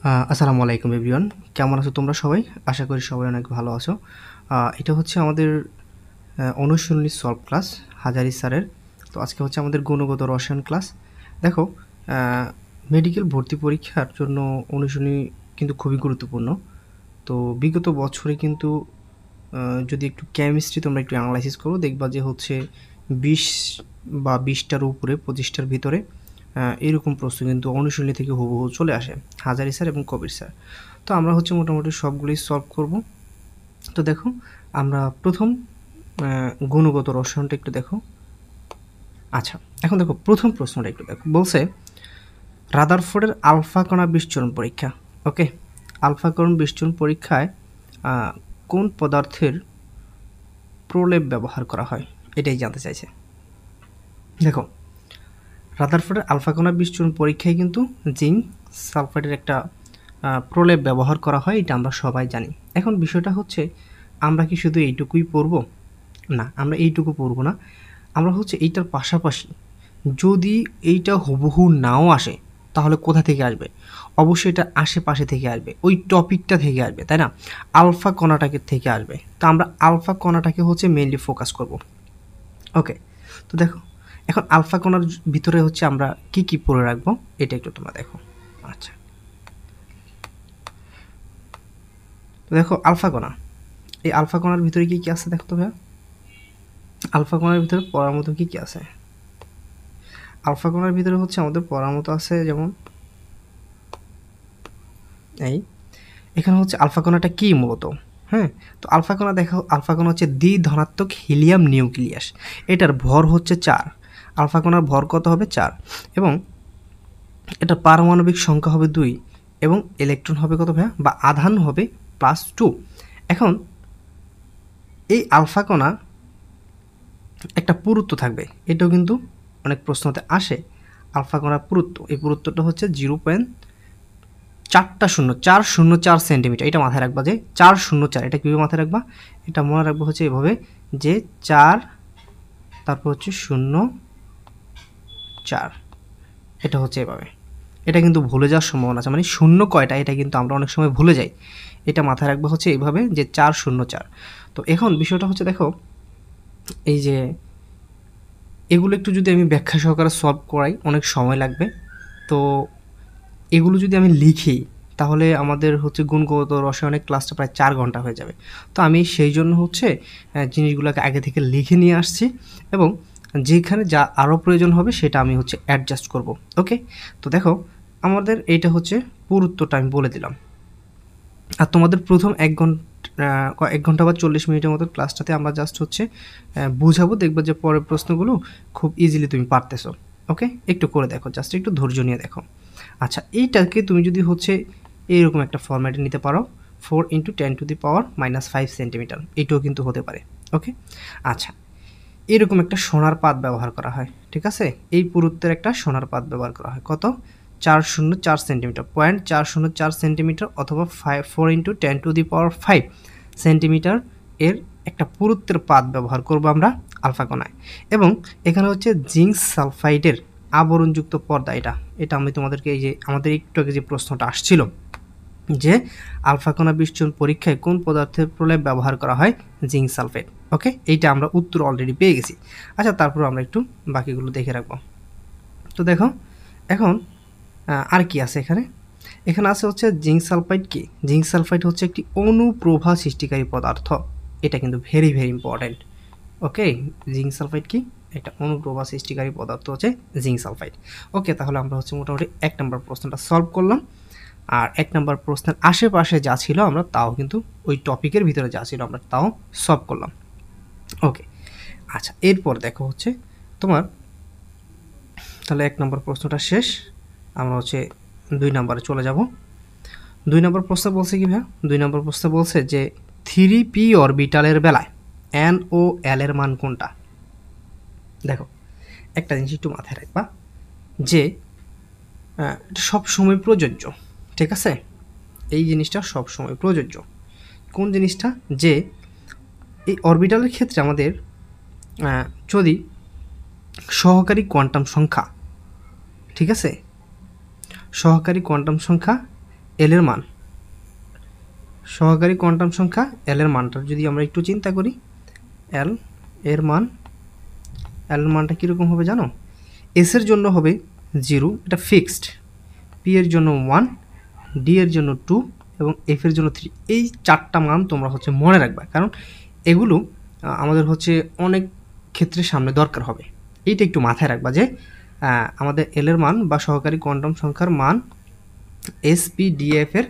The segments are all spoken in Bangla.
আসসালামু আলাইকুম এভরিওয়ান। কেমন আছো তোমরা সবাই? আশা করি সবাই অনেক ভালো আছো। এটা হচ্ছে আমাদের অনুশীলনী সলভ ক্লাস হাজারি স্যারের। তো আজকে হচ্ছে আমাদের গুণগত রসায়ন ক্লাস। দেখো, মেডিকেল ভর্তি পরীক্ষার জন্য অনুশীলনী কিন্তু খুবই গুরুত্বপূর্ণ। তো বিগত বছরে কিন্তু যদি একটু কেমিস্ট্রি তোমরা একটু অ্যানালাইসিস করো, দেখবা যে হচ্ছে 20 বা 20টার উপরে 25টার ভিতরে এরকম প্রশ্ন কিন্তু অনুশীলনী থেকে হুবহু চলে আসে, হাজারি স্যার এবং কবির স্যার। তো আমরা হচ্ছে মোটামুটি সবগুলোই সলভ করব। তো দেখো, আমরা প্রথম গুণগত রসায়নটা একটু দেখো। আচ্ছা, এখন দেখো প্রথম প্রশ্নটা একটু দেখো। বলছে রাদারফোর্ডের আলফা কণা বিস্ফোরণ পরীক্ষা। ওকে, আলফা কণা বিস্ফোরণ পরীক্ষায় কোন পদার্থের প্রলেপ ব্যবহার করা হয়, এটাই জানতে চাইছে। দেখো, রাদারফোর্ডের আলফা কণা বিস্ফোরণ পরীক্ষায় কিন্তু জিঙ্ক সালফাইডের একটা প্রলেপ ব্যবহার করা হয়, এটা আমরা সবাই জানি। এখন বিষয়টা হচ্ছে, আমরা কি শুধু এইটুকুই পড়ব? না, আমরা এইটুকু পড়ব না। আমরা হচ্ছে এইটার পাশাপাশি যদি এইটা হুবহু নাও আসে, তাহলে কোথা থেকে আসবে? অবশ্যই এটা আশেপাশে থেকে আসবে, ওই টপিকটা থেকে আসবে, তাই না? আলফা কণাটাকে থেকে আসবে। তো আমরা আলফা কণাটাকে হচ্ছে মেইনলি ফোকাস করব। ওকে, তো দেখো, এখন আলফা কণার ভিতরে হচ্ছে আমরা কি কি পড়ে রাখবো, এটা একটু তোমরা দেখো। আচ্ছা, তো দেখো আলফা কণা, এই আলফা কণার ভিতরে কি কি আছে দেখো তো ভাইয়া। আলফা কণার ভিতরে পড়ার মতো কি কি আছে? আলফা কণার ভিতরে হচ্ছে আমাদের পড়ার মতো আছে, যেমন এই এখানে হচ্ছে আলফা কণাটা কি মূলত। হ্যাঁ, তো আলফা কণা দেখো, আলফা কণা হচ্ছে দ্বিধনাত্মক হিলিয়াম নিউক্লিয়াস, এটার ভর হচ্ছে 4। আলফা কণার ভর কত হবে? 4। এবং এটা পারমাণবিক সংখ্যা হবে 2, এবং ইলেকট্রন হবে কত ভাইয়া, বা আধান হবে +2। এখন এই আলফা কণা একটা পুরুত্ব থাকবে, এটাও কিন্তু অনেক প্রশ্নতে আসে। আলফা কণার পুরুত্ব, এই পুরুত্বটা হচ্ছে 0.404 সেন্টিমিটার। এটা মাথায় রাখবা যে 404, এটা কীভাবে মাথায় রাখবা? এটা মনে রাখবো হচ্ছে এভাবে, যে 4 তারপর হচ্ছে 04, এটা হচ্ছে এভাবে। এটা কিন্তু ভুলে যাওয়ার সম্ভাবনা আছে, মানে শূন্য কয়টা এটা কিন্তু আমরা অনেক সময় ভুলে যাই। এটা মাথায় রাখবো হচ্ছে এইভাবে, যে 404। তো এখন বিষয়টা হচ্ছে দেখো, এই যে এগুলো একটু যদি আমি ব্যাখ্যা সহকারে সলভ করাই, অনেক সময় লাগবে। তো এগুলো যদি আমি লিখি, তাহলে আমাদের হচ্ছে গুণগত রসায়নের ক্লাসটা প্রায় 4 ঘন্টা হয়ে যাবে। তো আমি সেই জন্য হচ্ছে জিনিসগুলোকে আগে থেকে লিখে নিয়ে আসছি, এবং যেখানে যা আরও প্রয়োজন হবে সেটা আমি হচ্ছে অ্যাডজাস্ট করব। ওকে, তো দেখো, আমাদের এইটা হচ্ছে পুরুত্বটা আমি বলে দিলাম। আর তোমাদের প্রথম 1 ঘন্টা বা 40 মিনিটের মতো ক্লাসটাতে আমরা জাস্ট হচ্ছে বুঝাবো, দেখবো যে পরের প্রশ্নগুলো খুব ইজিলি তুমি পারতেছো। ওকে, একটু করে দেখো, জাস্ট একটু ধৈর্য নিয়ে দেখো। আচ্ছা, এইটাকে তুমি যদি হচ্ছে এইরকম একটা ফরম্যাটে নিতে পারো, 4 × 10⁻⁻5 সেন্টিমিটার, এটাও কিন্তু হতে পারে। ওকে, আচ্ছা, এরকম একটা সোনার পাত ব্যবহার করা হয়, ঠিক আছে? এই পুরুত্বের একটা সোনার পাত ব্যবহার করা হয়, কত? 404 সেন্টিমিটার, 0.404 সেন্টিমিটার, অথবা 4 × 10⁻5 সেন্টিমিটার এর একটা পুরুত্বের পাত ব্যবহার করব আমরা আলফা কণায়। এবং এখানে হচ্ছে জিঙ্ক সালফাইডের আবরণযুক্ত পর্দা, এটা আমি তোমাদেরকে, এই যে আমাদের একটু আগে যে প্রশ্নটা আসছিল, যে আলফা কণা বিস্ফোরণ পরীক্ষায় কোন পদার্থের প্রলেপ ব্যবহার করা হয়? Zinc sulphate. ওকে, এইটা আমরা উত্তর অলরেডি পেয়ে গেছি। আচ্ছা, তারপর আমরা একটু বাকিগুলো দেখে রাখবো। তো দেখো, এখন আর কি আছে এখানে? এখানে আছে হচ্ছে জিঙ্ক সালফাইড। কি জিঙ্ক সালফাইড হচ্ছে একটি অনুপ্রভা সৃষ্টিকারী পদার্থ, এটা কিন্তু ভেরি ভেরি ইম্পর্ট্যান্ট। ওকে, জিঙ্ক সালফাইড কি? একটা অনুপ্রভা সৃষ্টিকারী পদার্থ হচ্ছে জিঙ্ক সালফাইড। ওকে, তাহলে আমরা হচ্ছে মোটামুটি 1 নম্বর প্রশ্নটা সলভ করলাম। আর 1 নম্বর প্রশ্নের আশেপাশে যা ছিল আমরা তাও কিন্তু, ওই টপিকের ভিতরে যা ছিল আমরা তাও সলভ করলাম। ওকে, আচ্ছা, এরপর দেখো হচ্ছে তোমার, তাহলে 1 নম্বর প্রশ্নটা শেষ, আমরা হচ্ছে 2 নম্বরে চলে যাব। 2 নম্বর প্রশ্ন বলছে কি ভাইয়া? 2 নম্বর প্রশ্ন বলছে যে 3p অরবিটালের বেলায় n ও l এর মান কোনটা? দেখো, একটা জিনিস একটু মাথায় রাখবা, যে এটা সবসময় প্রযোজ্য, ঠিক আছে? এই জিনিসটা সবসময় প্রযোজ্য। কোন জিনিসটা? যে এই অরবিটালের ক্ষেত্রে আমাদের যদি সহকারী কোয়ান্টাম সংখ্যা, ঠিক আছে, সহকারী কোয়ান্টাম সংখ্যা এল এর মান, সহকারী কোয়ান্টাম সংখ্যা এল এর মানটা যদি আমরা একটু চিন্তা করি, এল এর মানটা কীরকম হবে জানো? এস এর জন্য হবে 0, এটা ফিক্সড, পি এর জন্য 1, ডি এর জন্য 2 এবং এফ এর জন্য 3। এই 4টা মান তোমরা হচ্ছে মনে রাখবা, কারণ এগুলো আমাদের হচ্ছে অনেক ক্ষেত্রে সামনে দরকার হবে। এইটা একটু মাথায় রাখবা যে আমাদের এল এর মান বা সহকারী কোয়ান্টাম সংখ্যার মান এস পি ডি এফ এর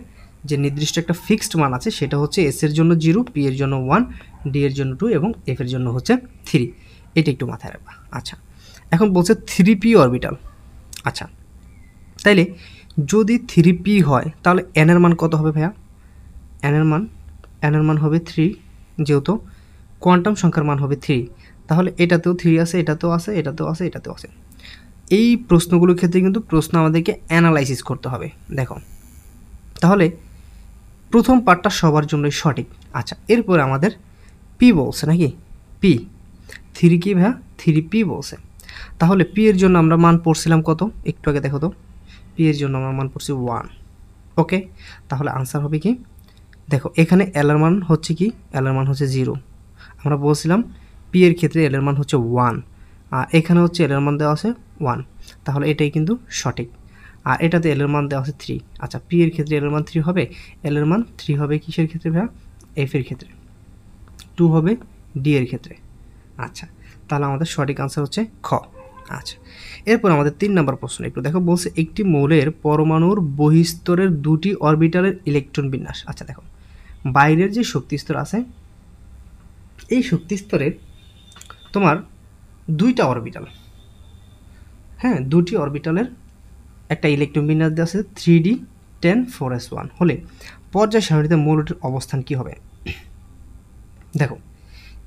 যে নির্দিষ্ট একটা ফিক্সড মান আছে সেটা হচ্ছে এস এর জন্য 0, পি এর জন্য 1, ডি এর জন্য 2 এবং এফ এর জন্য হচ্ছে 3। এটা একটু মাথায় রাখবা। আচ্ছা, এখন বলছে 3p অরবিটাল। আচ্ছা, তাইলে যদি 3p হয় তাহলে n এর মান কত হবে ভাইয়া? n এর মান হবে 3, যেহেতু কোয়ান্টাম সংখ্যার মান হবে 3, তাহলে এটাতেও 3 আছে, এটাতেও আছে, এটাতেও আছে, এটাতেও আছে। এই প্রশ্নগুলোর ক্ষেত্রে কিন্তু প্রশ্ন আমাদেরকে অ্যানালাইসিস করতে হবে। দেখো, তাহলে প্রথম পার্টটা সবার জন্যই সঠিক। আচ্ছা, এরপর আমাদের পি বলছে নাকি? পি 3 কি ভাইয়া? 3p বলছে। তাহলে পি এর জন্য আমরা মান পড়ছিলাম কত? একটু আগে দেখো তো, পি এর জন্য আমরা মান পড়ছি 1। ওকে, তাহলে আনসার হবে কি? দেখো, এখানে এল এর মান হচ্ছে কি? এল এর মান হচ্ছে 0। আমরা বলছিলাম পি এর ক্ষেত্রে এল এর মান হচ্ছে 1, আর এখানে হচ্ছে এল এর মান দেওয়া আছে 1, তাহলে এটাই কিন্তু সঠিক। আর এটাতে এল এর মান দেওয়া আছে 3। আচ্ছা, পি এর ক্ষেত্রে এল এর মান 3 হবে, এল এর মান 3 হবে কিসের ক্ষেত্রে ভাইয়া? এফ এর ক্ষেত্রে, 2 হবে ডি এর ক্ষেত্রে। আচ্ছা, তাহলে আমাদের সঠিক আনসার হচ্ছে খ। আচ্ছা, এরপর আমাদের 3 নম্বর প্রশ্ন একটু দেখো, বলছে একটি মৌলের পরমাণুর বহিস্তরের 2টি অরবিটালের ইলেকট্রন বিন্যাস। আচ্ছা দেখো, বাইরের যে শক্তি স্তর আছে, এই শক্তি স্তরের তোমার 2টা অরবিটাল, হ্যাঁ 2টি অরবিটালের একটা ইলেকট্রন বিন্যাস দেওয়া আছে 3d10 4s1 হলে পর্যায় সারণীতে মৌলটির অবস্থান কি হবে? দেখো,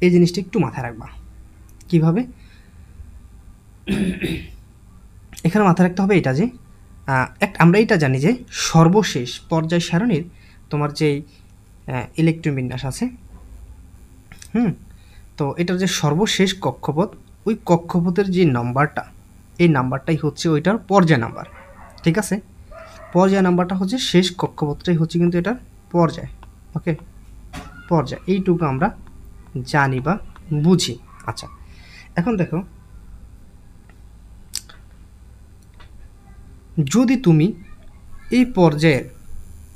এই জিনিসটা একটু মাথায় রাখবা। কিভাবে? এখানে মাথায় রাখতে হবে এটা যে আমরা এটা জানি যে সর্বশেষ পর্যায় সারণীর তোমার যেই ইলেকট্রন বিন্যাস আছে, তো এটার যে সর্বশেষ কক্ষপথ, ওই কক্ষপথের যে নাম্বারটা, এই নাম্বারটাই হচ্ছে ওইটার পর্যায় নাম্বার। ঠিক আছে, পর্যায় নাম্বারটা হচ্ছে শেষ কক্ষপথটাই হচ্ছে কিন্তু এটার পর্যায়। ওকে, পর্যায় এইটুকু আমরা জানি বা বুঝি। আচ্ছা, এখন দেখো, যদি তুমি এই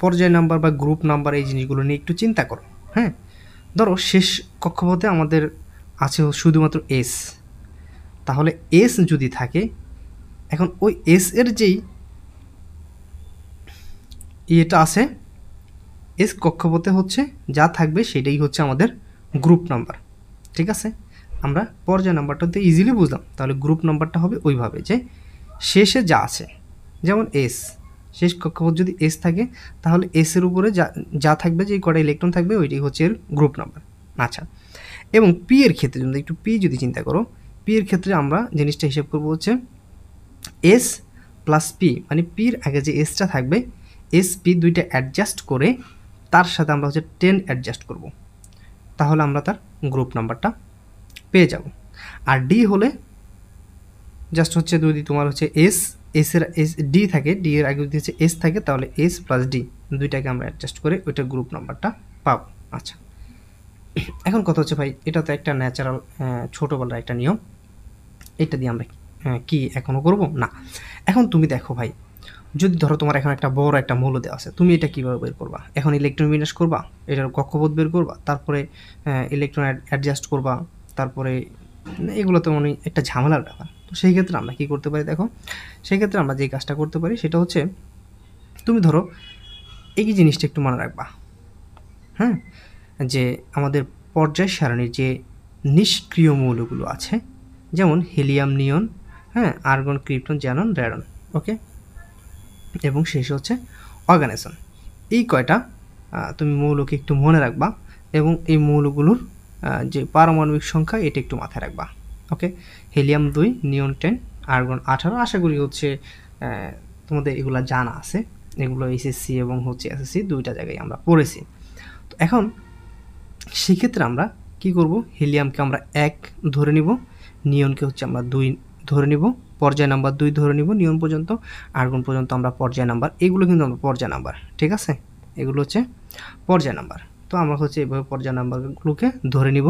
পর্যায় নাম্বার বা গ্রুপ নাম্বার এই জিনিসগুলো নিয়ে একটু চিন্তা করো, হ্যাঁ, ধরো শেষ কক্ষপথে আমাদের আছে শুধুমাত্র এস, তাহলে এস যদি থাকে, এখন ওই এস এর যেই ইয়েটা আছে, এস কক্ষপথে হচ্ছে যা থাকবে সেটাই হচ্ছে আমাদের গ্রুপ নাম্বার। ঠিক আছে, আমরা পর্যায় নাম্বারটাতে ইজিলি বুঝলাম। তাহলে গ্রুপ নাম্বারটা হবে ওইভাবে যে শেষে যা আছে, যেমন এস, শেষ কক্ষপথ যদি এস থাকে তাহলে এস এর উপরে যা থাকবে, যে কটা ইলেকট্রন থাকবে ওইটাই হচ্ছে এর গ্রুপ নাম্বার। আচ্ছা, এবং পি এর ক্ষেত্রে যদি একটু পি যদি চিন্তা করো, পি এর ক্ষেত্রে আমরা জিনিসটা হিসাব করবো হচ্ছে এস প্লাস পি, মানে পির আগে যে এসটা থাকবে, এস পি দুইটা অ্যাডজাস্ট করে তার সাথে আমরা হচ্ছে 10 অ্যাডজাস্ট করব, তাহলে আমরা তার গ্রুপ নাম্বারটা পেয়ে যাব। আর ডি হলে জাস্ট হচ্ছে যদি তোমার হচ্ছে এসের ডি থাকে, ডি এর আগে যদি হচ্ছে এস থাকে, তাহলে এস প্লাস ডি দুইটাকে আমরা অ্যাডজাস্ট করে ওইটার গ্রুপ নাম্বারটা পাবো। আচ্ছা, এখন কথা হচ্ছে ভাই, এটা তো একটা ন্যাচারাল ছোটোবেলার একটা নিয়ম, এটা দিয়ে আমরা কি এখনও করব না। এখন তুমি দেখো ভাই, যদি ধরো তোমার এখন একটা বড় একটা মৌল দেওয়া আছে, তুমি এটা কীভাবে বের করবা? এখন ইলেকট্রন বিন্যাস করবা, এটার কক্ষপথ বের করবা, তারপরে ইলেকট্রন অ্যাডজাস্ট করবা, তারপরে এগুলো তো মনে একটা ঝামেলার ব্যাপার। তো সেই ক্ষেত্রে আমরা কী করতে পারি? দেখো, সেই ক্ষেত্রে আমরা যে কাজটা করতে পারি সেটা হচ্ছে, তুমি ধরো এই জিনিসটা একটু মনে রাখবা, হ্যাঁ, যে আমাদের পর্যায় সারণীর যে নিষ্ক্রিয় মৌলগুলো আছে, যেমন হিলিয়াম, নিয়ন, হ্যাঁ, আর্গন, ক্রিপ্টন, জ্যানন, র্যাডন, ওকে, এবং শেষে হচ্ছে অর্গানিজম। এই কয়টা তুমি মৌলকে একটু মনে রাখবা, এবং এই মৌলগুলোর যে পারমাণবিক সংখ্যা এটা একটু মাথায় রাখবা। ওকে, হিলিয়াম 2, নিয়ন 10, আর্গন 18। আশা করি হচ্ছে তোমাদের এগুলো জানা আছে, এগুলো এসএসসি এবং হচ্ছে এসএসসি দুইটা জায়গায় আমরা পড়েছি। তো এখন সেক্ষেত্রে আমরা কি করব? হিলিয়ামকে আমরা 1 ধরে নিব, নিয়নকে হচ্ছে আমরা 2 ধরে নিব, পর্যায় নাম্বার 2 ধরে নিব নিয়ম পর্যন্ত, আর গুণ পর্যন্ত আমরা পর্যায় নাম্বার, এগুলো কিন্তু আমরা পর্যায় নাম্বার, ঠিক আছে, এগুলো হচ্ছে পর্যায় নাম্বার। তো আমরা হচ্ছে এইভাবে পর্যায় নাম্বারগুলোকে ধরে নিব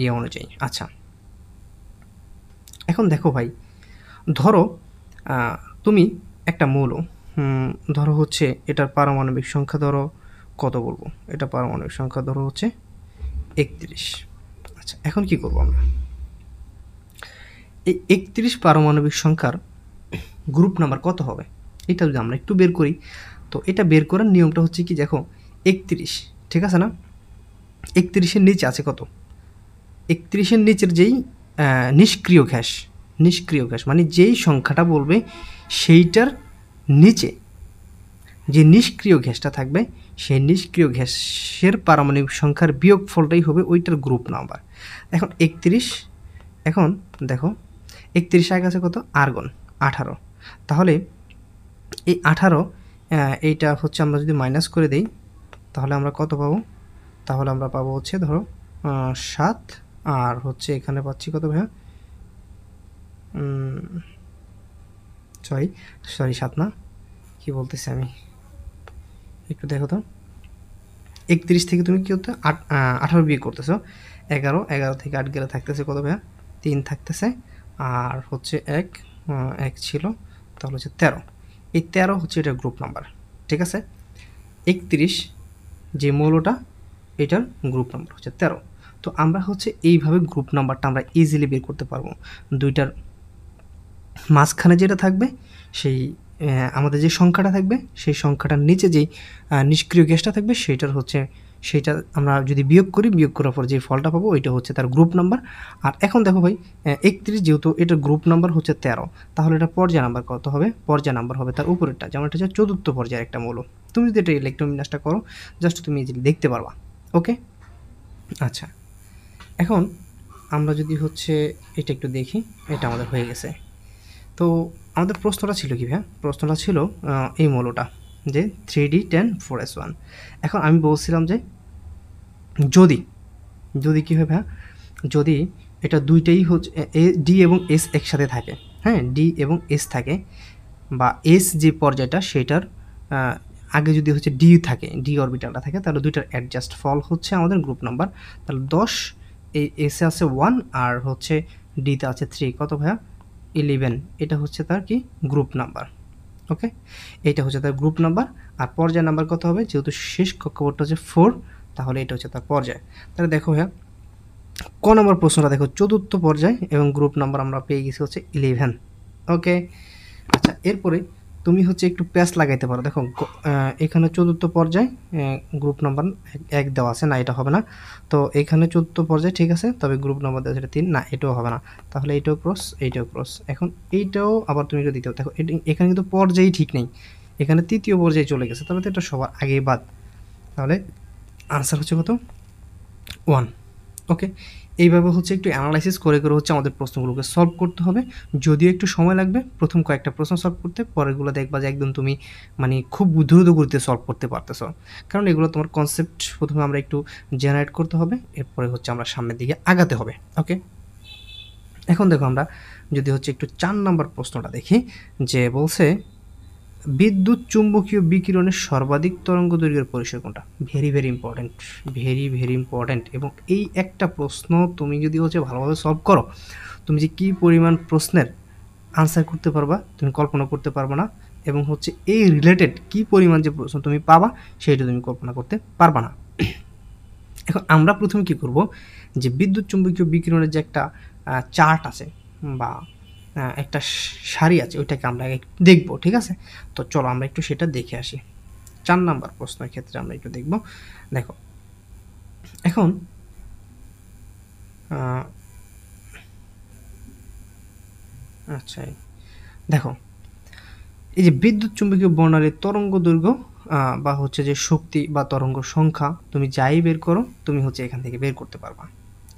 এই অনুযায়ী। আচ্ছা, এখন দেখো ভাই, ধরো তুমি একটা মৌল, ধরো হচ্ছে এটার পারমাণবিক সংখ্যা ধরো কত বলবো, এটা পারমাণবিক সংখ্যা ধরো হচ্ছে 31। আচ্ছা, এখন কি করব আমরা, এই 31 পারমাণবিক সংখ্যার গ্রুপ নাম্বার কত হবে এটা যদি আমরা একটু বের করি, তো এটা বের করার নিয়মটা হচ্ছে কি, দেখো 31, ঠিক আছে না, 31-এর নিচে আছে কত, 31-এর নিচের যেই নিষ্ক্রিয় গ্যাস মানে যেই সংখ্যাটা বলবে সেইটার নিচে যে নিষ্ক্রিয় গ্যাসটা থাকবে, সেই নিষ্ক্রিয় গ্যাসের পারমাণবিক সংখ্যার বিয়োগফলটাই হবে ওইটার গ্রুপ নাম্বার। এখন 31, এখন দেখো 31 আগে আছে কত, আর্গন 18, তাহলে এই 18 এইটা হচ্ছে আমরা যদি মাইনাস করে দেই তাহলে আমরা কত পাবো, তাহলে আমরা পাবো হচ্ছে ধরো 7, আর হচ্ছে এখানে পাচ্ছি কত ভাইয়া, সরি 7 না, কি বলতেছি আমি, একটু দেখো তো, 31 থেকে তুমি কি হতো 18 বিয়োগ করতেছো, 11 থেকে 8 গেলে থাকতেছে কত ভাইয়া, 3 থাকতেছে, আর হচ্ছে 1 ছিল, তাহলে হচ্ছে 13, এই 13 হচ্ছে এটা গ্রুপ নাম্বার, ঠিক আছে, 31 যে মৌলটা এটার গ্রুপ নাম্বার হচ্ছে 13। তো আমরা হচ্ছে এইভাবে গ্রুপ নাম্বারটা আমরা ইজিলি বের করতে পারবো, দুইটার মাঝখানে যেটা থাকবে সেই আমাদের যে সংখ্যাটা থাকবে সেই সংখ্যাটার নিচে যেই নিষ্ক্রিয় গ্যাসটা থাকবে সেইটা আমরা যদি বিয়োগ করার পর যে ফলটা পাবো ওইটা হচ্ছে তার গ্রুপ নাম্বার। আর এখন দেখো ভাই 31 যেহেতু এটার গ্রুপ নাম্বার হচ্ছে 13, তাহলে এটা পর্যায় নাম্বার কত হবে, পর্যায় নাম্বার হবে তার উপরেরটা, যেমন এটা হচ্ছে 4র্থ পর্যায়ের একটা মৌল। তুমি যদি এটা ইলেকট্রোবিন্যাসটা করো জাস্ট তুমি ইজিলি দেখতে পারবা। ওকে, আচ্ছা, এখন আমরা যদি হচ্ছে এটা একটু দেখি, এটা আমাদের হয়ে গেছে। তো আমাদের প্রশ্নটা ছিল কি ভাইয়া, প্রশ্নটা ছিল এই মৌলটা যে 3D10 4s1। এখন আমি বলছিলাম যে যদি কী হয় ভাইয়া, যদি এটা দুইটাই হচ্ছে ডি এবং এস একসাথে থাকে, হ্যাঁ, ডি এবং এস থাকে, বা এস যে পর্যায়টা সেটার আগে যদি হচ্ছে ডি থাকে, ডি অরবিটালটা থাকে, তাহলে দুইটার অ্যাডজাস্ট ফল হচ্ছে আমাদের গ্রুপ নাম্বার। তাহলে 10, এই এসে আছে 1 আর হচ্ছে ডিতে আছে 3, কত ভাইয়া 11, এটা হচ্ছে তার কি গ্রুপ নাম্বার। ওকে, এটা হচ্ছে তার গ্রুপ নাম্বার। আর পর্যায় নাম্বার কত হবে, যেহেতু শেষ কক্ষপথটা হচ্ছে 4, তাহলে এটা হচ্ছে তার পর্যায়। তাহলে দেখো ভাইয়া ক নম্বর প্রশ্নটা দেখো 4র্থ পর্যায় এবং গ্রুপ নাম্বার আমরা পেয়ে গেছি হচ্ছে 11। ওকে, আচ্ছা, এরপরে তুমি হচ্ছে একটু প্যাচ লাগাইতে পারো। দেখো এখানে 4র্থ পর্যায় গ্রুপ নাম্বার 1 দেওয়া আছে, না এটা হবে না। তো এখানে 4র্থ পর্যায় ঠিক আছে, তবে গ্রুপ নাম্বার দেওয়া আছে 3, না এটাও হবে না, তাহলে এইটাও ক্রস, এইটাও ক্রস। এখন এইটাও আবার তুমি এটা দিতে, দেখো এখানে কিন্তু পর্যায়ই ঠিক নেই, এখানে 3য় পর্যায়ে চলে গেছে, তবে তো এটা সবার আগেই বাদ। তাহলে আনসার হচ্ছে কত 1। ওকে, এইভাবে হচ্ছে একটু অ্যানালাইসিস করে হচ্ছে আমাদের প্রশ্নগুলোকে সলভ করতে হবে, যদিও একটু সময় লাগবে প্রথম কয়েকটা প্রশ্ন সলভ করতে, পরেরগুলো দেখবা যে একদম তুমি মানে খুব দ্রুত গতিতে সলভ করতে পারতেছো, কারণ এগুলো তোমার কনসেপ্ট প্রথমে আমরা একটু জেনারেট করতে হবে, এরপরে হচ্ছে আমরা সামনের দিকে আগাতে হবে। ওকে, এখন দেখো আমরা যদি হচ্ছে একটু 4 নম্বর প্রশ্নটা দেখি, যে বলছে বিদ্যুৎ চুম্বকীয় বিকিরণের সর্বাধিক তরঙ্গ দৈর্ঘ্যের পরিসর কোনটা। Very important. এবং এই একটা প্রশ্ন তুমি যদি হচ্ছে ভালোভাবে সলভ করো, তুমি যে কী পরিমাণ প্রশ্নের আনসার করতে পারবা তুমি কল্পনা করতে পারবে না, এবং হচ্ছে এই রিলেটেড কী পরিমাণ যে প্রশ্ন তুমি পাবা সেইটা তুমি কল্পনা করতে পারবা না। এখন আমরা প্রথমে কি করব, যে বিদ্যুৎ চুম্বকীয় বিকিরণের যে একটা চার্ট আছে বা একটা সারি আছে, ওইটাকে আমরা দেখব, ঠিক আছে। তো চলো আমরা একটু সেটা দেখে আসি। 4 নাম্বার প্রশ্নের ক্ষেত্রে আমরা একটু দেখব। দেখো এখন আচ্ছা, দেখো এই যে বিদ্যুৎ চুম্বকীয় বর্ণালীর তরঙ্গ দৈর্ঘ্য বা হচ্ছে যে শক্তি বা তরঙ্গ সংখ্যা তুমি যাই বের করো তুমি হচ্ছে এখান থেকে বের করতে পারবা।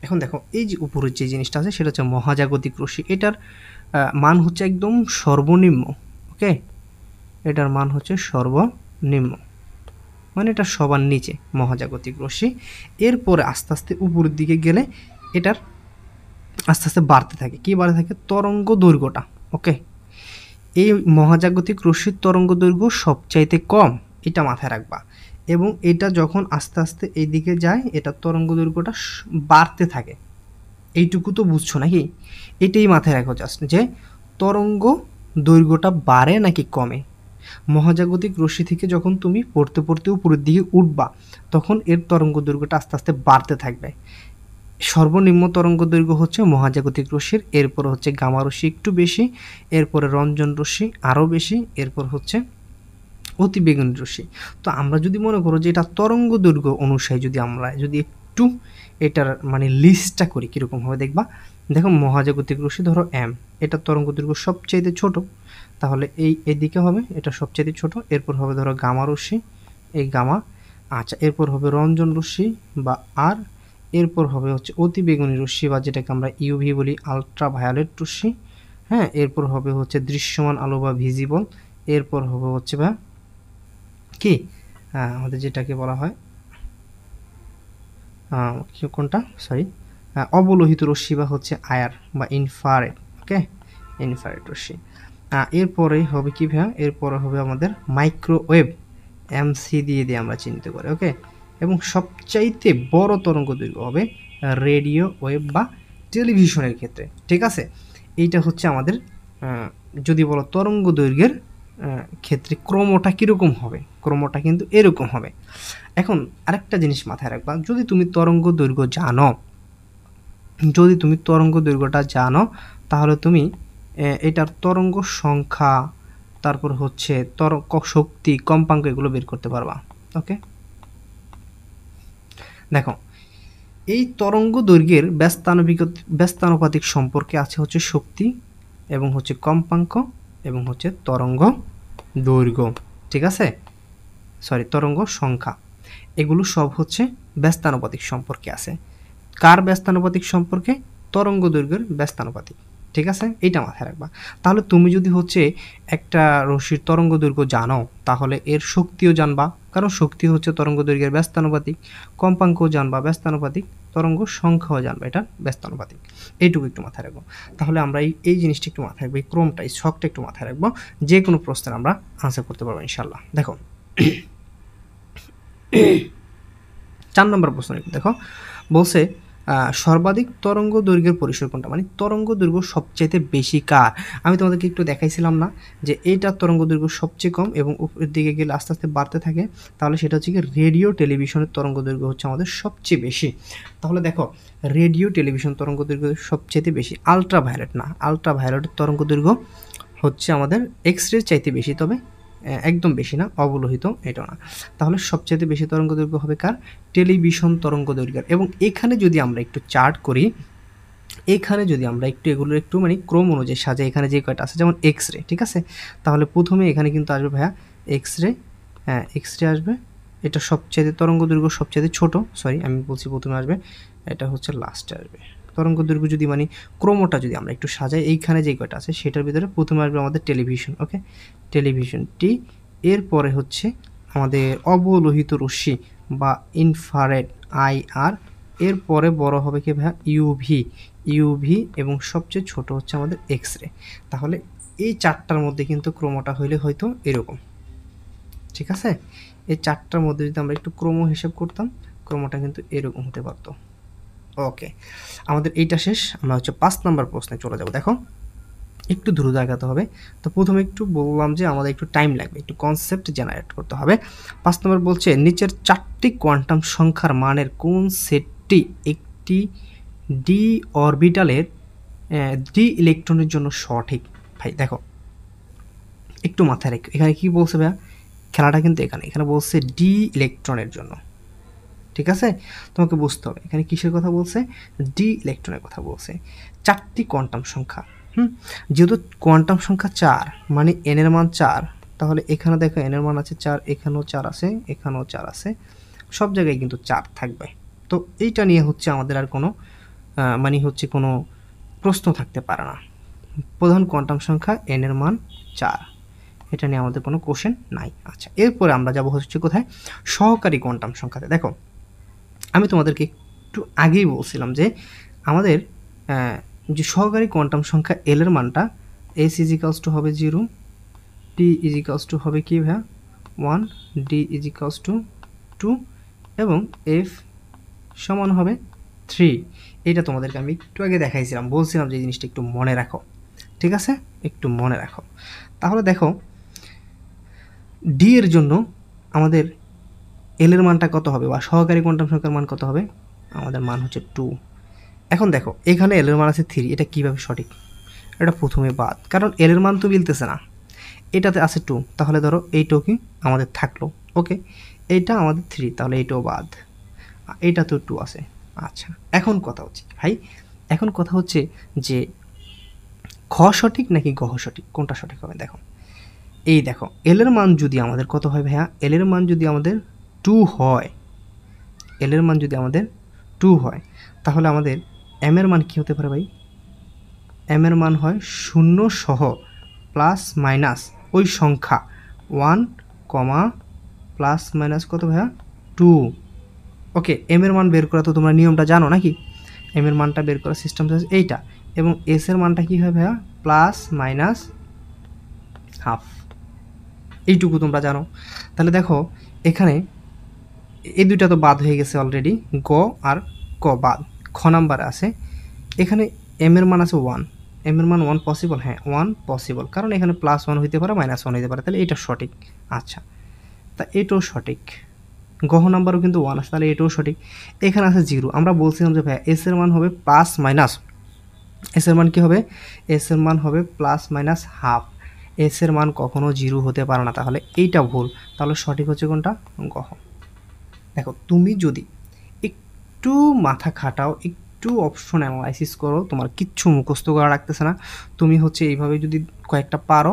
এখন দেখো এই যে উপরের যে জিনিসটা আছে সেটা হচ্ছে মহাজাগতিক রশ্মি, এটার মান হচ্ছে একদম সর্বনিম্ন। ওকে, এটার মান হচ্ছে সর্বনিম্ন, মানে এটা সবার নিচে মহাজাগতিক রশ্মি। এরপরে আস্তে আস্তে উপরের দিকে গেলে এটার আস্তে আস্তে বাড়তে থাকে। কি বাড়তে থাকে? তরঙ্গ দৈর্ঘ্যটা। ওকে, এই মহাজাগতিক রশ্মির তরঙ্গ দৈর্ঘ্য সবচাইতে কম, এটা মাথায় রাখবা। এবং এটা যখন আস্তে আস্তে এইদিকে যায়, এটা তরঙ্গ দৈর্ঘ্যটা বাড়তে থাকে। এইটুকু তো বুঝছো নাকি? এটাই মাথায় রাখো জাস্ট, যে তরঙ্গ দৈর্ঘ্যটা বাড়ে নাকি কমে। মহাজাগতিক রশ্মি থেকে যখন তুমি পড়তে পড়তে উপরের দিকে উঠবা, তখন এর তরঙ্গ দৈর্ঘ্যটা আস্তে আস্তে বাড়তে থাকবে। সর্বনিম্ন তরঙ্গ দৈর্ঘ্য হচ্ছে মহাজাগতিক রশ্মির, এরপর হচ্ছে গামা রশ্মি একটু বেশি, এরপরে রঞ্জন রশ্মি আরও বেশি, এরপর হচ্ছে অতিবেগুনি রশ্মি। তো আমরা যদি মনে করো যে এটা তরঙ্গ দৈর্ঘ্য অনুসারে যদি আমরা একটু এটার মানে লিস্টটা করি, কীরকম হবে দেখবা। দেখো মহাজাগতিক রশ্মি ধরো এম, এটা তরঙ্গ দৈর্ঘ্য সবচাইতে ছোট, তাহলে এইদিকে হবে এটা সবচাইতে ছোট। এরপর হবে ধরো গামা রশ্মি, এই গামা। আচ্ছা, এরপর হবে রঞ্জন রশ্মি বা আর, এরপর হবে হচ্ছে অতিবেগুনি রশ্মি বা যেটাকে আমরা ইউভি বলি, আলট্রা ভায়োলেট রশ্মি। হ্যাঁ, এরপর হবে হচ্ছে দৃশ্যমান আলো বা ভিজিবল। এরপর হবে হচ্ছে বা কি আমাদের যেটাকে বলা হয় কোনটা, সরি, অবলোহিত রশ্মি বা হচ্ছে আয়ার বা ইনফ্রারেড। ওকে, ইনফ্রারেড রশ্মি। এরপরে হবে কি ভাইয়া? এরপরে হবে আমাদের মাইক্রোওয়েভ, এমসি দিয়ে আমরা চিহ্নিত করি। ওকে, এবং সবচাইতে বড় তরঙ্গ দৈর্ঘ্য হবে রেডিও ওয়েভ বা টেলিভিশনের ক্ষেত্রে। ঠিক আছে, এইটা হচ্ছে আমাদের যদি বলো তরঙ্গ দৈর্ঘ্যের ক্ষেত্রে ক্রমটা কীরকম হবে, ক্রমটা কিন্তু এরকম হবে। এখন আরেকটা জিনিস মাথায় রাখবা, যদি তুমি তরঙ্গ দৈর্ঘ্য জানো, যদি তুমি তরঙ্গ দৈর্ঘ্যটা জানো, তাহলে তুমি এটার তরঙ্গ সংখ্যা, তারপর হচ্ছে তরঙ্গ শক্তি, কম্পাঙ্ক এগুলো বের করতে পারবা। ওকে, দেখো এই তরঙ্গ দৈর্ঘ্যের ব্যস্তানুপাতিক সম্পর্কে আছে হচ্ছে শক্তি এবং হচ্ছে কম্পাঙ্ক এবং হচ্ছে তরঙ্গ দৈর্ঘ্য। ঠিক আছে, সরি, তরঙ্গ সংখ্যা, এগুলো সব হচ্ছে ব্যস্তানুপাতিক সম্পর্কে আছে। কার ব্যস্তানুপাতিক সম্পর্কে? তরঙ্গ দৈর্ঘ্যের ব্যস্তানুপাতিক। ঠিক আছে, এইটা মাথায় রাখবা। তাহলে তুমি যদি হচ্ছে একটা রশ্মির তরঙ্গ দৈর্ঘ্য জানো, তাহলে এর শক্তিও জানবা, কারণ শক্তি হচ্ছে তরঙ্গ দৈর্ঘ্যের ব্যস্তানুপাতিক। কম্পাঙ্কও জানবা ব্যস্তানুপাতিক, তরঙ্গ সংখ্যাও জানবা এটা ব্যস্তানুপাতিক। এইটুকু একটু মাথায় রাখবো। তাহলে আমরা এই জিনিসটা একটু মাথায় রাখবো, এই ক্রমটা, এই ছকটা একটু মাথায় রাখবো, যে কোনো প্রশ্নের আমরা আনসার করতে পারবো ইনশাল্লাহ। দেখো 4 নম্বর প্রশ্ন দেখো, বলছে সর্বাধিক তরঙ্গ দৈর্ঘ্যের পরিসর কোনটা, মানে তরঙ্গ দৈর্ঘ্য সবচেয়ে বেশি কার। আমি তোমাদেরকে একটু দেখাইছিলাম না যে এইটার তরঙ্গ দৈর্ঘ্য সবচেয়ে কম এবং উপরের দিকে গেলে আস্তে আস্তে বাড়তে থাকে, তাহলে সেটা হচ্ছে কি রেডিও টেলিভিশনের তরঙ্গ দৈর্ঘ্য হচ্ছে আমাদের সবচেয়ে বেশি। তাহলে দেখো রেডিও টেলিভিশন তরঙ্গ দৈর্ঘ্য সবচেয়ে বেশি, আলট্রা ভায়োলেট না, আলট্রা ভায়োলেটের তরঙ্গ দৈর্ঘ্য হচ্ছে আমাদের এক্স রে চাইতে বেশি, তবে একদম বেশি না, অবলোহিত এটা না। তাহলে সবচেয়ে বেশি তরঙ্গ দৈর্ঘ্য হবে কার? টেলিভিশন তরঙ্গ দৈর্ঘ্যের। এবং এখানে যদি আমরা একটু চার্ট করি, এখানে যদি আমরা একটু এগুলোর একটু মানে ক্রম অনুযায়ী সাজাই, এখানে যে কয়টা আছে যেমন এক্স রে, ঠিক আছে, তাহলে প্রথমে এখানে কিন্তু আসবে ভাইয়া এক্স রে। হ্যাঁ, এক্স রে আসবে, এটা সবচেয়ে তরঙ্গ দৈর্ঘ্য সবচেয়ে ছোট, সরি আমি বলছি প্রথমে আসবে, এটা হচ্ছে লাস্টে আসবে। তরঙ্গ দৈর্ঘ্য যদি মানে ক্রমটা যদি আমরা একটু সাজাই, এইখানে যে কয়টা আছে সেটার ভিতরে প্রথমে আসবে আমাদের টেলিভিশন। ওকে, টেলিভিশনটি, এরপরে হচ্ছে আমাদের অবলোহিত রশ্মি বা ইনফ্রারেড আইআর, এরপরে বড় হবে কি ভাইয়া ইউভি, ইউভি, এবং সবচেয়ে ছোট হচ্ছে আমাদের এক্স রে। তাহলে এই চারটার মধ্যে কিন্তু ক্রমটা হইলে হয়তো এরকম। ঠিক আছে, এই চারটার মধ্যে যদি আমরা একটু ক্রম হিসাব করতাম, ক্রমটা কিন্তু এরকম হতে পারতো। ওকে, আমাদের এইটা শেষ, আমরা হচ্ছে 5 নম্বর প্রশ্নে চলে যাব। দেখো একটু দ্রুত আগাতে হবে। তো প্রথমে একটু বললাম যে আমাদের একটু টাইম লাগবে, একটু কনসেপ্ট জেনারেট করতে হবে। 5 নম্বর বলছে নিচের 4টি কোয়ান্টাম সংখ্যার মানের কোন সেটটি একটি ডি অরবিটালের ডি ইলেকট্রনের জন্য সঠিক। ভাই দেখো একটু মাথায় রেখো, এখানে কি বলছে ভাইয়া, খেলাটা কিন্তু এখানে বলছে ডি ইলেকট্রনের জন্য। ঠিক আছে, তোমাকে বুঝতে হবে এখানে কিসের কথা বলছে, ডি ইলেকট্রনের কথা বলছে। 4টি কোয়ান্টাম সংখ্যা, যেহেতু কোয়ান্টাম সংখ্যা 4 মানে এন এর মান 4, তাহলে এখানে দেখো এন এর মান আছে 4, এখানেও 4 আছে, এখানেও 4 আছে, সব জায়গায় কিন্তু 4 থাকবে। তো এইটা নিয়ে হচ্ছে আমাদের আর কোনো মানে হচ্ছে কোনো প্রশ্ন থাকতে পারে না। প্রধান কোয়ান্টাম সংখ্যা এন এর মান 4, এটা নিয়ে আমাদের কোনো কোশ্চেন নাই। আচ্ছা, এরপরে আমরা যাব হচ্ছে কোথায়, সহকারী কোয়ান্টাম সংখ্যাতে। দেখো আমি তোমাদেরকে একটু আগেই বলছিলাম যে আমাদের যে সহকারী কোয়ান্টাম সংখ্যা এল এর মানটা এস ইজিক্যালস টু হবে 0, টি ইজিক্যালস টু হবে কি ভাইয়া 1, ডি ইজিক্যালস টু 2 এবং এফ সমান হবে 3। এটা তোমাদেরকে আমি একটু আগে দেখাইছিলাম, বলছিলাম যে এই জিনিসটা একটু মনে রাখো, ঠিক আছে, একটু মনে রাখো। তাহলে দেখো ডি এর জন্য আমাদের এল এর মানটা কত হবে বা সহকারী কোয়ান্টাম সংখ্যার মান কত হবে, আমাদের মান হচ্ছে 2। এখন দেখো এখানে এল এর মান আছে 3, এটা কিভাবে সঠিক, এটা প্রথমে বাদ, কারণ এল এর মান তো মিলতেছে না, এটাতে আছে 2, তাহলে ধরো এইটাও কি আমাদের থাকলো, ওকে, এইটা আমাদের 3, তাহলে এইটাও বাদ, এইটা তো 2 আছে। আচ্ছা এখন কথা হচ্ছে ভাই, এখন কথা হচ্ছে যে খ সঠিক নাকি গহ সঠিক, কোনটা সঠিক হবে। দেখো এই দেখো এল এর মান যদি আমাদের কত হয় ভাইয়া, এল এর মান যদি আমাদের 2 হয়, এল এর মান যদি আমাদের 2 হয়, তাহলে আমাদের এম এর মান কি হতে পারে ভাই, এম এর মান হয় 0 সহ প্লাস মাইনাস ওই সংখ্যা 1, প্লাস মাইনাস কত ভাইয়া 2। ওকে, এম এর মান বের করা তো তোমরা নিয়মটা জানো নাকি, এম এর মানটা বের করার সিস্টেম এইটা, এবং এস এর মানটা কী হয় ভাইয়া প্লাস মাইনাস হাফ, এইটুকু তোমরা জানো। তাহলে দেখো এখানে এই দুইটা তো বাদ হয়ে গেছে অলরেডি, গ আর ক বাদ, খ নাম্বারে আছে, এখানে এম এর মান আছে 1, এম এর মান 1 পসিবল, হ্যাঁ 1 পসিবল, কারণ এখানে +1 হইতে পারে -1 হইতে পারে, তাহলে এটা সঠিক। আচ্ছা তা এটাও সঠিক, গহ নাম্বারও কিন্তু 1 আছে, তাহলে এটাও সঠিক। এখানে আছে 0, আমরা বলছিলাম যে ভাইয়া এস এর মান হবে প্লাস মাইনাস, এস এর মান কী হবে, এস এর মান হবে প্লাস মাইনাস হাফ, এস এর মান কখনো 0 হতে পারে না, তাহলে এইটা ভুল, তাহলে সঠিক হচ্ছে কোনটা, গহ। দেখো তুমি যদি একটু মাথা খাটাও, একটু অপশন অ্যানালাইসিস করো, তোমার কিচ্ছু মুখস্থ করা রাখতেছে না, তুমি হচ্ছে এইভাবে যদি কয়েকটা পারো,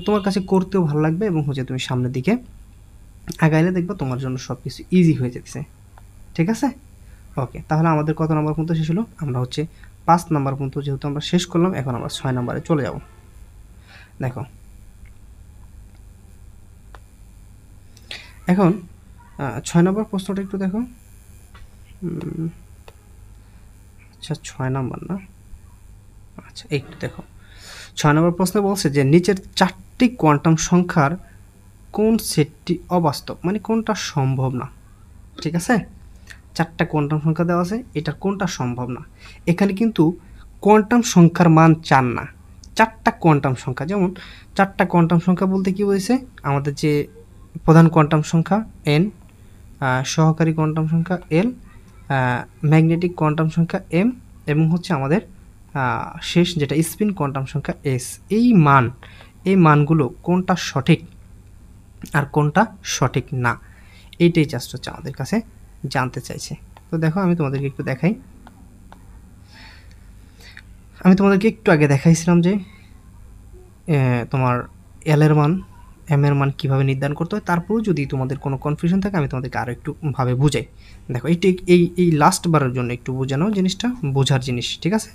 তোমার কাছে করতেও ভালো লাগবে, এবং হচ্ছে তুমি সামনের দিকে আগাইলে দেখবে তোমার জন্য সব কিছু ইজি হয়ে যেতেছে, ঠিক আছে। ওকে, তাহলে আমাদের কত নাম্বার পর্যন্ত শেষ হলো, আমরা হচ্ছে 5 নাম্বার পর্যন্ত যেহেতু আমরা শেষ করলাম, এখন আমরা 6 নাম্বারে চলে যাব। দেখো এখন 6 নাম্বার প্রশ্নটা একটু দেখো, আচ্ছা 6 নাম্বার না, আচ্ছা একটু দেখো 6 নম্বর প্রশ্নে বলছে যে নিচের 4টি কোয়ান্টাম সংখ্যার কোন সেটটি অবাস্তব, মানে কোনটা সম্ভব না, ঠিক আছে, 4টা কোয়ান্টাম সংখ্যা দেওয়া আছে, এটার কোনটা সম্ভব না। এখানে কিন্তু কোয়ান্টাম সংখ্যার মান 4 না, 4টা কোয়ান্টাম সংখ্যা, যেমন 4টা কোয়ান্টাম সংখ্যা বলতে কি বলেছে, আমাদের যে প্রধান কোয়ান্টাম সংখ্যা n, সহকারী কোয়ান্টাম সংখ্যা l, ম্যাগনেটিক কোয়ান্টাম সংখ্যা m, এবং হচ্ছে আমাদের শেষ যেটা স্পিন কোয়ান্টাম সংখ্যা s। এই মানগুলো কোনটা সঠিক আর কোনটা সঠিক না, এইটাই জাস্ট হচ্ছে আমাদের কাছে জানতে চাইছে। তো দেখো আমি তোমাদেরকে একটু দেখাই, আমি তোমাদেরকে একটু আগে দেখাইছিলাম যে তোমার এল এর মান এম এর মান কীভাবে নির্ধারণ করতে হয়, তারপরেও যদি তোমাদের কোনো কনফিউশন থাকে আমি তোমাদেরকে আরও একটু ভাবে বুঝাই। দেখো এইটি এই লাস্ট বারের জন্য একটু বোঝানো, জিনিসটা বোঝার জিনিস, ঠিক আছে,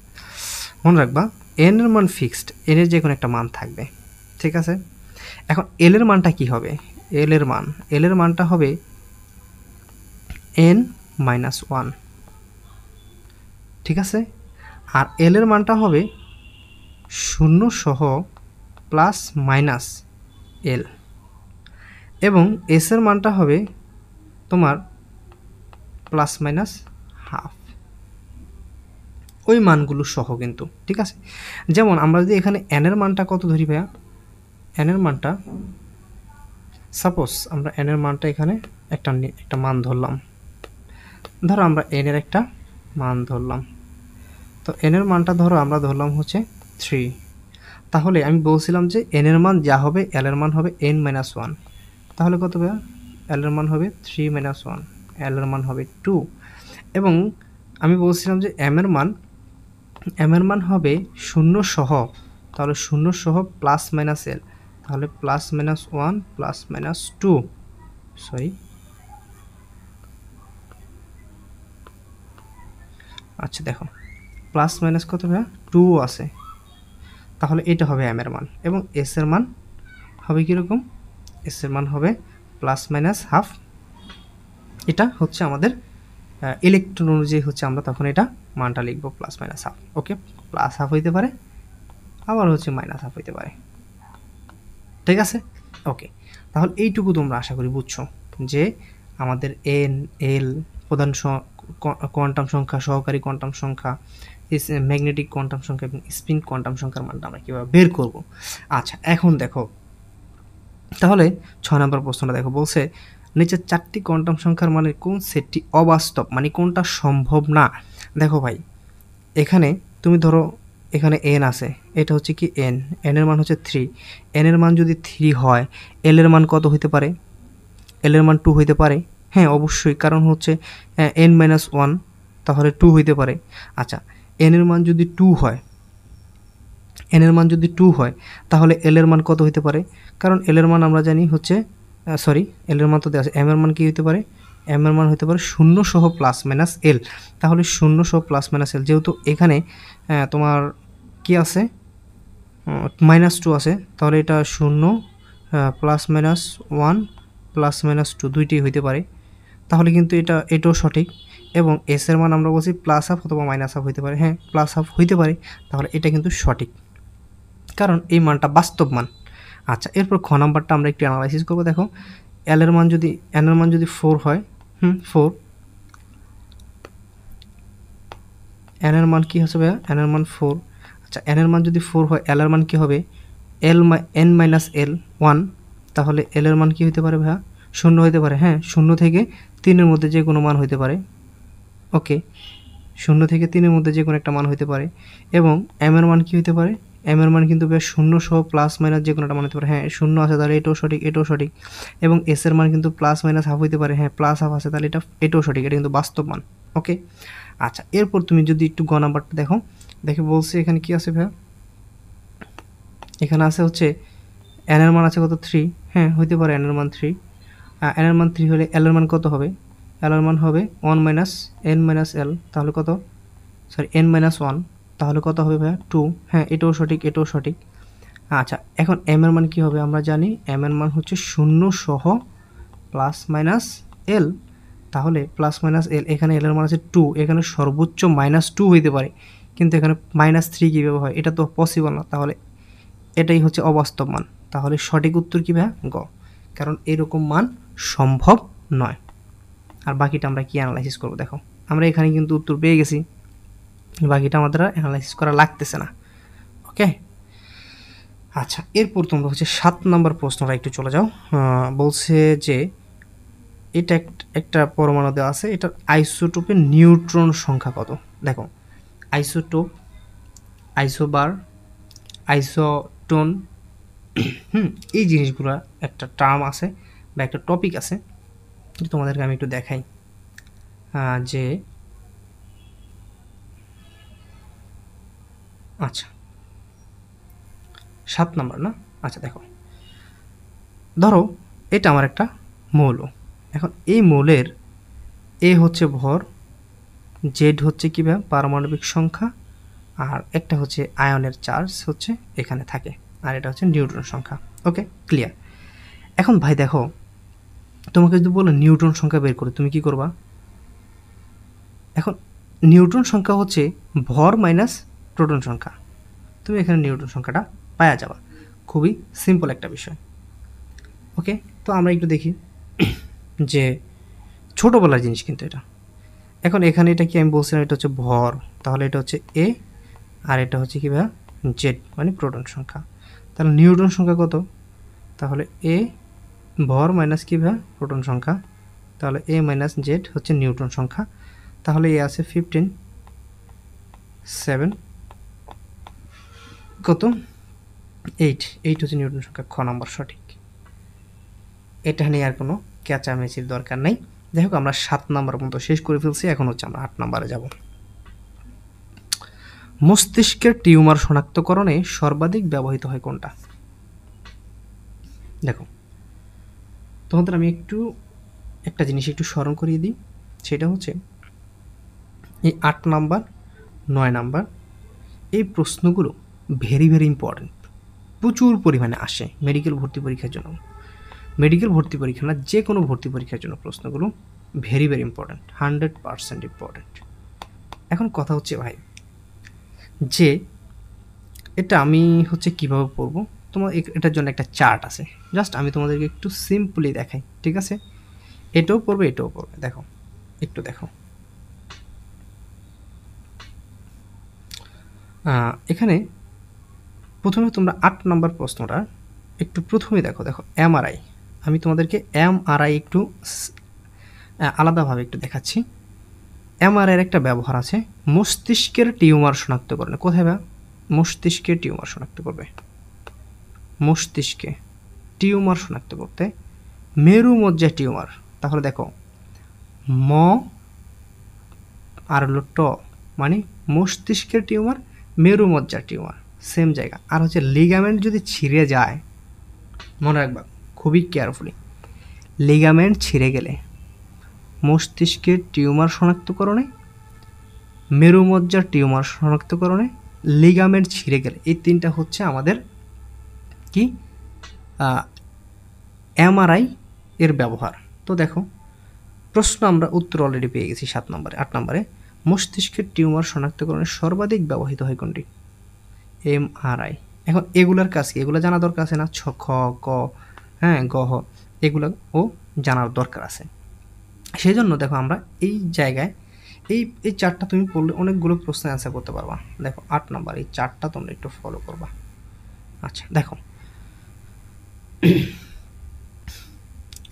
মনে রাখবা এন এর মান ফিক্সড, এন এর যে কোনো একটা মান থাকবে, ঠিক আছে। এখন এল এর মানটা কি হবে, এল এর মানটা হবে n-1, ঠিক আছে, আর এল এর মানটা হবে 0 সহ প্লাস মাইনাস এল, এবং এস এর মানটা হবে তোমার প্লাস মাইনাস হাফ, ওই মানগুলো সহ কিন্তু, ঠিক আছে। যেমন আমরা যদি এখানে এন এর মানটা কত ধরি ভাইয়া, এন এর মানটা সাপোজ আমরা এন এর মানটা এখানে একটা মান ধরলাম, ধরো আমরা এন এর একটা মান ধরলাম, তো এন এর মানটা ধরো আমরা ধরলাম হচ্ছে 3, তাহলে আমি বলছিলাম যে এন এর মান যা হবে এল এর মান হবে n-1, তাহলে কত ভাইয়া, এল এর মান হবে 3-1, এল এর মান হবে 2, এবং আমি বলছিলাম যে এম এর মান হবে 0 সহ, তাহলে 0 সহ প্লাস মাইনাস এল, তাহলে +-1 +-2, সরি আচ্ছা দেখো প্লাস মাইনাস কত ভাইয়া 2 আছে, তাহলে এটা হবে এম এর মান, এবং এস এর মান হবে কীরকম, এস এর মান হবে প্লাস মাইনাস হাফ, এটা হচ্ছে আমাদের ইলেকট্রন অনুযায়ী হচ্ছে আমরা তখন এটা মানটা লিখবো প্লাস মাইনাস হাফ। ওকে, প্লাস হাফ হইতে পারে, আবার হচ্ছে মাইনাস হাফ হইতে পারে। ঠিক আছে, ওকে। তাহলে এইটুকু তোমরা আশা করি বুঝছো যে আমাদের এন, এল, প্রধান কোয়ান্টাম সংখ্যা, সহকারী কোয়ান্টাম সংখ্যা, ম্যাগনেটিক কোয়ান্টাম সংখ্যা এবং স্পিন কোয়ান্টাম সংখ্যার মানটা আমরা কীভাবে বের করব। আচ্ছা, এখন দেখো তাহলে 6 নম্বর প্রশ্নটা দেখো, বলছে নিচের 4টি কোয়ান্টাম সংখ্যার মানে কোন সেটটি অবাস্তব, মানে কোনটা সম্ভব না। দেখো ভাই, এখানে তুমি ধরো এখানে এন আছে, এটা হচ্ছে কি এন, এনের মান হচ্ছে 3, এনের মান যদি 3 হয়, এল এর মান কত হইতে পারে? এল এর মান 2 হইতে পারে। হ্যাঁ অবশ্যই, কারণ হচ্ছে n-1, তাহলে 2 হইতে পারে। আচ্ছা, এন এর মান যদি 2 হয়, এন এর মান যদি 2 হয়, তাহলে এল এর মান কত হইতে পারে? কারণ এল এর মান আমরা জানি হচ্ছে সরি, এল এর মান তো দেওয়া আছে, এম এর মান কি হইতে পারে? এম এর মান হইতে পারে 0 সহ প্লাস মাইনাস এল। তাহলে 0 সহ প্লাস মাইনাস এল, যেহেতু এখানে তোমার কি আছে, -2 আছে, তাহলে এটা 0 প্লাস মাইনাস 1 প্লাস মাইনাস 2 দুইটাই হইতে পারে। তাহলে কিন্তু এটাও সঠিক। এবং এস এর মান আমরা বলছি প্লাস হাফ অথবা মাইনাস হাফ হইতে পারে। হ্যাঁ, প্লাস হাফ হইতে পারে, তাহলে এটা কিন্তু সঠিক, কারণ এই মানটা বাস্তব মান। আচ্ছা, এরপর খ নাম্বারটা আমরা একটু অ্যানালাইসিস করবো। দেখো, এল এর মান যদি, এন এর মান যদি 4 হয়, 4, এন এর মান কি হবে? এন এর মান 4। আচ্ছা, এন এর মান যদি 4 হয়, এল এর মান কি হবে? এন মাইনাস এল 1, তাহলে এল এর মান কি হইতে পারে ভাইয়া? 0 হইতে পারে। হ্যাঁ, 0 থেকে 3-এর মধ্যে যে কোনো মান হইতে পারে। ওকে, 0 থেকে 3-এর মধ্যে যে কোনো একটা মান হইতে পারে। এবং এম এর মান কি হইতে পারে? এম এর মান কিন্তু বেশ 0 সহ প্লাস মাইনাস যে কোনো একটা মান হতে পারে। হ্যাঁ, 0 আছে, তাহলে এটাও সঠিক, এটাও সঠিক। এবং এস এর মান কিন্তু প্লাস মাইনাস হাফ হইতে পারে। হ্যাঁ, প্লাস হাফ আছে, তাহলে এটাও সঠিক, এটা কিন্তু বাস্তব মান। ওকে, আচ্ছা, এরপর তুমি যদি একটু গ নাম্বারটা দেখো, দেখে বলছে এখানে কি আছে ভাইয়া? এখানে আছে হচ্ছে এন এর মান আছে কত? 3। হ্যাঁ, হইতে পারে এন এর মান 3। এন এর মান 3 হলে এল এর মান কত হবে? এল এর মান হবে 1 মাইনাস এন মাইনাস এল, তাহলে কত? সরি, এন মাইনাস 1, তাহলে কত হবে ভাইয়া? 2। হ্যাঁ, এটাও সঠিক, এটাও সঠিক। আচ্ছা, এখন এম এর মান কি হবে? আমরা জানি এম এর মান হচ্ছে 0 সহ প্লাস মাইনাস এল, তাহলে প্লাস মাইনাস এল, এখানে এল এর মান আছে 2, এখানে সর্বোচ্চ -2 হইতে পারে, কিন্তু এখানে -3 কীভাবে হয়? এটা তো পসিবল না, তাহলে এটাই হচ্ছে অবাস্তব মান। তাহলে সঠিক উত্তর কী ভাইয়া? গ, কারণ এরকম মান সম্ভব নয়। আর বাকিটা আমরা কি অ্যানালাইসিস করবো? দেখো, আমরা এখানে কিন্তু উত্তর পেয়ে গেছি, বাকিটা আমাদের অ্যানালাইসিস করা লাগতেছে না। ওকে, আচ্ছা, এরপর তোমরা হচ্ছে 7 নম্বর প্রশ্নটা একটু চলে যাও। বলছে যে এটা একটা পরমাণু দেওয়া আছে, এটার আইসোটোপের নিউট্রন সংখ্যা কত? দেখো, আইসোটোপ, আইসোবার, আইসোটোন, এই জিনিসগুলো একটা টার্ম আছে বা একটা টপিক আছে, তোমাদেরকে আমি একটু দেখাই যে আচ্ছা 7 নম্বর না? আচ্ছা, দেখো, ধরো এটা আমার একটা মৌল। এখন এই মৌলের এ হচ্ছে ভর, জেড হচ্ছে কি ভাই? পারমাণবিক সংখ্যা, আর একটা হচ্ছে আয়নের চার্জ হচ্ছে এখানে থাকে, আর এটা হচ্ছে নিউট্রন সংখ্যা। ওকে, ক্লিয়ার। এখন ভাই দেখো, তোমাকে যদি বলো নিউট্রন সংখ্যা বের করে, তুমি কি করবা? এখন নিউট্রন সংখ্যা হচ্ছে ভর মাইনাস প্রোটন সংখ্যা, তুমি এখানে নিউট্রন সংখ্যাটা পাওয়া যাবা। খুবই সিম্পল একটা বিষয়। ওকে, তো আমরা একটু দেখি যে ছোটোবেলার জিনিস কিন্তু এটা। এখন এখানে এটা কি আমি বলছিলাম, এটা হচ্ছে ভর, তাহলে এটা হচ্ছে এ, আর এটা হচ্ছে কি ভাইয়া? জেড, মানে প্রোটন সংখ্যা। তাহলে নিউট্রন সংখ্যা কত? তাহলে এ ভর মাইনাস কি ভাইয়া? প্রোটন সংখ্যা, তাহলে এ মাইনাস জেড হচ্ছে নিউট্রন সংখ্যা। তাহলে এ আছে 15, 7 কত? 8 হচ্ছে নিউটন সংখ্যা। খ নাম্বার সঠিক, এটা নিয়ে আর কোনো ক্যাচামেচির দরকার নেই। যাই হোক, আমরা 7 নাম্বার পর্যন্ত শেষ করে ফেলছি, এখন হচ্ছে আমরা 8 নাম্বারে যাব। মস্তিষ্কের টিউমার শনাক্তকরণে সর্বাধিক ব্যবহৃত হয় কোনটা? দেখো, তোমাদের আমি একটা জিনিস একটু স্মরণ করিয়ে দিই, সেটা হচ্ছে এই 8 নাম্বার, 9 নাম্বার, এই প্রশ্নগুলো ভেরি ভেরি ইম্পর্টেন্ট, প্রচুর পরিমাণে আসে মেডিকেল ভর্তি পরীক্ষার জন্য। মেডিকেল ভর্তি পরীক্ষা না, যে কোনো ভর্তি পরীক্ষার জন্য প্রশ্নগুলো ভেরি ভেরি ইম্পর্ট্যান্ট, 100% ইম্পর্ট্যান্ট। এখন কথা হচ্ছে ভাই যে এটা আমি হচ্ছে কীভাবে পড়বো, তোমার এটার জন্য একটা চার্ট আছে, জাস্ট আমি তোমাদেরকে একটু সিম্পলি দেখাই, ঠিক আছে? এটাও পড়বে, এটাও পড়বে, দেখো একটু দেখো। এখানে প্রথমে তোমরা 8 নম্বর প্রশ্নটা একটু প্রথমে দেখো, দেখো এমআরআই। আমি তোমাদেরকে এমআরআই একটু আলাদাভাবে একটু দেখাচ্ছি। এমআরআইয়ের একটা ব্যবহার আছে মস্তিষ্কের টিউমার শনাক্তকরণে। কোথায় বা? মস্তিষ্কে টিউমার শনাক্ত করবে, মস্তিষ্কে টিউমার শনাক্ত করতে। মেরুমজ্জা টিউমার, তাহলে দেখো ম আর হলো ট, মানে মস্তিষ্কের টিউমার, মেরুমজ্জার টিউমার, সেম জায়গা। আর হচ্ছে লিগামেন্ট যদি ছিঁড়ে যায়, মনে রাখবা খুবই কেয়ারফুলি, লিগামেন্ট ছিঁড়ে গেলে মস্তিষ্কের টিউমার শনাক্তকরণে, মেরুমজ্জার টিউমার শনাক্তকরণে, লিগামেন্ট ছিঁড়ে গেলে, এই তিনটা হচ্ছে আমাদের কি এমআরআই এর ব্যবহার। তো দেখো প্রশ্ন আমরা উত্তর অলরেডি পেয়ে গেছি 7 নম্বরে। 8 নম্বরে মস্তিষ্কের টিউমার শনাক্তকরণে সর্বাধিক ব্যবহৃত হয় কোনটি? এমআরআই। এখন এগুলার কাজ কি? এগুলো জানা দরকার আছে না? ছ, খ, গ, হ্যাঁ, গ, হ, এগুলো ও জানার দরকার আছে। সেই জন্য দেখো আমরা এই জায়গায় এই চারটা তুমি পড়লে অনেকগুলো প্রশ্নের অ্যান্সার করতে পারবা। দেখো 8 নম্বর, এই চারটা তোমরা একটু ফলো করবা। আচ্ছা দেখো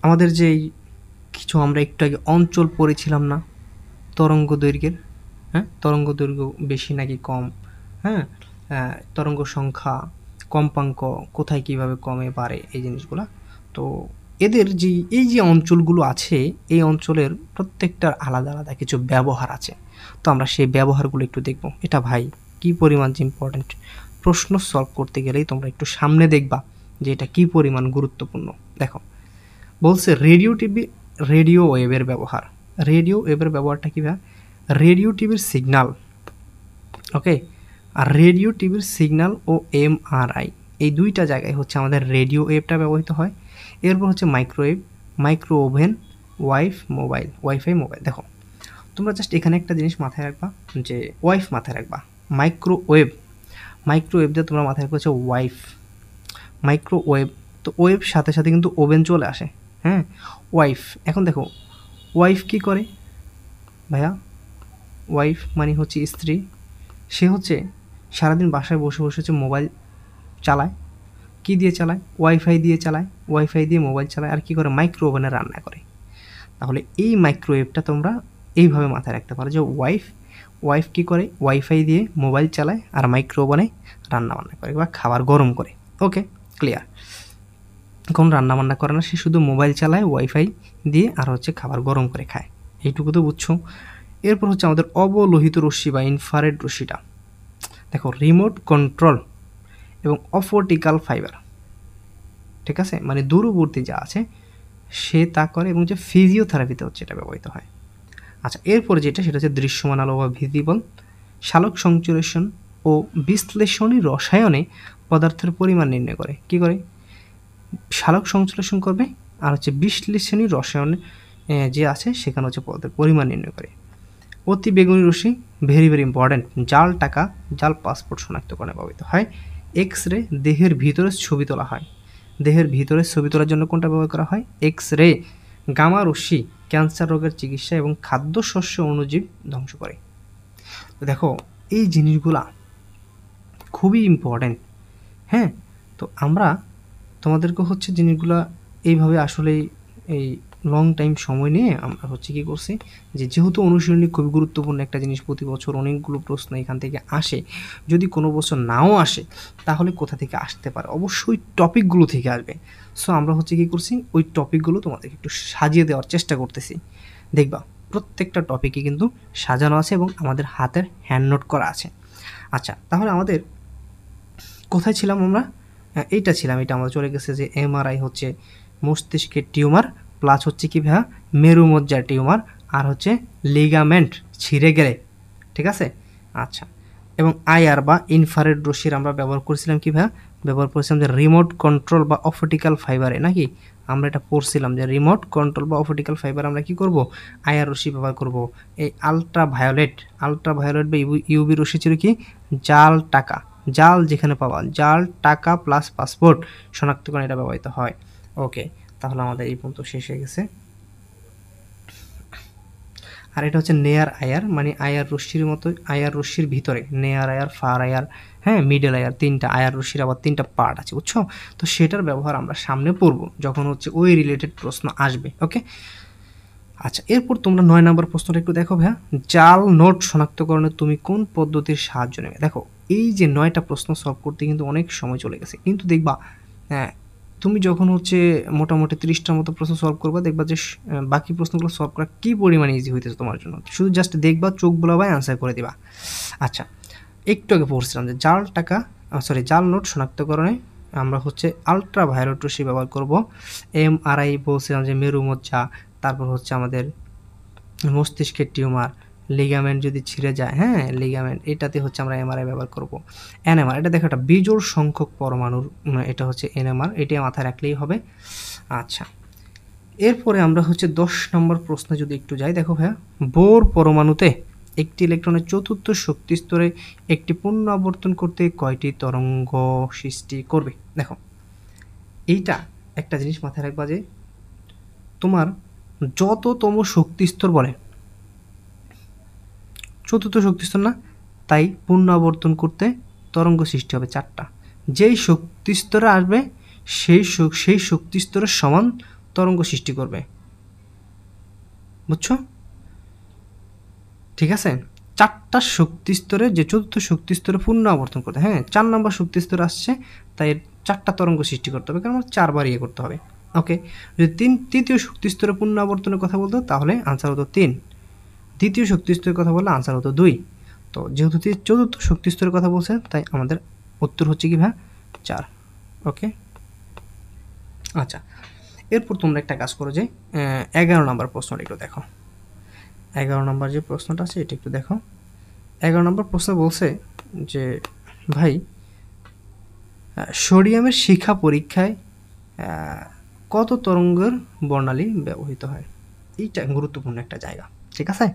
আমাদের যে কিছু আমরা একটু আগে অঞ্চল পড়েছিলাম না তরঙ্গ দৈর্ঘ্যের, হ্যাঁ, তরঙ্গ দৈর্ঘ্য বেশি নাকি কম, হ্যাঁ, তরঙ্গ সংখ্যা, কম্পাঙ্ক কোথায় কিভাবে কমে বাড়ে, এই জিনিসগুলো। তো এদের যে এই যে অঞ্চলগুলো আছে, এই অঞ্চলের প্রত্যেকটার আলাদা আলাদা কিছু ব্যবহার আছে। তো আমরা সেই ব্যবহারগুলো একটু দেখব। এটা ভাই কি পরিমাণ যে ইম্পর্ট্যান্ট, প্রশ্ন সলভ করতে গেলেই তোমরা একটু সামনে দেখবা যে এটা কি পরিমাণ গুরুত্বপূর্ণ। দেখো বলছে রেডিও ওয়েভের ব্যবহার। রেডিও ওয়েভের ব্যবহারটা কী ভাই? রেডিও টিভির সিগন্যাল, ওকে, আর রেডিও টিভির সিগন্যাল ও এমআরআই এই দুইটা জায়গায় হচ্ছে আমাদের রেডিও ওয়েভটা ব্যবহৃত হয়। এরপর হচ্ছে microwave, micro oven, wifi mobile. দেখো তোমরা জাস্ট এখানে একটা জিনিস মাথায় রাখবা, যে ওয়াইফ মাথায় রাখবা, মাইক্রোওয়েভ দিয়ে তোমরা মাথায় রাখবা হচ্ছে মাইক্রোওয়েভ। তো ওয়েভ সাথে সাথে কিন্তু ওভেন চলে আসে, হ্যাঁ, ওয়াইফ। এখন দেখো ওয়াইফ কি করে ভাইয়া? ওয়াইফ মানে হচ্ছে স্ত্রী, সে হচ্ছে সারাদিন বাসায় বসে বসে হচ্ছে মোবাইল চালায়। কি দিয়ে চালায়? ওয়াইফাই দিয়ে চালায়, ওয়াইফাই দিয়ে মোবাইল চালায়, আর কি করে? মাইক্রো ওভেনে রান্না করে। তাহলে এই মাইক্রোওয়েভটা তোমরা এইভাবে মাথায় রাখতে পারো যে ওয়াইফ কী করে? ওয়াইফাই দিয়ে মোবাইল চালায় আর মাইক্রো ওভেনে রান্নাবান্না করে বা খাবার গরম করে। ওকে, ক্লিয়ার। এখন রান্নাবান্না করে না, সে শুধু মোবাইল চালায় ওয়াইফাই দিয়ে আর হচ্ছে খাবার গরম করে খায়, এইটুকু তো বুঝছো। এরপর হচ্ছে আমাদের অবলোহিত রশ্মি বা ইনফ্রারেড রশ্মিটা। দেখো রিমোট কন্ট্রোল এবং অপটিক্যাল ফাইবার, ঠিক আছে, মানে দূরবর্তী যা আছে সে তা করে, এবং যে ফিজিওথেরাপিতে হচ্ছে এটা ব্যবহৃত হয়। আচ্ছা এরপর যেটা, সেটা হচ্ছে দৃশ্যমান আলো বা ভিজিবল। সালোক সংশ্লেষণ ও বিশ্লেষণী রসায়নে পদার্থের পরিমাণ নির্ণয় করে। কি করে? সালোক সংশ্লেষণ করবে আর হচ্ছে বিশ্লেষণী রসায়নে যে আছে সেখানে হচ্ছে পদার্থের পরিমাণ নির্ণয় করে। অতি বেগুনি রশ্মি, ভেরি ভেরি ইম্পর্ট্যান্ট, জাল টাকা, জাল পাসপোর্ট শনাক্তকরণে ব্যবহৃত হয়। এক্স রে, দেহের ভিতরে ছবি তোলা হয়। দেহের ভিতরে ছবি তোলার জন্য কোনটা ব্যবহার করা হয়? X ray. গামা রশ্মি, ক্যান্সার রোগের চিকিৎসা এবং খাদ্যশস্য অণুজীব ধ্বংস করে। তো দেখো এই জিনিসগুলা খুবই ইম্পর্ট্যান্ট, হ্যাঁ। তো আমরা তোমাদেরকে হচ্ছে জিনিসগুলো এইভাবে আসলেই এই লং টাইম সময় নিয়ে আমরা হচ্ছে কী করছি, যে যেহেতু অনুশীলনী খুবই গুরুত্বপূর্ণ একটা জিনিস, প্রতি বছর অনেকগুলো প্রশ্ন এখান থেকে আসে, যদি কোনো বছর নাও আসে তাহলে কোথা থেকে আসতে পারে? অবশ্যই টপিকগুলো থেকে আসবে। সো আমরা হচ্ছে কী করছি, ওই টপিকগুলো তোমাদেরকে একটু সাজিয়ে দেওয়ার চেষ্টা করতেছি। দেখবা প্রত্যেকটা টপিকই কিন্তু সাজানো আছে এবং আমাদের হাতের হ্যান্ড নোট করা আছে। আচ্ছা তাহলে আমাদের কোথায় ছিলাম আমরা? এইটা ছিলাম, এটা আমরা চলে গেছে যে এমআরআই হচ্ছে মস্তিষ্কের টিউমার, প্লাস হচ্ছে কি ভাইয়া মেরুমজ্জার টিউমার, আর হচ্ছে লিগামেন্ট ছিঁড়ে গেলে, ঠিক আছে। আচ্ছা এবং আইআর বা ইনফ্রারেড রশ্মির আমরা ব্যবহার করেছিলাম কি ভাইয়া? ব্যবহার করেছিলাম যে রিমোট কন্ট্রোল বা অপটিক্যাল ফাইবারে, নাকি আমরা এটা পড়ছিলাম যে রিমোট কন্ট্রোল বা অপটিক্যাল ফাইবার আমরা কি করব, আইআর রশ্মি ব্যবহার করব। এই আলট্রাভায়োলেট বা ইউভি রশ্মি ছিল কি, জাল টাকা, জাল যেখানে পাওয়া, জাল টাকা প্লাস পাসপোর্ট শনাক্তকরণ এটা ব্যবহৃত হয়। ওকে, তাহলে আমাদের এই পর্যন্ত শেষ হয়ে গেছে। আর এটা হচ্ছে নেয়ার আয়ার, মানে আয়ার রশ্মির মতো, আয়ার রশ্মির ভিতরে নেয়ার আয়ার, ফার আয়ার, হ্যাঁ, মিডল আয়ার, তিনটা আয়ার রশ্মির আবার তিনটা পার্ট আছে, বুঝছো? তো সেটার ব্যবহার আমরা সামনে পড়ব যখন হচ্ছে ওই রিলেটেড প্রশ্ন আসবে। ওকে, আচ্ছা, এরপর তোমরা 9 নম্বর প্রশ্নটা একটু দেখো ভাইয়া, জাল নোট শনাক্তকরণে তুমি কোন পদ্ধতির সাহায্য নেবে? দেখো এই যে 9টা প্রশ্ন সলভ করতে কিন্তু অনেক সময় চলে গেছে, কিন্তু দেখবা তুমি যখন হচ্ছে মোটামুটি 30টার মতো প্রশ্ন সলভ করবা, দেখবা যে বাকি প্রশ্নগুলো সলভ করা কী পরিমাণে ইজি হইতেছে তোমার জন্য, শুধু জাস্ট দেখবা, চোখ বুলাবা, অ্যান্সার করে দিবা। আচ্ছা, একটু আগে পড়ছিলাম যে জাল নোট শনাক্তকরণে আমরা হচ্ছে আলট্রাভায়োলেট রশ্মি ব্যবহার করব। এমআরআই বলছিলাম যে মেরু মজ্জা, তারপর হচ্ছে আমাদের মস্তিষ্কের টিউমার, লিগামেন্ট যদি ছিঁড়ে যায়, হ্যাঁ লিগামেন্ট, এটাতে হচ্ছে আমরা এমআরআই ব্যবহার করব। এনএমআর, এটা দেখো একটা বিজোড় সংখ্যক পরমাণুর, এটা হচ্ছে এনএমআর, এটা মাথায় রাখলেই হবে। আচ্ছা, এরপরে আমরা হচ্ছে 10 নম্বর প্রশ্নে যদি একটু যাই, দেখো ভাইয়া, বোর পরমাণুতে একটি ইলেকট্রনের চতুর্থ শক্তি স্তরে একটি পূর্ণ আবর্তন করতে কয়টি তরঙ্গ সৃষ্টি করবে? দেখো এইটা একটা জিনিস মাথায় রাখবা যে তোমার যততম শক্তি স্তর বলে, চতুর্থ শক্তি স্তর না, তাই পূর্ণ আবর্তন করতে তরঙ্গ সৃষ্টি হবে 4টা। যেই শক্তি স্তরে আসবে সেই শক্তি স্তরের সমান তরঙ্গ সৃষ্টি করবে, বুঝছো? ঠিক আছে, 4টা শক্তি স্তরে, যে চতুর্থ শক্তি স্তরে পূর্ণ আবর্তন করতে, হ্যাঁ 4 নম্বর শক্তি স্তরে আসছে, তাই 4টা তরঙ্গ সৃষ্টি করতে হবে, কারণ 4বার ইয়ে করতে হবে। ওকে, যদি তৃতীয় শক্তি স্তরে পূর্ণ আবর্তনের কথা বলতো তাহলে আনসার হতো 3, দ্বিতীয় শক্তি স্তরের কথা বললে আনসার হতো 2। তো যেহেতু চতুর্থ শক্তি স্তরের কথা বলছে, তাই আমাদের উত্তর হচ্ছে কি ভাই, 4। ওকে, আচ্ছা, এরপর তোমরা একটা কাজ করো যে 11 নম্বর প্রশ্নটা একটু দেখো। 11 নম্বর যে প্রশ্নটা আছে এটা একটু দেখো। 11 নম্বর প্রশ্ন বলছে যে ভাই, সোডিয়ামের শিখা পরীক্ষায় কত তরঙ্গের বর্ণালী ব্যবহৃত হয়? এইটা গুরুত্বপূর্ণ একটা জায়গা, ঠিক আছে?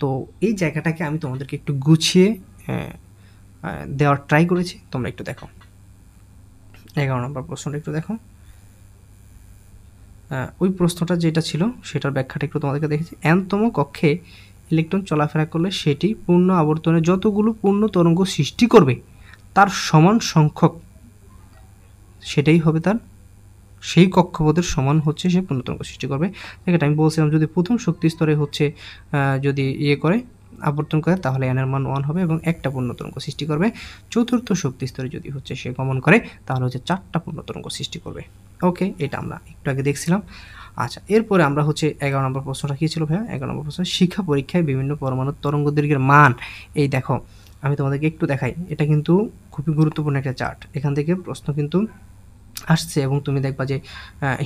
তো এই জায়গাটাকে আমি তোমাদেরকে একটু গুছিয়ে দেওয়ার ট্রাই করেছি, তোমরা একটু দেখো। 11 নম্বর প্রশ্নটা একটু দেখো। ওই প্রশ্নটা যেটা ছিল সেটার ব্যাখ্যাটা একটু তোমাদেরকে দেখেছি। n-তম কক্ষে ইলেকট্রন চলাফেরা করলে সেটি পূর্ণ আবর্তনে যতগুলো পূর্ণ তরঙ্গ সৃষ্টি করবে তার সমান সংখ্যক, সেটাই হবে তার, সেই কক্ষপথের সমান হচ্ছে সে পূর্ণ তরঙ্গ সৃষ্টি করবে। এটা আমি বলছিলাম যদি প্রথম শক্তি স্তরে হচ্ছে যদি করে আবর্তন করে তাহলে n এর মান 1 হবে এবং একটা পূর্ণ তরঙ্গ সৃষ্টি করবে। চতুর্থ শক্তি স্তরে যদি হচ্ছে সে গমন করে তাহলে হচ্ছে 4টা পূর্ণ তরঙ্গ সৃষ্টি করবে। ওকে, এটা আমরা একটু আগে দেখছিলাম। আচ্ছা, এরপরে আমরা হচ্ছে 11 নম্বর প্রশ্নটা কী ছিল ভাইয়া? 11 নম্বর প্রশ্ন, শিক্ষা পরীক্ষায় বিভিন্ন পরমাণুর তরঙ্গ দৈর্ঘ্যের মান। এই দেখো আমি তোমাদেরকে একটু দেখাই, এটা কিন্তু খুবই গুরুত্বপূর্ণ একটা চার্ট, এখান থেকে প্রশ্ন কিন্তু আসছে এবং তুমি দেখবা যে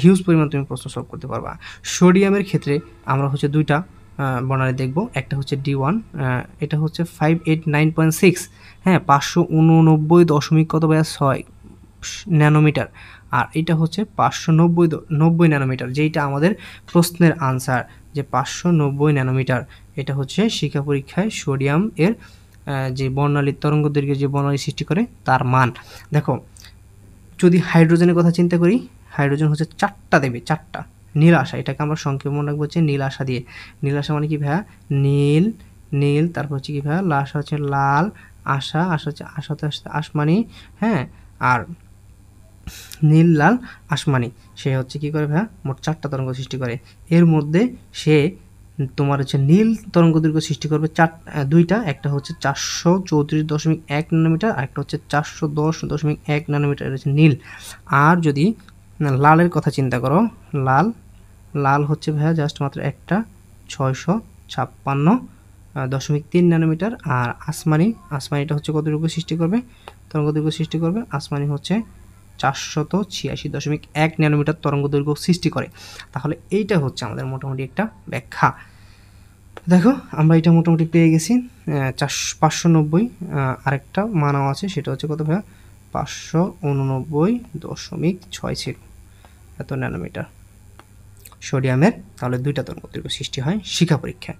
হিউজ পরিমাণ তুমি প্রশ্ন সলভ করতে পারবা। সোডিয়ামের ক্ষেত্রে আমরা হচ্ছে 2টা বর্ণালী দেখব, একটা হচ্ছে D1, এটা হচ্ছে 589.6, হ্যাঁ 589 কত ভাইয়া 6 ন্যানোমিটার, আর এটা হচ্ছে 590 ন্যানোমিটার, যেইটা আমাদের প্রশ্নের আনসার, যে 590 ন্যানোমিটার, এটা হচ্ছে শিক্ষা পরীক্ষায় সোডিয়াম এর যে বর্ণালী তরঙ্গ দৈর্ঘ্যের যে বর্ণালী সৃষ্টি করে তার মান। দেখো যদি হাইড্রোজেনের কথা চিন্তা করি, হাইড্রোজেন হচ্ছে 4টা দেবে, 4টা। নীল আশা, এটাকে আমরা সংক্ষেপে মনে রাখবো হচ্ছে নীল আশা দিয়ে। নীল আশা মানে কি ভাইয়া, নীল, তারপর হচ্ছে কি ভাইয়া, আশা হচ্ছে লাল, আশা হচ্ছে আশাতে আসমানি, হ্যাঁ, আর নীল লাল আসমানি, সে হচ্ছে কি করে ভাইয়া, মোট 4টা তরঙ্গ সৃষ্টি করে। এর মধ্যে সে তোমার হচ্ছে নীল তরঙ্গ দৈর্ঘ্য সৃষ্টি করবে 2টা, একটা হচ্ছে 434.1 ন্যানোমিটার, আর একটা হচ্ছে 410.1 ন্যানোমিটার, এটা হচ্ছে নীল। আর যদি লালের কথা চিন্তা করো, লাল হচ্ছে ভাইয়া জাস্ট মাত্র একটা 656.3 ন্যানোমিটার, আর আসমানিটা হচ্ছে কত দৈর্ঘ্য সৃষ্টি করবে, তরঙ্গ দৈর্ঘ্য সৃষ্টি করবে, আসমানি হচ্ছে 486.1 ন্যানোমিটার তরঙ্গ দৈর্ঘ্য সৃষ্টি করে। তাহলে এইটা হচ্ছে আমাদের মোটামুটি একটা ব্যাখ্যা। দেখো আমরা এটা মোটামুটি পেয়ে গেছি 590, আরেকটা মানাও আছে, সেটা হচ্ছে কত ভাইয়া, 589.60 এত ন্যানোমিটার সোডিয়ামের তাহলে 2টা তরঙ্গদৈর্ঘ্য সৃষ্টি হয় শিখা পরীক্ষায়।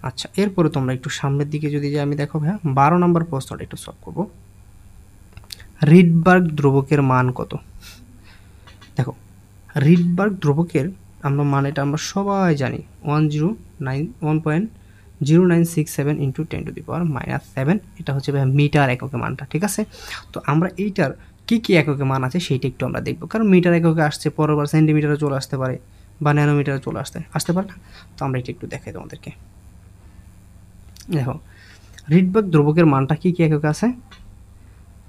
আচ্ছা, এরপরে তোমরা একটু সামনের দিকে যদি যাই, আমি দেখো ভাইয়া 12 নম্বর প্রশ্নটা একটু সলভ করব। রিডবার্গ ধ্রুবকের মান কত? দেখো, রিডবার্গ ধ্রুবকের এটা আমরা সবাই জানি 1.0967 ইন্টু 10⁻⁻7। এটা হচ্ছে মিটার এককে মানটা, ঠিক আছে। তো আমরা এইটার কি কি এককে মান আছে সেইটা একটু আমরা দেখব, কারণ মিটার এককে আসছে, পরবার সেন্টিমিটারে চলে আসতে পারে বা ন্যানোমিটারে চলে আসতে পারে না। তো আমরা এটা একটু দেখাই তোমাদেরকে। দেখো, রিডবার্গ ধ্রুবকের মানটা কি কি এককে আছে?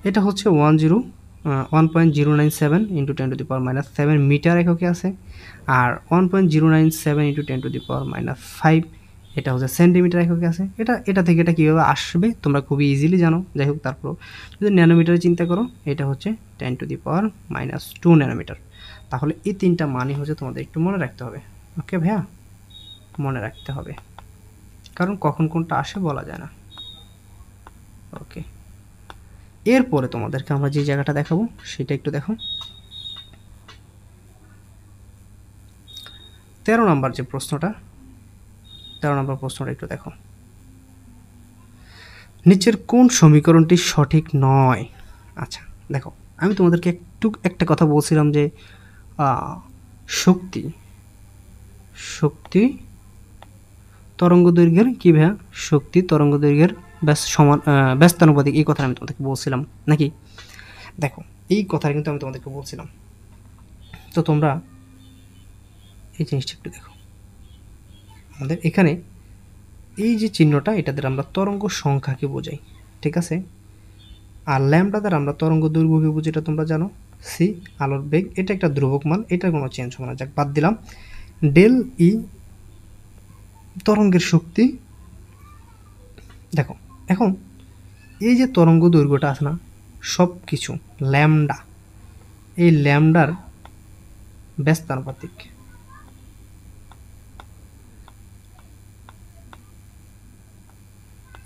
এটা হচ্ছে 1.097 ইন্টু 10⁻⁻7 মিটার এককে আছে, আর 1.097 ইন্টু 10⁻⁻5 এটা হচ্ছে সেন্টিমিটার এককে আছে। এটা থেকে এটা কীভাবে আসবে তোমরা খুবই ইজিলি জানো। যাই হোক, তারপর যদি ন্যানোমিটারে চিন্তা করো, এটা হচ্ছে 10⁻⁻2 ন্যানোমিটার। তাহলে এই 3টা মানই হচ্ছে তোমাদের একটু মনে রাখতে হবে। ওকে ভাইয়া, মনে রাখতে হবে, কারণ কখন কোনটা আসে বলা যায় না। ওকে, এরপরে তোমাদেরকে আমরা যে জায়গাটা দেখাবো সেটা একটু দেখো। 13 নম্বর যে প্রশ্নটা, 13 নম্বর প্রশ্নটা একটু দেখো। নিচের কোন সমীকরণটি সঠিক নয়? আচ্ছা দেখো, আমি তোমাদেরকে একটা কথা বলছিলাম যে শক্তি তরঙ্গদৈর্ঘ্যের কি ভাইয়া, শক্তি তরঙ্গদৈর্ঘ্যের ব্যস্তানুপাতিক, এই কথা আমি তোমাদেরকে বলছিলাম নাকি? দেখো, এই কথা কিন্তু আমি তোমাদেরকে বলছিলাম। তো তোমরা এই জিনিসটা একটু দেখো। আমাদের এখানে এই যে চিহ্নটা, এটা দ্বারা আমরা তরঙ্গ সংখ্যাকে বোঝাই, ঠিক আছে। আর ল্যামডা দ্বারা আমরা তরঙ্গ দৈর্ঘ্যকে বুঝি, এটা তোমরা জানো। সি আলোর বেগ, এটা একটা ধ্রুবক মান, এটার কোনো চেঞ্জ হবে না, যাক বাদ দিলাম। ডেল ই তরঙ্গের শক্তি। দেখো, এখন এই যে তরঙ্গ দৈর্ঘ্যটা আছে না, সব কিছু ল্যামডা, এই ল্যামডার ব্যস্তানুপাতিক।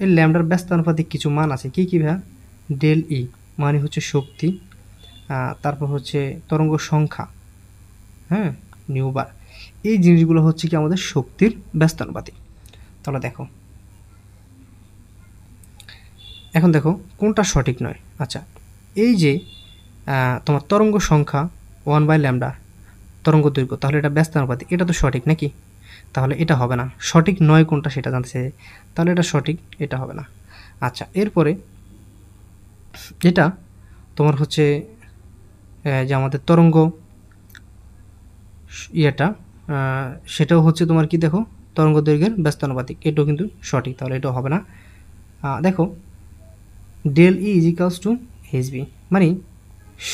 এই ল্যামডার ব্যস্তানুপাতিক কিছু মান আছে, কি কি ভাইয়া? ডেল ই মানে হচ্ছে শক্তি, তারপর হচ্ছে তরঙ্গ সংখ্যা, হ্যাঁ, নিউবার। এই জিনিসগুলো হচ্ছে কি আমাদের শক্তির ব্যস্তানুপাতিক। তাহলে দেখো, এখন দেখো কোনটা সঠিক নয়। আচ্ছা, এই যে তোমার তরঙ্গ সংখ্যা 1/λ তরঙ্গ দৈর্ঘ্য, তাহলে এটা ব্যস্তানুপাতিক, এটা তো সঠিক নাকি? তাহলে এটা হবে না। সঠিক নয় কোনটা সেটা জানতে চাই, তাহলে এটা সঠিক, এটা হবে না। আচ্ছা, এরপরে এটা তোমার হচ্ছে যে আমাদের তরঙ্গ সেটাও হচ্ছে তোমার কি, দেখো তরঙ্গ দৈর্ঘ্যের ব্যস্তানুপাতিক, এটাও কিন্তু সঠিক, তাহলে এটাও হবে না। দেখো, ডেল ই ইজিক্যালস টু এইচবি, মানে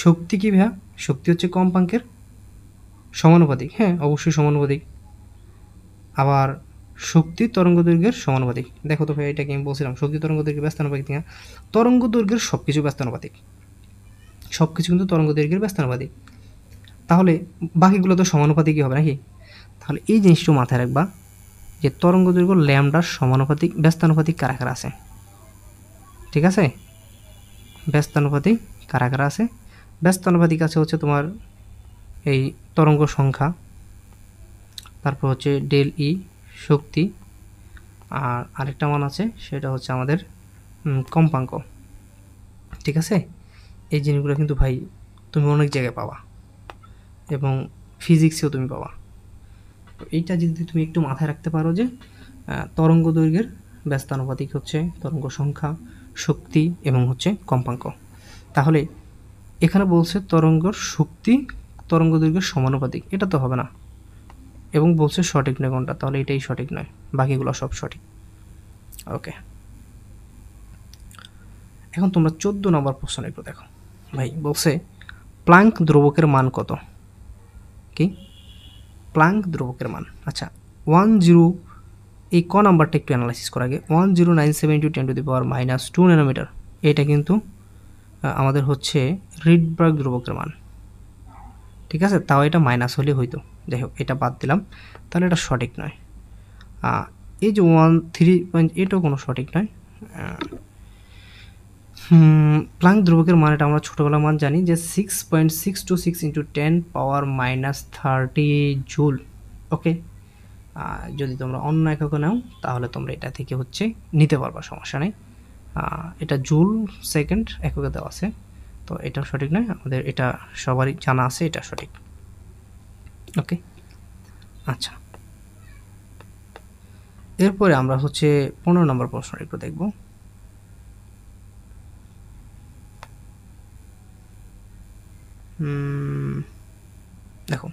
শক্তি কি ভাইয়া? শক্তি হচ্ছে কম্পাঙ্কের সমানুপাতিক, হ্যাঁ অবশ্যই সমানুপাতিক। আবার শক্তি তরঙ্গ দৈর্ঘ্যের সমানুপাতিক। দেখো তো ভাই, এটাকে আমি বলছিলাম শক্তি তরঙ্গ দৈর্ঘ্যের ব্যস্তানুপাতিক। তরঙ্গ দৈর্ঘ্যের সব কিছু ব্যস্তানুপাতিক, সব কিছু কিন্তু তরঙ্গ দৈর্ঘ্যের ব্যস্তানুপাতিক, তাহলে বাকিগুলো তো সমানুপাতিকই হবে নাকি? তাহলে এই জিনিসটা মাথায় রাখবা যে তরঙ্গ দৈর্ঘ্য ল্যামডার সমানুপাতিক, ব্যস্তানুপাতিক কারা কারা আছে, ঠিক আছে। ব্যস্তানুপাতিক কারা কারা আছে? ব্যস্তানুপাতিক আছে হচ্ছে তোমার এই তরঙ্গ সংখ্যা, তারপর হচ্ছে ডেল ই শক্তি, আর আরেকটা মান আছে সেটা হচ্ছে আমাদের কম্পাঙ্ক, ঠিক আছে। এই জিনিসগুলো কিন্তু ভাই তুমি অনেক জায়গায় পাবা এবং ফিজিক্সেও তুমি পাবা। তো এইটা যদি তুমি একটু মাথায় রাখতে পারো যে তরঙ্গ দৈর্ঘ্যের ব্যস্তানুপাতিক হচ্ছে তরঙ্গ সংখ্যা, শক্তি এবং হচ্ছে কম্পাঙ্ক। তাহলে এখানে বলছে তরঙ্গর শক্তি তরঙ্গ দৈর্ঘ্যের সমানুপাতিক, এটা তো হবে না, এবং বলছে সঠিক নয় কোনটা, তাহলে এটাই সঠিক নয়, বাকিগুলো সব সঠিক। ওকে, এখন তোমরা 14 নম্বর প্রশ্ন একটু দেখো। ভাই বলছে প্লাঙ্ক ধ্রুবকের মান কত? কি প্লাঙ্ক ধ্রুবকের মান? আচ্ছা, 10 এই ক নাম্বারটা একটু অ্যানালাইসিস করা আগে। 1097 × 10⁻² ন্যানোমিটার, এটা কিন্তু আমাদের হচ্ছে রিডবার্গ ধ্রুবকের মান, ঠিক আছে। তাও এটা মাইনাস হলে হইতো, যাই হোক এটা বাদ দিলাম, তাহলে এটা সঠিক নয়। এই যে 13.8ও কোনো সঠিক নয়। প্লাঙ্ক ধ্রুবকের মান এটা আমরা ছোটোবেলা মান জানি যে 6.626 ইন্টু 10⁻30 জুল। ওকে, যদি তোমরা অন্য এককে নাও তাহলে তোমরা এটা থেকে হচ্ছে নিতে পারবা, সমস্যা নেই। এটা জুল সেকেন্ড এককে দেওয়া আছে, তো এটা সঠিক নয়, আমাদের এটা সবারই জানা আছে, এটা সঠিক। ওকে, আচ্ছা, এরপরে আমরা হচ্ছে 15 নম্বর প্রশ্নটা একটু দেখব। দেখো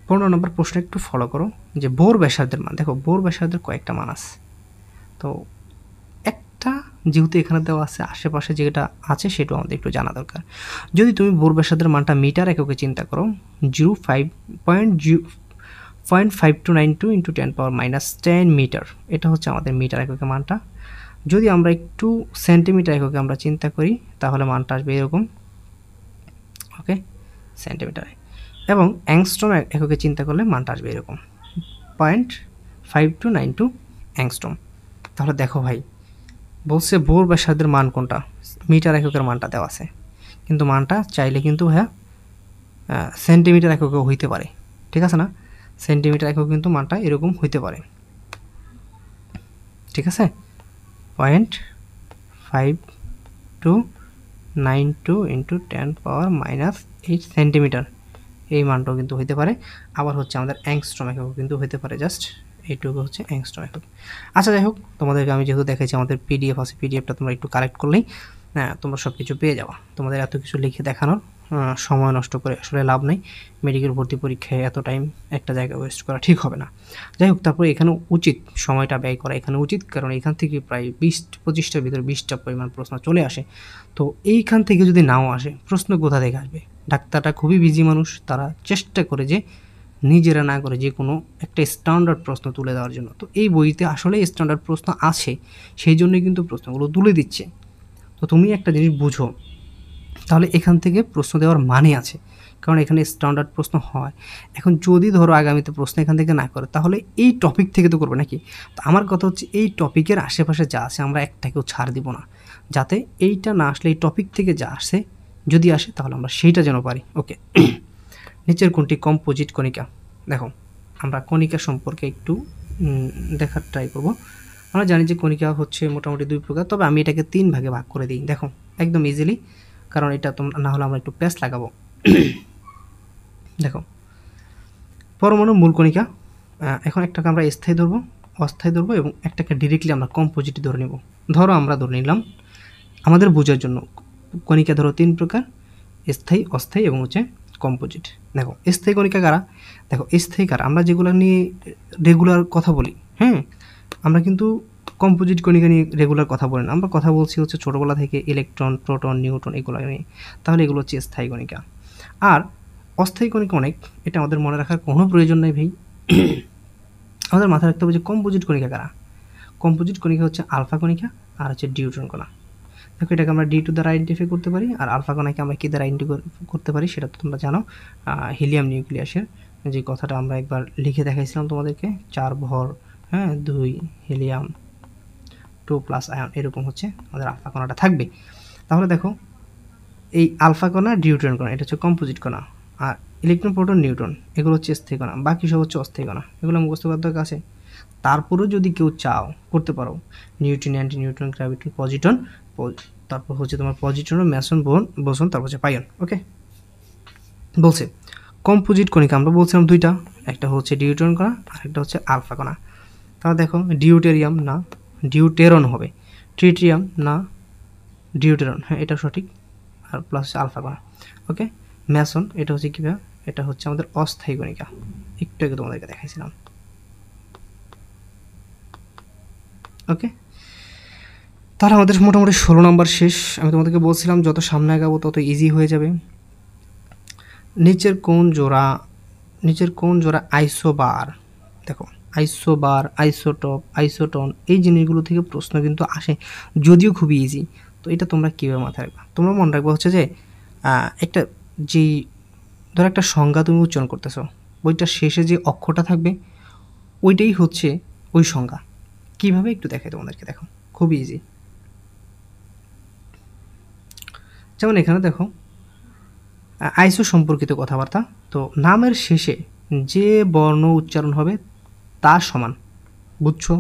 15 নম্বর প্রশ্ন একটু ফলো করো, যে বোর ব্যাসার্ধের মান। দেখো বোর ব্যাসার্ধের কয়েকটা মান আছে, তো একটা যেহেতু এখানে দেওয়া আছে, আশেপাশে যেটা আছে সেটাও আমাদের একটু জানা দরকার। যদি তুমি বোর ব্যাসার্ধের মানটা মিটার এককে চিন্তা করো, 0.5292 ইন্টু 10⁻10 মিটার, এটা হচ্ছে আমাদের মিটার এককে মানটা। যদি আমরা একটু সেন্টিমিটার এককে আমরা চিন্তা করি তাহলে মানটা আসবে এরকম। ওকে, সেন্টিমিটারে। এবং অ্যাংস্ট্রম এককে চিন্তা করলে মানটা আসবে এরকম 0.5292 অ্যাংস্ট্রম। তাহলে দেখো ভাই, বলছে বোর ব্যাসার্ধের মান কোনটা, মিটার এককের মানটা দেওয়া আছে, কিন্তু মানটা চাইলে কিন্তু হ্যাঁ সেন্টিমিটার এককেও হইতে পারে, ঠিক আছে না? সেন্টিমিটার একক কিন্তু মানটা এরকম হইতে পারে, ঠিক আছে? 0.5292 ইন্টু 10⁻8 সেন্টিমিটার, এই মানটাও কিন্তু হইতে পারে। আবার হচ্ছে আমাদের অ্যাংস্ট্রম একক কিন্তু হইতে পারে, জাস্ট এইটুকু হচ্ছে অ্যাংস্ট্রম একক। আচ্ছা যাই হোক, তোমাদেরকে আমি যেহেতু দেখাইছি আমাদের পিডিএফ আছে, পিডিএফটা তোমরা একটু কালেক্ট করলেই হ্যাঁ তোমরা সব কিছু পেয়ে যাওয়া। তোমাদের এত কিছু লিখে দেখানোর সময় নষ্ট করে আসলে লাভ নেই, মেডিকেল ভর্তি পরীক্ষায় এত টাইম একটা জায়গায় ওয়েস্ট করা ঠিক হবে না। যাই হোক, তারপরে এখানে উচিত সময়টা ব্যয় করা এখানে উচিত, কারণ এখান থেকে প্রায় 20-25টার ভিতরে 20টা পরিমাণ প্রশ্ন চলে আসে। তো এইখান থেকে যদি নাও আসে, প্রশ্ন কোথা থেকে আসবে? ডাক্তাররা খুবই বিজি মানুষ, তারা চেষ্টা করে যে নিজেরা না করে যে কোনো একটা স্ট্যান্ডার্ড প্রশ্ন তুলে দেওয়ার জন্য। তো এই বইতে আসলে স্ট্যান্ডার্ড প্রশ্ন আছে, সেই জন্যই কিন্তু প্রশ্নগুলো তুলে দিচ্ছে। তো তুমি একটা জিনিস বুঝো, তাহলে এখান থেকে প্রশ্ন দেওয়ার মানে আছে, কারণ এখানে স্ট্যান্ডার্ড প্রশ্ন হয়। এখন যদি ধরো আগামীতে প্রশ্ন এখান থেকে না করে, তাহলে এই টপিক থেকে তো করবে নাকি? তো আমার কথা হচ্ছে এই টপিকের আশেপাশে যা আছে আমরা একটাকেও ছাড় দিব না, যাতে এইটা না আসলে এই টপিক থেকে যা আসে যদি আসে তাহলে আমরা সেইটা যেন পারি। ওকে, নিচের কোনটি কম্পোজিট কণিকা? দেখো আমরা কণিকা সম্পর্কে একটু দেখার ট্রাই করব। আমরা জানি যে কণিকা হচ্ছে মোটামুটি 2 প্রকার, তবে আমি এটাকে 3 ভাগে ভাগ করে দিই। দেখো একদম ইজিলি, কারণ এটা তোমরা না হলে আমরা একটু প্যাচ লাগাবো। দেখো পরমাণু মূল কণিকা, এখন একটাকে আমরা স্থায়ী ধরবো, অস্থায়ী ধরবো, এবং একটাকে ডিরেক্টলি আমরা কম্পোজিট ধরে নেব। ধরো আমরা ধরে নিলাম আমাদের বোঝার জন্য কণিকা ধরো 3 প্রকার, স্থায়ী, অস্থায়ী এবং হচ্ছে কম্পোজিট। দেখো স্থায়ী কণিকা কারা? দেখো স্থায়ী কারা, আমরা যেগুলো নিয়ে রেগুলার কথা বলি, হ্যাঁ আমরা কিন্তু কম্পোজিট কণিকা নিয়ে রেগুলার কথা বলি না, আমরা কথা বলছি হচ্ছে ছোটোবেলা থেকে ইলেকট্রন, প্রোটন, নিউট্রন এগুলো নিয়ে, তাহলে এগুলো হচ্ছে স্থায়ী কণিকা। আর অস্থায়ী কণিকা অনেক, এটা আমাদের মনে রাখার কোনো প্রয়োজন নেই ভাই। আমাদের মাথায় রাখতে হবে যে কম্পোজিট কণিকা কারা। কম্পোজিট কণিকা হচ্ছে আলফা কণিকা আর হচ্ছে ডিউট্রন কণা। দেখো এটাকে আমরা ডি টু দ্বারা আইডেন্টিফাই করতে পারি, আর আলফা কণাকে আমরা কী দ্বারা আইডেন্টিফাই করতে পারি সেটা তো তোমরা জানো, হিলিয়াম নিউক্লিয়াসের যে কথাটা আমরা একবার লিখে দেখাইছিলাম তোমাদেরকে, 4 ভর, হ্যাঁ 2 হিলিয়াম 2 প্লাস আয়ন, এরকম হচ্ছে আমাদের আলফা কণাটা থাকবে। তাহলে দেখো এই আলফা কণা, ডিউট্রন কণা, এটা হচ্ছে কম্পোজিট কণা, আর ইলেকট্রন, প্রোটন, নিউট্রন এগুলো হচ্ছে স্থায়ী কণা, বাকি সব হচ্ছে অস্থায়ী কণা। এগুলো মুখস্থ করার দরকার আছে। তারপরেও যদি কেউ চাও করতে পারো, নিউট্রন, অ্যান্টি নিউট্রন, গ্র্যাভিটন, পজিটন, তারপর হচ্ছে তোমার পজিট্রন, ম্যাসন, বোসন, তারপর হচ্ছে পাইয়ন। ওকে, বলছে কম্পোজিট কণিকা আমরা বলছিলাম দুইটা, একটা হচ্ছে ডিউট্রন কণা আর একটা হচ্ছে আলফা কণা। তাহলে দেখো ডিউটেরিয়াম না, ডিউটেরন হবে, ট্রিটিয়াম না, ডিউটেরন, হ্যাঁ এটা সঠিক, আর প্লাস হচ্ছে আলফা কণা। ওকে, ম্যাসন এটা হচ্ছে কীভাবে, এটা হচ্ছে আমাদের অস্থায়ী কণিকা, একটু আগে তোমাদেরকে দেখাইছিলাম। ওকে, তাহলে আমাদের মোটামুটি 16 নম্বর শেষ। আমি তোমাদেরকে বলছিলাম যত সামনে আগাবো তত ইজি হয়ে যাবে। নিচের কোন জোড়া আইসোবার? দেখো আইসোবার, আইসোটপ, আইসোটন এই জিনিসগুলো থেকে প্রশ্ন কিন্তু আসে, যদিও খুবই ইজি। তো এটা তোমরা কীভাবে মাথায় রাখবা? তোমরা মনে রাখবা হচ্ছে যে একটা যেই ধরো একটা সংজ্ঞা তুমি উচ্চারণ করতেছো, ওইটার শেষে যে অক্ষরটা থাকবে ওইটাই হচ্ছে ওই সংজ্ঞা। কীভাবে একটু দেখাই তোমাদেরকে, দেখো খুবই ইজি। যেমন এখানে দেখো আইসো সম্পর্কিত কথাবার্তা। তো নামের শেষে যে বর্ণ উচ্চারণ হবে তা সমান, বুঝছো?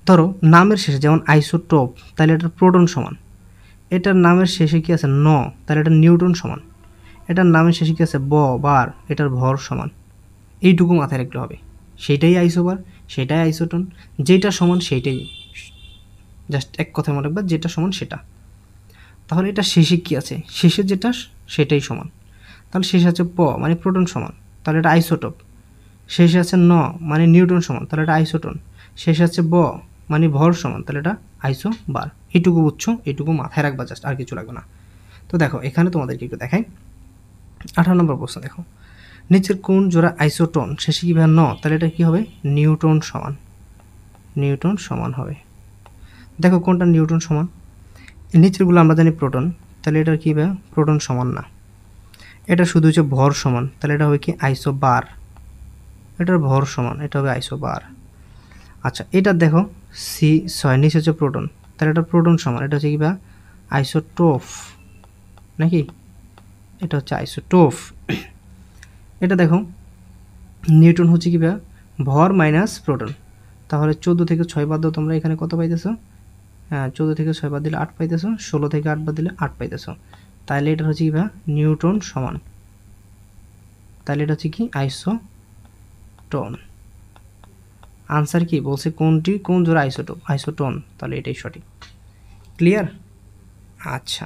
ধরো নামের শেষে যেমন আইসোটোপ, তাহলে এটার প্রোটন সমান। এটার নামের শেষে কি আছে ন, তাহলে এটা নিউটন সমান। এটার নামের শেষে কি আছে বার, এটার ভর সমান। এইটুকু মাথায় রাখতে হবে। সেইটাই আইসোবার, সেটাই আইসোটোন, যেটা সমান সেইটাই, জাস্ট এক কথা মনে রাখবা, যেটা সমান সেটা। তাহলে এটা শেষে কি আছে, শেষে যেটা সেটাই সমান। তাহলে শেষে আছে মানে প্রোটন সমান, তাহলে এটা আইসোটোপ। শেষে আছে ন মানে নিউটন সমান, তাহলে এটা আইসোটোন। শেষে আছে মানে ভর সমান, তাহলে এটা আইসোবার। এইটুকু বুঝছো, এইটুকু মাথায় রাখবা, জাস্ট আর কিছু লাগবে না। তো দেখো এখানে তোমাদেরকে একটু দেখাই 18 নম্বর প্রশ্ন। দেখো নিচের কোন জোড়া আইসোটোন শেষে কি ভাবে ন, তাহলে এটা কি হবে নিউটন সমান, নিউটন সমান হবে। দেখো কোনটা নিউটন সমান, নিচেরগুলো আমরা জানি প্রোটন, তাহলে এটা কি ভাবে প্রোটন সমান না। এটা শুধু হচ্ছে ভর সমান, তাহলে এটা হবে কি আইসোবার। এটার ভর সমান, এটা হবে আইসোবার। আচ্ছা এটা দেখো নিচে হচ্ছে প্রোটন, তাহলে এটা প্রোটন সমান, এটা হচ্ছে কি বা আইসোটোপ নাকি, এটা হচ্ছে আইসোটোপ। এটা দেখো নিউটন হচ্ছে কি বা ভর মাইনাস প্রোটন, তাহলে 14 থেকে 6 বাদ দাও তোমরা, এখানে কত পাইতেছো? হ্যাঁ 14 থেকে 6 বাদ দিলে 8 পাইতেছো, 16 থেকে 8 বাদ দিলে 8 পাইতেছো। তাহলে এটা হচ্ছে কি বা নিউটন সমান, তাহলে এটা হচ্ছে কি আইসোটোন। আনসার কি বলছে, কোনটি কোন জোড়া আইসোটোপ, আইসোটোন, তাহলে এটাই সঠিক। ক্লিয়ার? আচ্ছা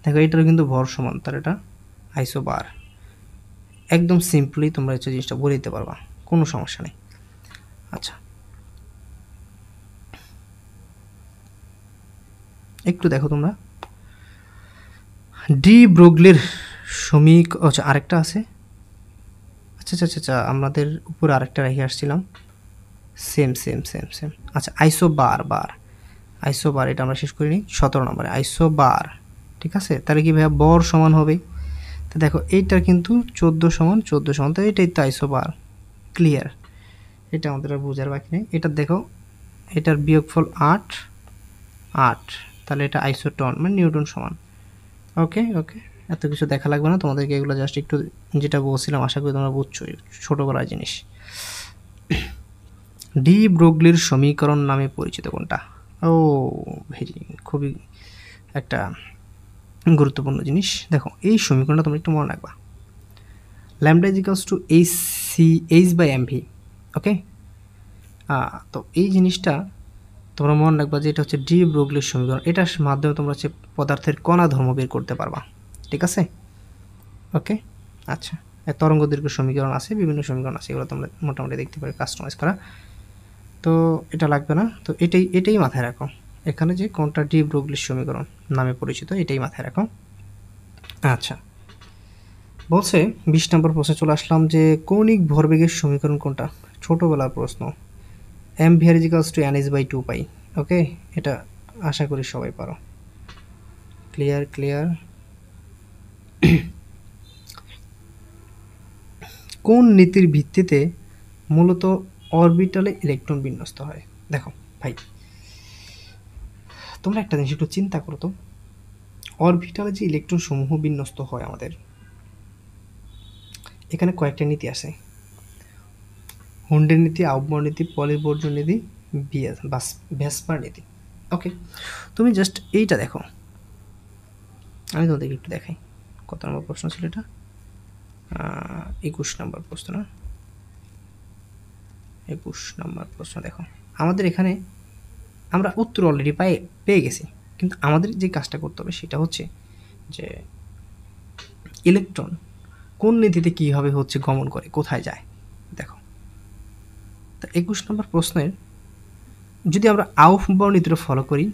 দেখো এটার কিন্তু ভর সমান, তাহলে এটা আইসোবার। একদম সিম্পলি তোমরা হচ্ছে জিনিসটা বলে দিতে পারবা, কোনো সমস্যা নেই। আচ্ছা একটু দেখো তোমরা ডি ব্রোগলির আচ্ছা আরেকটা আছে, আচ্ছা আচ্ছা আচ্ছা আমাদের উপরে আরেকটা রেখে আসছিলাম, সেম সেম সেম সেম। আচ্ছা আইসোবার এটা আমরা শেষ করিনি, 17 নম্বরে আইসোবার। ঠিক আছে, তাহলে কি ভাইয়া বর সমান হবে, তো দেখো এইটার কিন্তু 14 সমান 14 সমান, তো এটাই তো আইসোবার। ক্লিয়ার? এটা আমাদের আর বোঝার বাকি নেই। এটা দেখো এটার বিয়োগফল 8, তাহলে এটা আইসোটন মানে নিউটন সমান। ওকে ওকে, এত কিছু দেখা লাগবে না তোমাদেরকে, এগুলো জাস্ট একটু যেটা বলছিলাম আশা করি তোমরা বুঝছো, ছোটোবেলার জিনিস। ডি ব্রোগলির সমীকরণ নামে পরিচিত কোনটা? ও খুবই একটা গুরুত্বপূর্ণ জিনিস। দেখো এই সমীকরণটা তোমরা একটু মনে রাখবা, lambda is equals to H/mv। ওকে, তো এই জিনিসটা তোমরা মনে রাখবা যে এটা হচ্ছে ডি ব্রোগলির সমীকরণ, এটার মাধ্যমে তোমরা হচ্ছে পদার্থের কণা ধর্ম বের করতে পারবা। ঠিক আছে? ওকে আচ্ছা, তরঙ্গ দৈর্ঘ্য সমীকরণ আছে, বিভিন্ন সমীকরণ আছে, এগুলো তোমরা মোটামুটি দেখতে পারো কাস্টমাইজ করা, তো এটা লাগবে না। তো এটাই মাথায় রাখো, এখানে যে কোনটা ডি ব্রোগলির সমীকরণ নামে পরিচিত এটাই মাথায় রাখো। আচ্ছা বলছে 20 নম্বর প্রশ্নে চলে আসলাম যে কৌণিক ভরবেগের সমীকরণ কোনটা? ছোটোবেলার প্রশ্ন, mv = nh/2π। ওকে, এটা আশা করি সবাই পারো। ক্লিয়ার? কোন নীতির ভিত্তিতে মূলত অরবিটালে ইলেকট্রন বিন্যস্ত হয়? দেখো ভাই তোমরা একটা জিনিস একটু চিন্তা করো তো, অরবিটালে যে ইলেকট্রন সমূহ বিন্যস্ত হয় আমাদের, এখানে কয়েকটা নীতি আছে, হুন্ডের নীতি, আউবর নীতি, পলিবর্জ্য নীতি, ভেসপার নীতি। ওকে, তুমি জাস্ট এইটা দেখো, আমি তোমাদেরকে একটু দেখাই কত নম্বর প্রশ্ন ছিল এটা, 21 নম্বর প্রশ্ন না, 21 নম্বর প্রশ্ন। দেখো আমাদের এখানে আমরা উত্তর অলরেডি পেয়ে গেছি, কিন্তু আমাদের যে কাজটা করতে হবে সেটা হচ্ছে যে ইলেকট্রন কোন নীতিতে কীভাবে হচ্ছে গমন করে, কোথায় যায়। দেখো তো 21 নম্বর প্রশ্নের যদি আমরা আউফবাউ নীতিটা ফলো করি,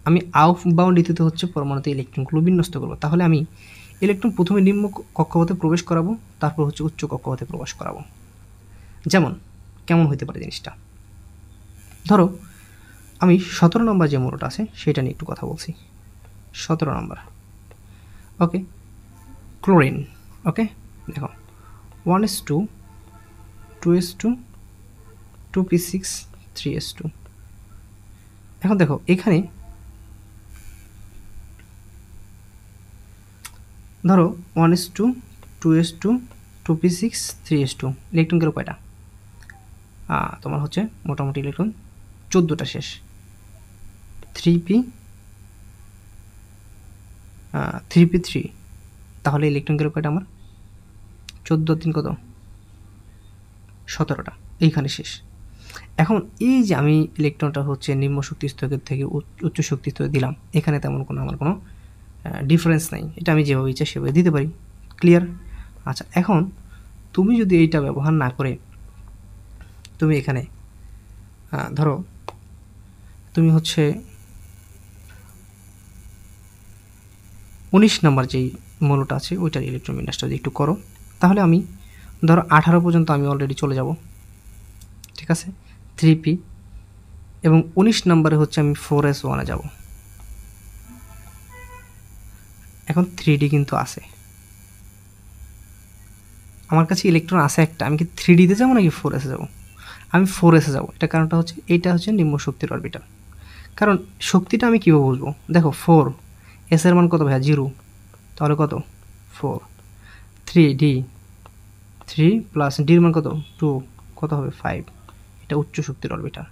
আমি আউফবাউ নীতিতে হচ্ছে পরমাণুতে ইলেকট্রনগুলো বিন্যস্ত করবো, তাহলে আমি ইলেকট্রন প্রথমে নিম্ন কক্ষপথে প্রবেশ করাবো, তারপর হচ্ছে উচ্চ কক্ষপথে প্রবেশ করাবো। যেমন কেমন হইতে পারে জিনিসটা, ধরো আমি 17 নম্বর যে মৌলটা আছে সেটা নিয়ে একটু কথা বলছি। 17 নম্বর, ওকে, ক্লোরিন। ওকে দেখো 1s2 2s2 2p6 3s2। এখন দেখো এখানে ধরো 1:2, 2:2, 2p6, 3:2, ইলেকট্রন গেল কয়টা? তোমার হচ্ছে মোটামুটি ইলেকট্রন 14টা শেষ। 3p3, তাহলে ইলেকট্রন গেল কয়টা আমার? 14 3 কত? 17টা, এইখানে শেষ। এখন এই যে আমি ইলেকট্রনটা হচ্ছে নিম্ন শক্তি স্তরের থেকে উচ্চ শক্তি স্তরে দিলাম, এখানে তেমন আমার কোনো ডিফারেন্স নাই, এটা আমি যেভাবে ইচ্ছা সেভাবে দিতে পারি। ক্লিয়ার? আচ্ছা, এখন তুমি যদি এইটা ব্যবহার না করে তুমি এখানে ধরো তুমি হচ্ছে 19 নাম্বার যেই মৌলটা আছে ওইটার ইলেকট্রন বিন্যাসটা যদি একটু করো, তাহলে আমি ধরো 18 পর্যন্ত আমি অলরেডি চলে যাব, ঠিক আছে, 3p, এবং 19 নাম্বারে হচ্ছে আমি 4s1-এ যাব। এখন 3d কিন্তু আছে, আমার কাছে ইলেকট্রন আছে একটা, আমি কি 3d-তে যাবো নাকি 4s-এ যাব? আমি 4s-এ যাব। এটা কারণটা হচ্ছে এইটা হচ্ছে নিম্ন শক্তির অরবিটাল। কারণ শক্তিটা আমি কীভাবে বুঝবো? দেখো 4, s-এর মান কত ভাইয়া? 0, তাহলে কত? 4, 3d, 3 প্লাস d-এর মান কত? 2, কত হবে? 5। এটা উচ্চ শক্তির অরবিটাল।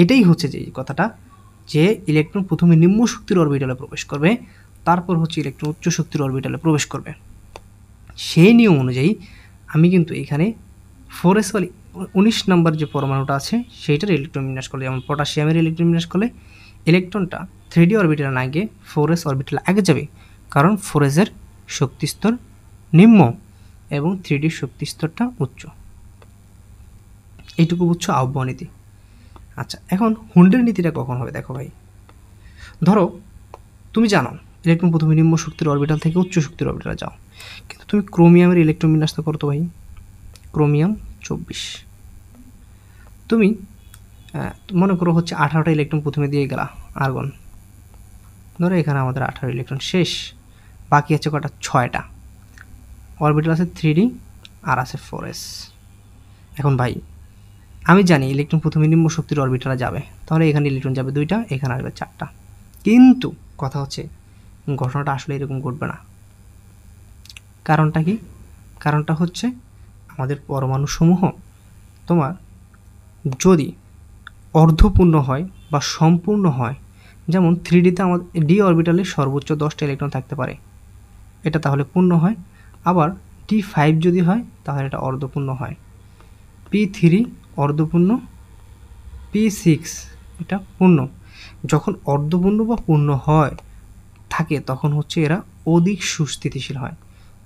এটাই হচ্ছে যে কথাটা, যে ইলেকট্রন প্রথমে নিম্ন শক্তির অরবিটালে প্রবেশ করবে, তারপর হচ্ছে ইলেকট্রন উচ্চ শক্তির অরবিটালে প্রবেশ করবে। সেই নিয়ম অনুযায়ী আমি কিন্তু এখানে 4s 19 নাম্বার যে পরমাণুটা আছে সেইটার ইলেকট্রন বিন্যাস করলে, যেমন পটাশিয়ামের ইলেকট্রন বিন্যাস করলে ইলেকট্রনটা 3d অরবিটালে না গিয়ে 4s অরবিটালে আগে যাবে, কারণ 4s এর শক্তিস্তর নিম্ন এবং 3d শক্তি স্তরটা উচ্চ। এইটুকু বুঝছো আহ্বান নীতি। আচ্ছা, এখন হুন্ডের নীতিটা কখন হবে? দেখো ভাই, ধরো তুমি জানো ইলেকট্রন প্রথমে নিম্ন শক্তির অরবিটাল থেকে উচ্চ শক্তির অরবিটালে যাও, কিন্তু তুমি ক্রোমিয়ামের ইলেকট্রন বিন্যাসটা করো তো ভাই। ক্রোমিয়াম 24, তুমি মনে করো হচ্ছে 18টা ইলেকট্রন প্রথমে দিয়ে গেলা আর্গন, ধরো এখানে আমাদের 18 ইলেকট্রন শেষ, বাকি আছে কটা? 6টা অরবিটাল আছে 3d আর আছে 4s। এখন ভাই আমি জানি ইলেকট্রন প্রথমে নিম্ন শক্তির অরবিটালে যাবে, তাহলে এখানে ইলেকট্রন যাবে 2টা, এখানে আসবে 4টা। কিন্তু কথা হচ্ছে ঘটনাটা আসলে এরকম ঘটবে না। কারণটা কি? কারণটা হচ্ছে আমাদের পরমাণুসমূহ তোমার যদি অর্ধপূর্ণ হয় বা সম্পূর্ণ হয়, যেমন 3dতে আমাদের ডি অরবিটালে সর্বোচ্চ 10টা ইলেকট্রন থাকতে পারে, এটা তাহলে পূর্ণ হয়। আবার d5 যদি হয় তাহলে এটা অর্ধপূর্ণ হয়। p3 অর্ধপূর্ণ, p6 এটা পূর্ণ। যখন অর্ধপূর্ণ বা পূর্ণ হয় থাকে তখন হচ্ছে এরা অধিক সুস্থিতিশীল হয়।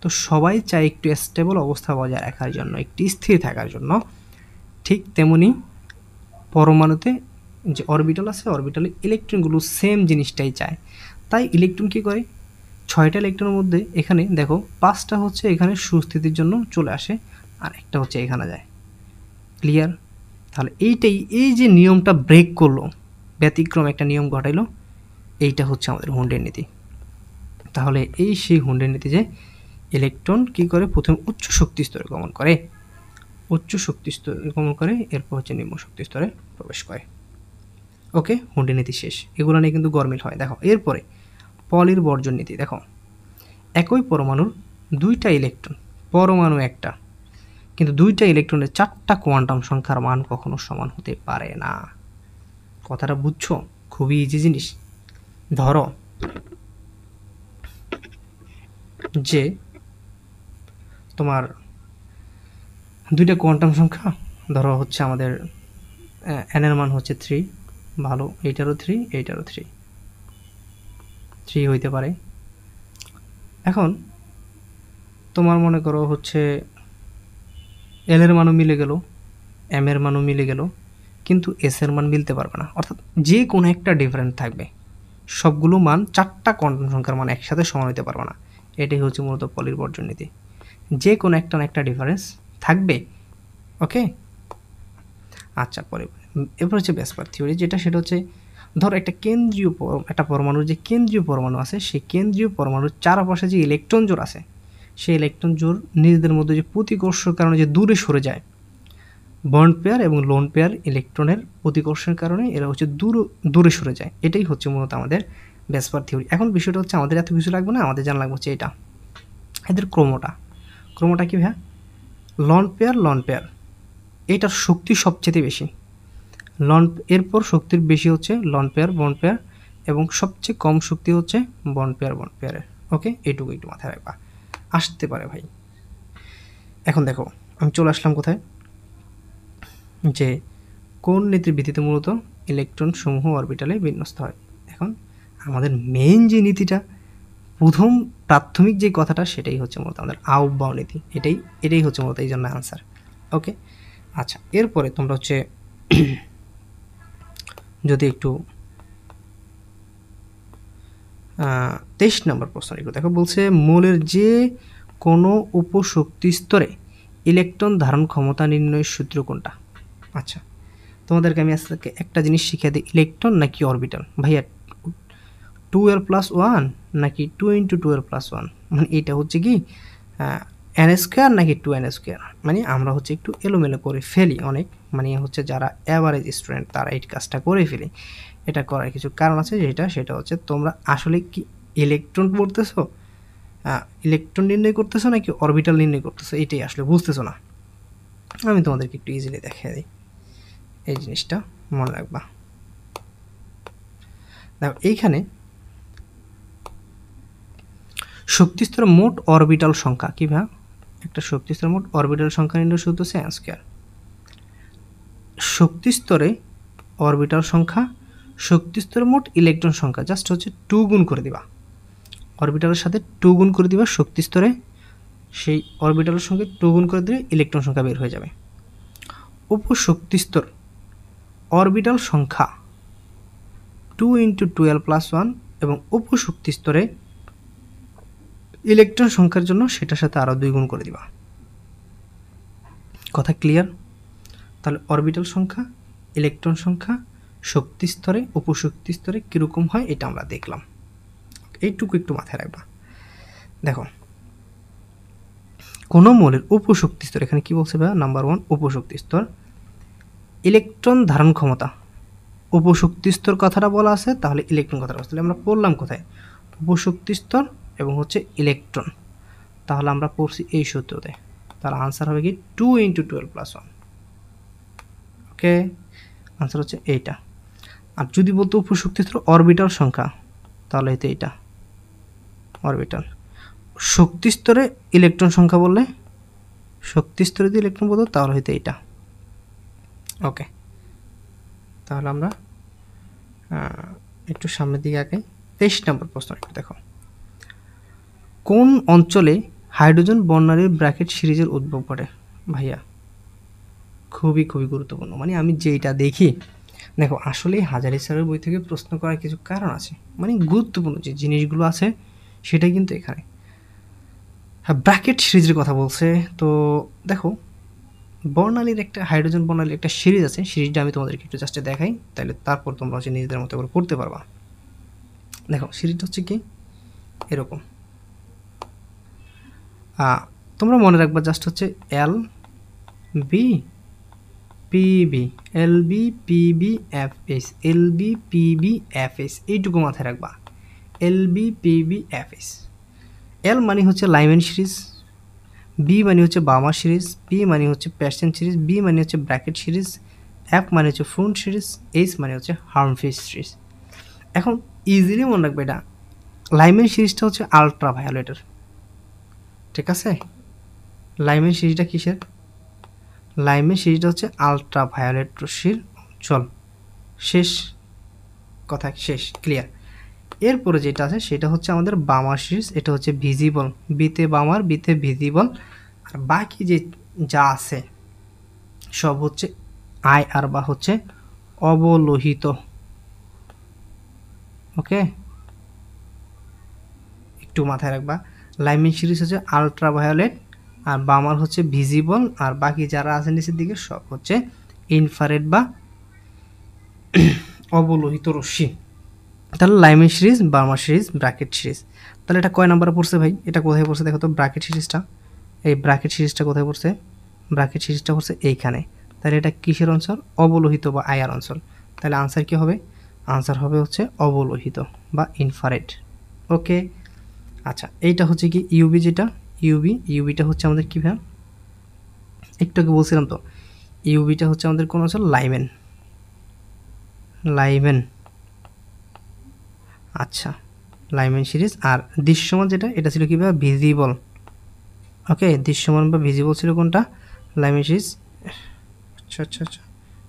তো সবাই চায় একটু স্টেবল অবস্থা বজায় রাখার জন্য, একটু স্থির থাকার জন্য। ঠিক তেমনি পরমাণুতে যে অরবিটাল আছে, অরবিটালে ইলেকট্রনগুলো সেম জিনিসটাই চায়। তাই ইলেকট্রন কী করে? 6টা ইলেকট্রনের মধ্যে এখানে দেখো 5টা হচ্ছে এখানে সুস্থিতির জন্য চলে আসে, আর একটা হচ্ছে এখানে যায়। ক্লিয়ার? তাহলে এই যে নিয়মটা ব্রেক করলো, ব্যতিক্রম একটা নিয়ম ঘটাইলো, এইটা হচ্ছে আমাদের হুন্ডের নীতি। তাহলে এই সেই হুন্ডের নীতি যে ইলেকট্রন কি করে? প্রথমে উচ্চ শক্তি স্তরে গমন করে, উচ্চ শক্তি স্তরে গমন করে, এরপর হচ্ছে নিম্ন শক্তি স্তরে প্রবেশ করে। ওকে, হুন্ডের নীতি শেষ। এগুলো নিয়ে কিন্তু গরমিল হয়। দেখো এরপরে পলির বর্জন নীতি। দেখো একই পরমাণুর 2টা ইলেকট্রন, পরমাণু একটা, কিন্তু 2টা ইলেকট্রনের 4টা কোয়ান্টাম সংখ্যার মান কখনো সমান হতে পারে না। কথাটা বুঝছো? খুবই ইজি জিনিস। ধরো যে তোমার 2টা কোয়ান্টাম সংখ্যা, ধরো হচ্ছে আমাদের এনের মান হচ্ছে 3, ভালো, এইটারও 3, এইটারও 3 হইতে পারে। এখন তোমার মনে করো হচ্ছে এল এর মানও মিলে গেল, এম এর মানও মিলে গেল, কিন্তু এস এর মান মিলতে পারবে না। অর্থাৎ যে কোনো একটা ডিফারেন্ট থাকবে, সবগুলো মান 4টা কোয়ান্টাম সংখ্যার মান একসাথে সমান হতে পারবে না। এটাই হচ্ছে মূলত পলির বর্জন নীতি। যে কোনো একটা না একটা ডিফারেন্স থাকবে। ওকে, আচ্ছা, পরে এরপর হচ্ছে ব্যাসপার থিওরি, সেটা হচ্ছে ধর একটা একটা পরমাণুর যে কেন্দ্রীয় পরমাণু আছে, সেই কেন্দ্রীয় পরমাণুর চারপাশে যে ইলেকট্রন জোড় আছে, সেই ইলেকট্রন জোড় নিজেদের মধ্যে যে প্রতিকর্ষের কারণে যে দূরে সরে যায়, বন্ড পেয়ার এবং লোন পেয়ার ইলেকট্রনের প্রতিকর্ষের কারণে এরা হচ্ছে দূরে সরে যায়। এটাই হচ্ছে মূলত আমাদের ব্যাসপার থিওরি। এখন বিষয়টা হচ্ছে আমাদের এত কিছু লাগবে না, আমাদের জানা লাগবে হচ্ছে এটা। এদের ক্রোমোটা কি ভাইয়া? লন পেয়ার, এটার শক্তি সবচেয়ে বেশি। এরপর শক্তির বেশি হচ্ছে লন পেয়ার, বন্ড পেয়ার, এবং সবচেয়ে কম শক্তি হচ্ছে বন্ড পেয়ারের। ওকে, এইটুকু একটু মাথায় রাখবা, আসতে পারে ভাই। এখন দেখো আমি চলে আসলাম কোথায়, যে কোন নীতির ভিত্তিতে মূলত ইলেকট্রন সমূহ অরবিটালে বিন্যস্ত হয়। এখন আমাদের মেইন যে নীতিটা, প্রথম প্রাথমিক যে কথাটা, সেটাই হচ্ছে মূলত আমাদের আউবাউ নীতি। এটাই হচ্ছে মূলত এই জন্য আনসার। ওকে, আচ্ছা, এরপরে তোমরা হচ্ছে যদি একটু 23 নম্বর প্রশ্ন একটু দেখো, বলছে মৌলের যে কোনো উপশক্তি স্তরে ইলেকট্রন ধারণ ক্ষমতা নির্ণয়ের সূত্র কোনটা? আচ্ছা, তোমাদেরকে আমি আজকে একটা জিনিস শিখিয়ে দিই, ইলেকট্রন নাকি অরবিটাল ভাইয়া, 2l+1 নাকি 2 × 2l+1, মানে এটা হচ্ছে কি n² নাকি 2n², মানে আমরা হচ্ছে একটু এলোমেলো করে ফেলি অনেক, মানে হচ্ছে যারা অ্যাভারেজ স্টুডেন্ট তারা এই কাজটা করে ফেলি। এটা করার কিছু কারণ আছে, সেটা হচ্ছে তোমরা আসলে কি ইলেকট্রন পড়তেছো, ইলেকট্রন নির্ণয় করতেছো নাকি অরবিটাল নির্ণয় করতেছো, এটাই আসলে বুঝতেছো না। আমি তোমাদেরকে একটু ইজিলি দেখিয়ে দিই, এই জিনিসটা মনে রাখবা। দেখো এইখানে শক্তিস্তরের মোট অরবিটাল সংখ্যা কি ভাই? একটা শক্তিস্তরের মোট অরবিটাল সংখ্যা নির্ণয় সূত্র হচ্ছে n²। শক্তিস্তরে অরবিটাল সংখ্যা, শক্তিস্তরের মোট ইলেকট্রন সংখ্যা জাস্ট হচ্ছে 2 গুণ করে দিবা, অরবিটালের সাথে 2 গুণ করে দিবা শক্তিস্তরে, সেই অরবিটালের সঙ্গে 2 গুণ করে দিলে ইলেকট্রন সংখ্যা বের হয়ে যাবে। উপশক্তিস্তর অরবিটাল সংখ্যা 2 × 2l+1 এবং উপশক্তিস্তরে ইলেকট্রন সংখ্যার জন্য সেটার সাথে আরও 2 গুণ করে দিবা। কথা ক্লিয়ার? তাহলে অরবিটাল সংখ্যা, ইলেকট্রন সংখ্যা শক্তি স্তরে, উপশক্তি স্তরে কীরকম হয় এটা আমরা দেখলাম। এইটুকু একটু মাথায় রাখবা। দেখো কোনো মৌলের উপশক্তি স্তর, এখানে কি বলছে ভাই? নাম্বার 1 উপশক্তি স্তর, ইলেকট্রন ধারণ ক্ষমতা, উপশক্তি স্তর কথাটা বলা আছে, তাহলে ইলেকট্রন কথাটা বলছে, তাহলে আমরা পড়লাম কোথায়? উপশক্তি স্তর এবং হচ্ছে ইলেকট্রন, তাহলে আমরা পড়ছি এই সূত্রতে, তাহলে আনসার হবে কি 2 × 2l+1। ওকে, আনসার হচ্ছে এইটা। আর যদি বলতো উপশক্তি স্তর অরবিটাল সংখ্যা, তাহলে হয়তো এইটা অরবিটাল। শক্তি স্তরে ইলেকট্রন সংখ্যা বললে, শক্তি স্তরে যদি ইলেকট্রন বলতো তাহলে হয়তো এইটা। ওকে, তাহলে আমরা একটু সামনের দিকে আগে 23 নম্বর প্রশ্ন একটু দেখো, কোন অঞ্চলে হাইড্রোজেন বর্ণালীর ব্র্যাকেট সিরিজের উদ্ভব ঘটে? ভাইয়া খুবই গুরুত্বপূর্ণ, মানে আমি যেটা দেখি, দেখো আসলে হাজারি স্যারের বই থেকে প্রশ্ন করার কিছু কারণ আছে, মানে গুরুত্বপূর্ণ যে জিনিসগুলো আছে সেটাই কিন্তু এখানে। হ্যাঁ, ব্র্যাকেট সিরিজের কথা বলছে, তো দেখো বর্ণালীর একটা হাইড্রোজেন বর্ণালীর একটা সিরিজ আছে, সিরিজটা আমি তোমাদেরকে একটু জাস্ট দেখাই, তাহলে তারপর তোমরা হচ্ছে নিজেদের মতো করে পড়তে পারবা। দেখো সিরিজটা হচ্ছে কি এরকম, তোমরা মনে রাখবা জাস্ট হচ্ছে L B PB, L B PB F S, L B PB F S, এইটুকু মাথায় রাখবা, L B PB F S. L মানে হচ্ছে লাইম্যান সিরিজ, বি মানে হচ্ছে বার্মা সিরিজ, পি মানে হচ্ছে প্যারসন সিরিজ, বি মানে হচ্ছে ব্র্যাকেট সিরিজ, এফ মানে হচ্ছে ফ্রুন সিরিজ, এইচ মানে হচ্ছে হার্মফিস সিরিজ। এখন ইজিলি মনে রাখবে এটা, লাইম্যান সিরিজটা হচ্ছে আলট্রা ভায়োলেটের, ঠিক আছে? লাইম্যান সিরিজটা কিসের? লাইম্যান সিরিজটা হচ্ছে আলট্রা ভায়োলেট রশ্মির অঞ্চল। শেষ কথা, শেষ, ক্লিয়ার। এরপরে যেটা আছে সেটা হচ্ছে আমাদের বার্মা সিরিজ, এটা হচ্ছে ভিজিবল, বিতে বার্মার, বিতে ভিজিবল, আর বাকি যা আছে সব হচ্ছে আই আর বা হচ্ছে অবলোহিত। ওকে, একটু মাথায় রাখবা, লাইম্যান সিরিজ হচ্ছে আলট্রা ভায়োলেট, আর বার্মার হচ্ছে ভিজিবল, আর বাকি যারা আছে নিচের দিকে সব হচ্ছে ইনফ্রারেড বা অবলোহিত রশ্মি। তাহলে Lyman series, Burma series, Brackett series. তাহলে এটা কয় নাম্বারে পড়ছে ভাই? এটা কোথায় পড়ছে দেখো তো, ব্র্যাকেট সিরিজটা, এই ব্র্যাকেট সিরিজটা কোথায় পড়ছে? ব্র্যাকেট সিরিজটা পড়ছে এইখানে। তাহলে এটা কিসের অঞ্চল? অবলোহিত বা আয়ার অঞ্চল। তাহলে আনসার কি হবে? আনসার হবে হচ্ছে অবলোহিত বা ইনফ্রারেড। ওকে, আচ্ছা এইটা হচ্ছে কি ইউবি, যেটা ইউবিটা হচ্ছে আমাদের কী ভাই, একটু আগে বলছিলাম তো, ইউবিটা হচ্ছে আমাদের কোন আছে, লাইমেন। আচ্ছা লাইমেন সিরিজ। আর দৃশ্যমান যেটা, এটা ছিল কীভাবে, ভিজিবল। ওকে, দৃশ্যমান বা ভিজিবল ছিল কোনটা, লাইমেন সিরিজ। আচ্ছা আচ্ছা আচ্ছা,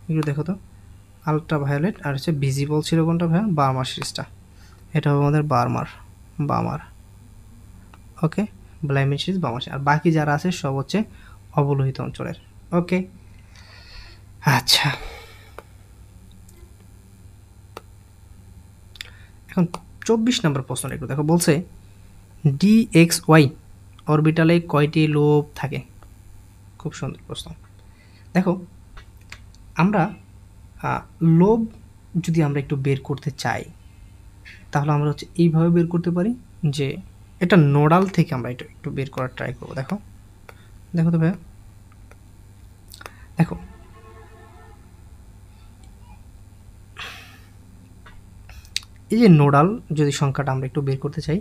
এগুলো দেখো তো, আলট্রা ভায়োলেট। আর হচ্ছে ভিজিবল ছিল কোনটা ভাইয়া, বার্মার সিরিজটা। এটা হবে আমাদের বার্মার। ওকে, লাইমেন সিরিজ বার্মার। আর বাকি যারা আছে সব হচ্ছে অবলোহিত অঞ্চলের। ওকে আচ্ছা, এখন 24 নম্বর প্রশ্নটা একটু দেখো, বলছে DXY অরবিটালে কয়টি লোব থাকে? খুব সুন্দর প্রশ্ন। দেখো আমরা লোব যদি আমরা একটু বের করতে চাই, তাহলে আমরা হচ্ছে এইভাবে বের করতে পারি, যে এটা নোডাল থেকে আমরা একটু বের করার ট্রাই করবো। দেখো তো ভাইয়া, দেখো এই যে নোডাল যদি সংখ্যাটা আমরা একটু বের করতে চাই,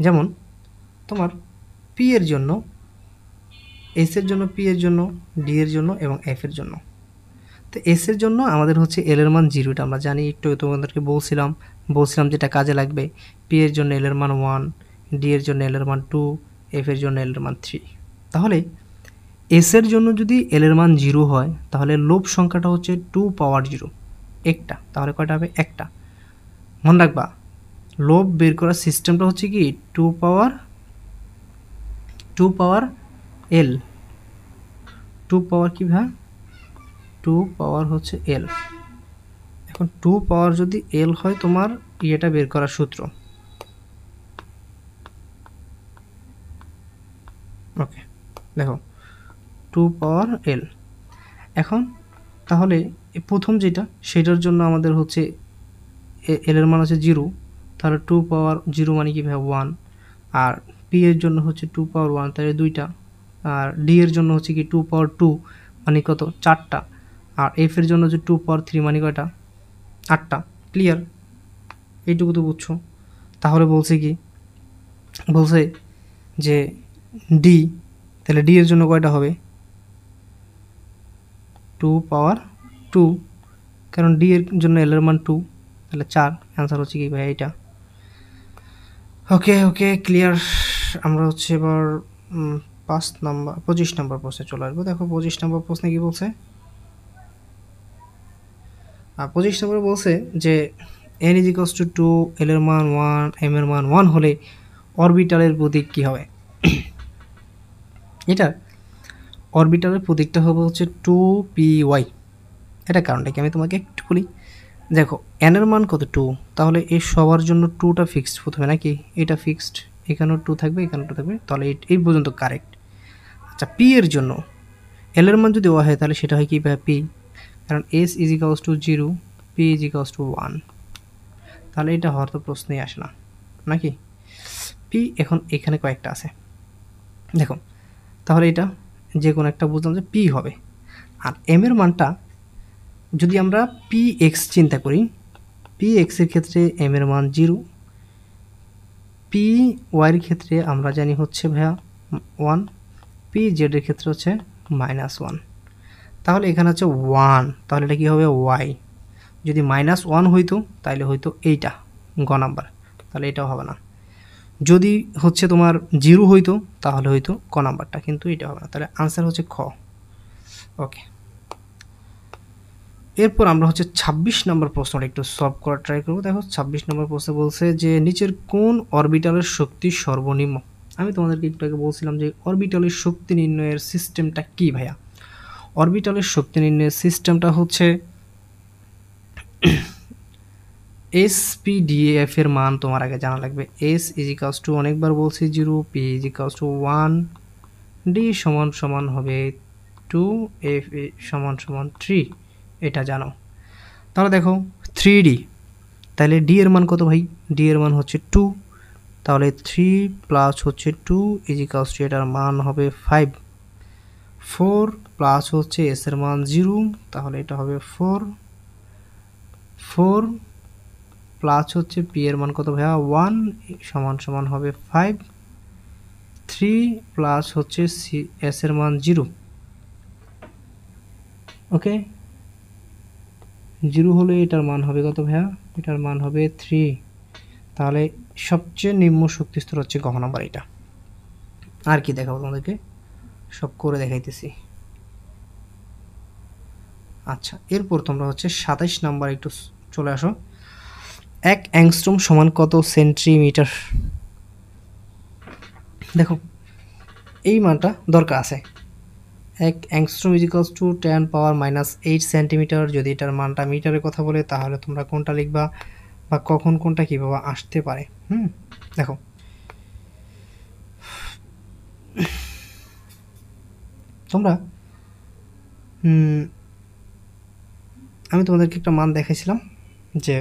যেমন তোমার পি এর জন্য, এস এর জন্য, পি এর জন্য, ডি এর জন্য এবং এফ এর জন্য। তো এস এর জন্য আমাদের হচ্ছে এল এর মান 0, এটা আমরা জানি, একটু তোমাদেরকে বলছিলাম যেটা কাজে লাগবে। পি এর জন্য এল এর মান 1, ডি এর জন্য এল এর মান 2, এফ এর জন্য এল এর মান 3। তাহলে এস এর জন্য যদি এল এর মান 0 হয়, তাহলে লোব সংখ্যাটা হচ্ছে 2 পাওয়ার 0, একটা। তাহলে কয়টা হবে, একটা। মনে রাখবা, লোব বের করার সিস্টেমটা হচ্ছে কি 2 পাওয়ার এল, 2 পাওয়ার কি ভাই, 2 পাওয়ার হচ্ছে এল। এখন 2 পাওয়ার যদি এল হয় তোমার ইয়েটা বের করার সূত্র। ওকে দেখো 2 পাওয়ার এল। এখন তাহলে প্রথম যেটা, সেটার জন্য আমাদের হচ্ছে এল এর মান হচ্ছে 0, তাহলে 2 পাওয়ার 0 মানে কি ভাই 1। আর পি এর জন্য হচ্ছে 2 পাওয়ার 1, তাহলে 2টা। আর ডি এর জন্য হচ্ছে কি 2 পাওয়ার 2 মানে কত, 4টা। আর এফ এর জন্য হচ্ছে 2 পাওয়ার 3 মানে কয়টা, 8টা। ক্লিয়ার, এইটুকু তো বুঝছো। তাহলে বলছে কি, বলছে যে ডি, তাহলে ডি এর জন্য কয়টা হবে, 2 পাওয়ার 2, কারণ ডি এর জন্য এল এর মান 2, তাহলে 4। অ্যান্সার হচ্ছে কি ভাই এইটা। Okay clear. আমরা হচ্ছে এবার 25 নম্বর প্রশ্নে চলে আসবো। দেখো 25 নম্বর প্রশ্নে কি বলছে, 25 নম্বরে বলছে যে n = 2, এল এর মান 1, এম এর মান 1 হলে অরবিটালের প্রতীক কি হবে? এটা অরবিটালের প্রতীকটা হবে হচ্ছে 2py। এটা কারণটা কি আমি তোমাকে একটু বলি। দেখো n এর মান কত, 2, তাহলে এই সবার জন্য 2টা ফিক্সড প্রথমে, নাকি এটা ফিক্সড, এখানেও 2 থাকবে, এখানেও 2 থাকবে, তাহলে এই পর্যন্ত কারেক্ট। আচ্ছা পি এর জন্য এল এর মান যদি 1 হয়, তাহলে সেটা হয় কি পি, কারণ s = 0, p = 1, তাহলে এটা হওয়ার তো প্রশ্নই আসে না, নাকি? পি এখন এখানে কয়েকটা আছে, দেখো তাহলে এটা যে কোনো একটা বুঝলাম যে পি হবে। আর এম এর মানটা যদি আমরা পি এক্স চিন্তা করি, পি এক্সের ক্ষেত্রে এম এর মান 0, পি ওয়াইয়ের ক্ষেত্রে আমরা জানি হচ্ছে ভাইয়া 1, পি জেডের ক্ষেত্রে হচ্ছে -1। তাহলে এখানে হচ্ছে 1, তাহলে এটা কী হবে ওয়াই। যদি -1 হইতো তাহলে হয়তো এইটা গ নাম্বার, তাহলে এটাও হবে না। যদি হচ্ছে তোমার 0 হইতো তাহলে হয়তো ক নাম্বারটা, কিন্তু এটা হবে না, তাহলে আনসার হচ্ছে খ। ওকে, এরপর আমরা হচ্ছে 26 নম্বর প্রশ্নটা একটু সলভ করার ট্রাই করবো। দেখো 26 নম্বর প্রশ্ন বলছে যে নিচের কোন অরবিটালের শক্তি সর্বনিম্ন? আমি তোমাদেরকে একটু আগে বলছিলাম যে অরবিটালের শক্তি নির্ণয়ের সিস্টেমটা কি ভাইয়া। অরবিটালের শক্তি নির্ণয়ের সিস্টেমটা হচ্ছে SPDF এর মান তোমার আগে জানা লাগবে। S = অনেকবার বলছি 0, P = 1, D সমান হবে 2, F সমান 3, এটা জানো। তাহলে দেখো 3D, তাহলে D এর মান কত ভাই, D এর মান হচ্ছে 2, তাহলে 3 প্লাস হচ্ছে 2 = এটার মান হবে 5, 4 প্লাস হচ্ছে S এর মান 0, তাহলে এটা হবে 4, প্লাস হচ্ছে পি এর মান কত ভাইয়া 1 সমান সমান হবে 5, 3 প্লাস হচ্ছে সি এস এর মান 0। ওকে, 0 হলে এটার মান হবে কত ভাইয়া? এটার মান হবে 3। তাহলে সবচেয়ে নিম্ন শক্তি স্তর হচ্ছে গ নাম্বার এটা। আর কি দেখাবো তোমাদেরকে, সব করে দেখাইতেছি। আচ্ছা, এরপর তোমরা হচ্ছে 27 নাম্বার একটু চলে আসো। 1 অ্যাংস্ট্রোম সমান কত সেন্টিমিটার? দেখো এই মানটা দরকার আছে। 1 angstrom is equals to 10 power minus 8 centimetre. যদি এটার মানটা মিটারে কথা বলে তাহলে তোমরা কোনটা লিখবা বা কখন কোনটা কীভাবে আসতে পারে। দেখো তোমরা আমি তোমাদেরকে একটা মান দেখাইছিলাম যে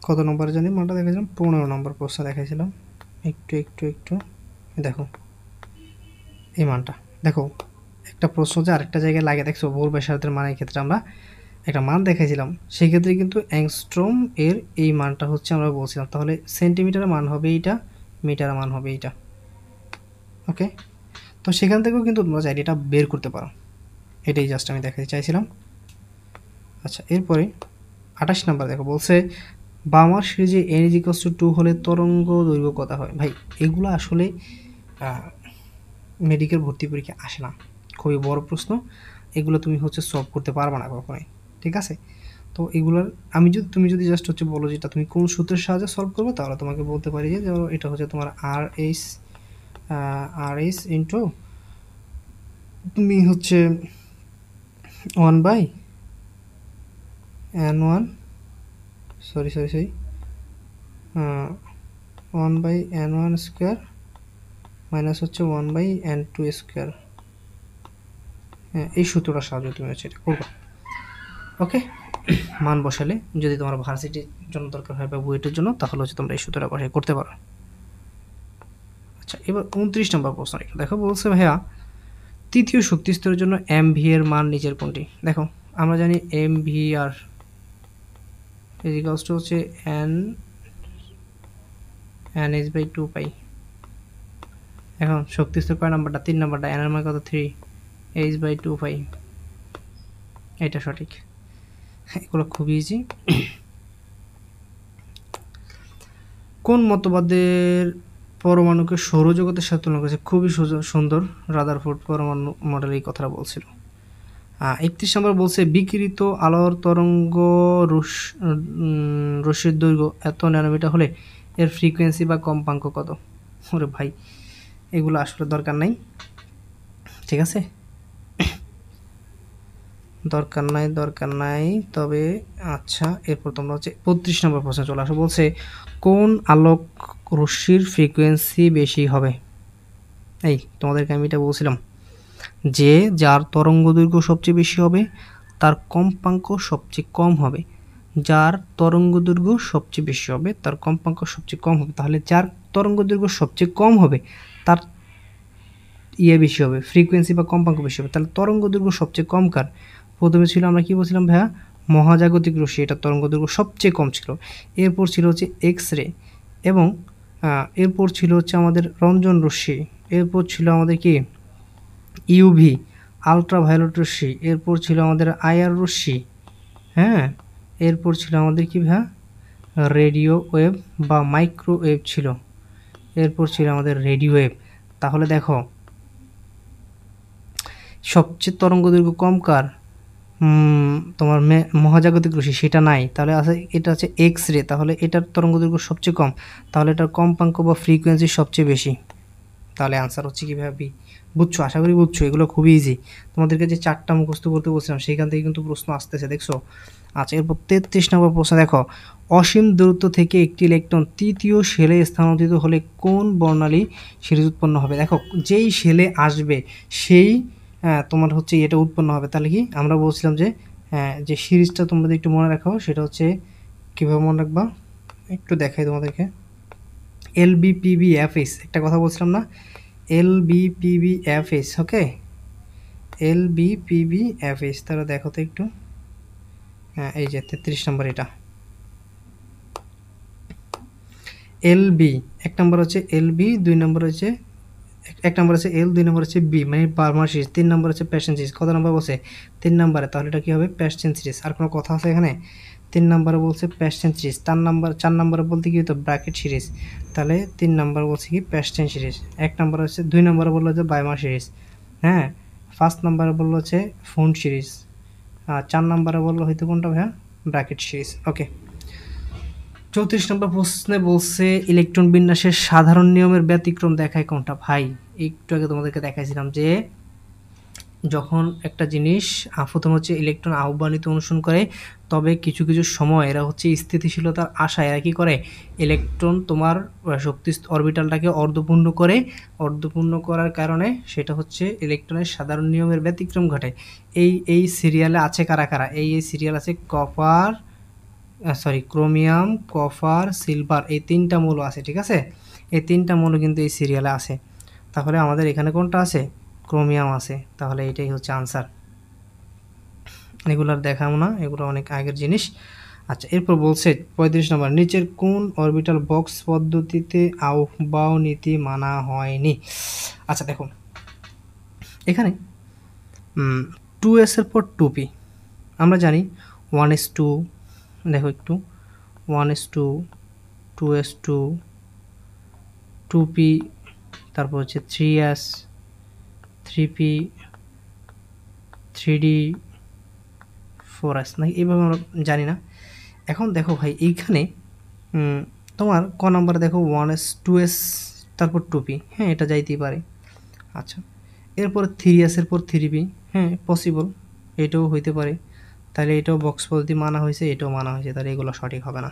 কত নম্বরে জানি মানটা দেখাইছিলাম, 15 নম্বর প্রশ্ন দেখাইছিলাম। একটু দেখো এই মানটা, দেখো একটা প্রশ্ন যে আরেকটা জায়গায় লাগে দেখছো, ভুল ব্যাসার্ধের মানের ক্ষেত্রে আমরা একটা মান দেখাইছিলাম, সেই ক্ষেত্রে কিন্তু অ্যাংস্ট্রোম এর এই মানটা হচ্ছে আমরা বলছিলাম। তাহলে সেন্টিমিটারের মান হবে এইটা, মিটারের মান হবে এইটা। ওকে, তো সেখান থেকেও কিন্তু তোমরা চাইলে এটা বের করতে পারো। এটাই জাস্ট আমি দেখাতে চাইছিলাম। আচ্ছা, এরপরে 28 নাম্বার দেখো, বলছে বামার সিরিজে n = 2 হলে তরঙ্গ দৈর্ঘ্য কত হয়? ভাই এগুলো আসলে মেডিকেল ভর্তি পরীক্ষা আসে না, খুবই বড় প্রশ্ন। এগুলো তুমি হচ্ছে সলভ করতে পারবে না কখনোই, ঠিক আছে? তো এগুলোর তুমি যদি জাস্ট হচ্ছে বলো যে এটা তুমি কোন সূত্রের সাহায্যে সলভ করবে, তাহলে তোমাকে বলতে পারি যে এটা হচ্ছে তোমার আর এইচ ইন্টু তুমি হচ্ছে 1/n1 sorry 1/n1 square minus হচ্ছে 1/n2 স্কোয়ার। এই সূত্রটার সাহায্যে তুমি হচ্ছে এটা করবে। ওকে, মান বসালে যদি তোমার ভার্সিটির জন্য দরকার হয় বা বুয়েটের জন্য, তাহলে হচ্ছে তোমরা এই সূত্রটা বসাই করতে পারো। আচ্ছা, এবার 29 নম্বর প্রশ্ন দেখো, বলছে ভাইয়া তৃতীয় শক্তি স্তরের জন্য MV এর মান নিচের কোনটি? দেখো আমরা জানি MVR ইজিক্যালস টু হচ্ছে NH/2 পাই। এখন শক্তি স্তর কয় নাম্বারটা? 3 নাম্বারটা। n এর মান কত? 3, H/2 পাই। এটা সঠিক। এগুলো খুবই ইজি। কোন মতবাদের পরমাণুকে সৌরজগতের সাথে তুলনা করেছে? খুবই সুন্দর, রাদারফোর্ড পরমাণু মডেল এই কথাটা বলছিল। 31 নম্বর বলছে বিকিরিত আলোর তরঙ্গ রশ্মির দৈর্ঘ্য এত ন্যানোমিটার হলে এর ফ্রিকোয়েন্সি বা কম্পাঙ্ক কত? ওরে ভাই এগুলো আসলে দরকার নাই, ঠিক আছে? দরকার নাই তবে আচ্ছা, এরপর তোমরা হচ্ছে 35 নম্বর প্রশ্ন চলে আসো। বলছে কোন আলোক রশ্মির ফ্রিকোয়েন্সি বেশি হবে? এই তোমাদেরকে আমি এটা বলছিলাম যে যার তরঙ্গ দৈর্ঘ্য সবচেয়ে বেশি হবে তার কম্পাঙ্ক সবচেয়ে কম হবে, যার তরঙ্গ দৈর্ঘ্য সবচেয়ে বেশি হবে তার কম্পাঙ্ক সবচেয়ে কম হবে। তাহলে যার তরঙ্গ দৈর্ঘ্য সবচেয়ে কম হবে তার বেশি হবে, ফ্রিকোয়েন্সি বা কম্পাঙ্ক বেশি হবে। তাহলে তরঙ্গ দৈর্ঘ্য সবচেয়ে কম কার? প্রথমে ছিল আমরা কি বলছিলাম ভাইয়া, মহাজাগতিক রশ্মি, এটা তরঙ্গ দৈর্ঘ্য সবচেয়ে কম ছিল। এরপর ছিল হচ্ছে এক্স রে, এবং এরপর ছিল হচ্ছে আমাদের রঞ্জন রশ্মি, এরপর ছিল আমাদের কি ইউভি আলট্রাভায়োলেট রশ্মি, এরপর ছিল আমাদের আইআর রশ্মি, হ্যাঁ, এরপর ছিল আমাদের কি ভাইয়া রেডিও ওয়েভ বা মাইক্রোওয়েভ ছিল, এরপর ছিল আমাদের রেডিও ওয়েভ। তাহলে দেখো সবচেয়ে তরঙ্গ দৈর্ঘ্য কম কার? তোমার মহাজাগতিক রশ্মি, সেটা নাই। তাহলে আছে এটা হচ্ছে এক্স রে, তাহলে এটার তরঙ্গ দৈর্ঘ্য সবচেয়ে কম, তাহলে এটার কম্পাঙ্ক বা ফ্রিকোয়েন্সি সবচেয়ে বেশি। তাহলে আনসার হচ্ছে কীভাবে বি। বুঝছো? আশা করি বুঝছো। এগুলো খুবই ইজি। তোমাদেরকে যে 4টা মুখস্থ করতে বলছিলাম সেখান থেকে কিন্তু প্রশ্ন আসতেছে, দেখছো? আচ্ছা, এরপর 33 নম্বর প্রশ্ন দেখো, অসীম দূরত্ব থেকে একটি ইলেকট্রন তৃতীয় শেলে স্থানান্তরিত হলে কোন বর্ণালী সিরিজ উৎপন্ন হবে? দেখো যেই শেলে আসবে সেই তোমার হচ্ছে এটা উৎপন্ন হবে। তাহলে কি আমরা বলছিলাম যে সিরিজটা তোমাদের একটু মনে রাখো, সেটা হচ্ছে কীভাবে মনে রাখবা একটু দেখাই তোমাদেরকে। LBPBFS একটা কথা বলছিলাম না, LBPBFS। ওকে, LBPBFS। তাহলে দেখো তো একটু হ্যাঁ এই যে 33 নম্বর, এটা এলবি। এক নম্বর হচ্ছে এলবি, দুই নম্বর হচ্ছে এক নম্বর হচ্ছে এল, দুই নম্বর হচ্ছে বি মানে বার্মার সিরিজ, তিন নম্বর হচ্ছে প্যাশন সিরিজ। কত নম্বর বলছে? 3 নম্বরে। তাহলে এটা কি হবে? Passion series. আর কোনো কথা আছে এখানে? 3 নম্বরে বলছে প্যাশন সিরিজ। 4 নম্বরে বলতে কি হতো? Bracket series. তাহলে 3 নম্বর বলছে কি? Passion series. এক নম্বর হচ্ছে, 2 নম্বরে বললো যে বাইমার সিরিজ। হ্যাঁ, 5 নম্বরে বললো হচ্ছে ফোন সিরিজ। আর 4 নম্বরে বললো হয়তো কোনটা ভাইয়া? Bracket series. ওকে। 34 নম্বর প্রশ্নে বলছে ইলেকট্রন বিন্যাসের সাধারণ নিয়মের ব্যতিক্রম দেখায় কোনটা? ভাই একটু আগে তোমাদেরকে দেখাইছিলাম যে যখন একটা জিনিস প্রথম হচ্ছে ইলেকট্রন আহ্বানিত অনুসরণ করে, তবে কিছু কিছু সময় এরা হচ্ছে স্থিতিশীলতার আশায় এরা কী করে? ইলেকট্রন তোমার শক্তি অরবিটালটাকে অর্ধপূর্ণ করে, অর্ধপূর্ণ করার কারণে সেটা হচ্ছে ইলেকট্রনের সাধারণ নিয়মের ব্যতিক্রম ঘটে। এই সিরিয়ালে আছে কারা কারা? এই সিরিয়াল আছে কপার, ক্রোমিয়াম, কপার, সিলভার, এই 3টা মৌল আছে। ঠিক আছে, এই 3টা মৌল কিন্তু এই সিরিয়ালে আছে। তাহলে আমাদের এখানে কোনটা আছে? ক্রোমিয়াম আছে। তাহলে এটাই হচ্ছে আনসার। এগুলার দেখাবো না, এগুলো অনেক আগের জিনিস। আচ্ছা, এরপর বলছে 35 নম্বর, নিচের কোন অরবিটাল বক্স পদ্ধতিতে আউফবাউ নীতি মানা হয়নি? আচ্ছা দেখো, এখানে 2s এর পর 2p আমরা জানি 1s2, দেখো একটু 1s2, 2s2, 2p, তারপর হচ্ছে 3s, 3p, 3d, 4s, নাকি এইভাবে আমরা জানি না। এখন দেখো ভাই এইখানে তোমার ক নাম্বারে দেখো 1s, 2s, তারপর 2p, হ্যাঁ এটা যাইতেই পারে। আচ্ছা, এরপর 3s এর পর 3p, হ্যাঁ পসিবল, এটাও হইতে পারে। তাহলে এটাও বক্স পদ্ধতি মানা হয়েছে, এটাও মানা হয়েছে, তাহলে এগুলো সঠিক হবে না।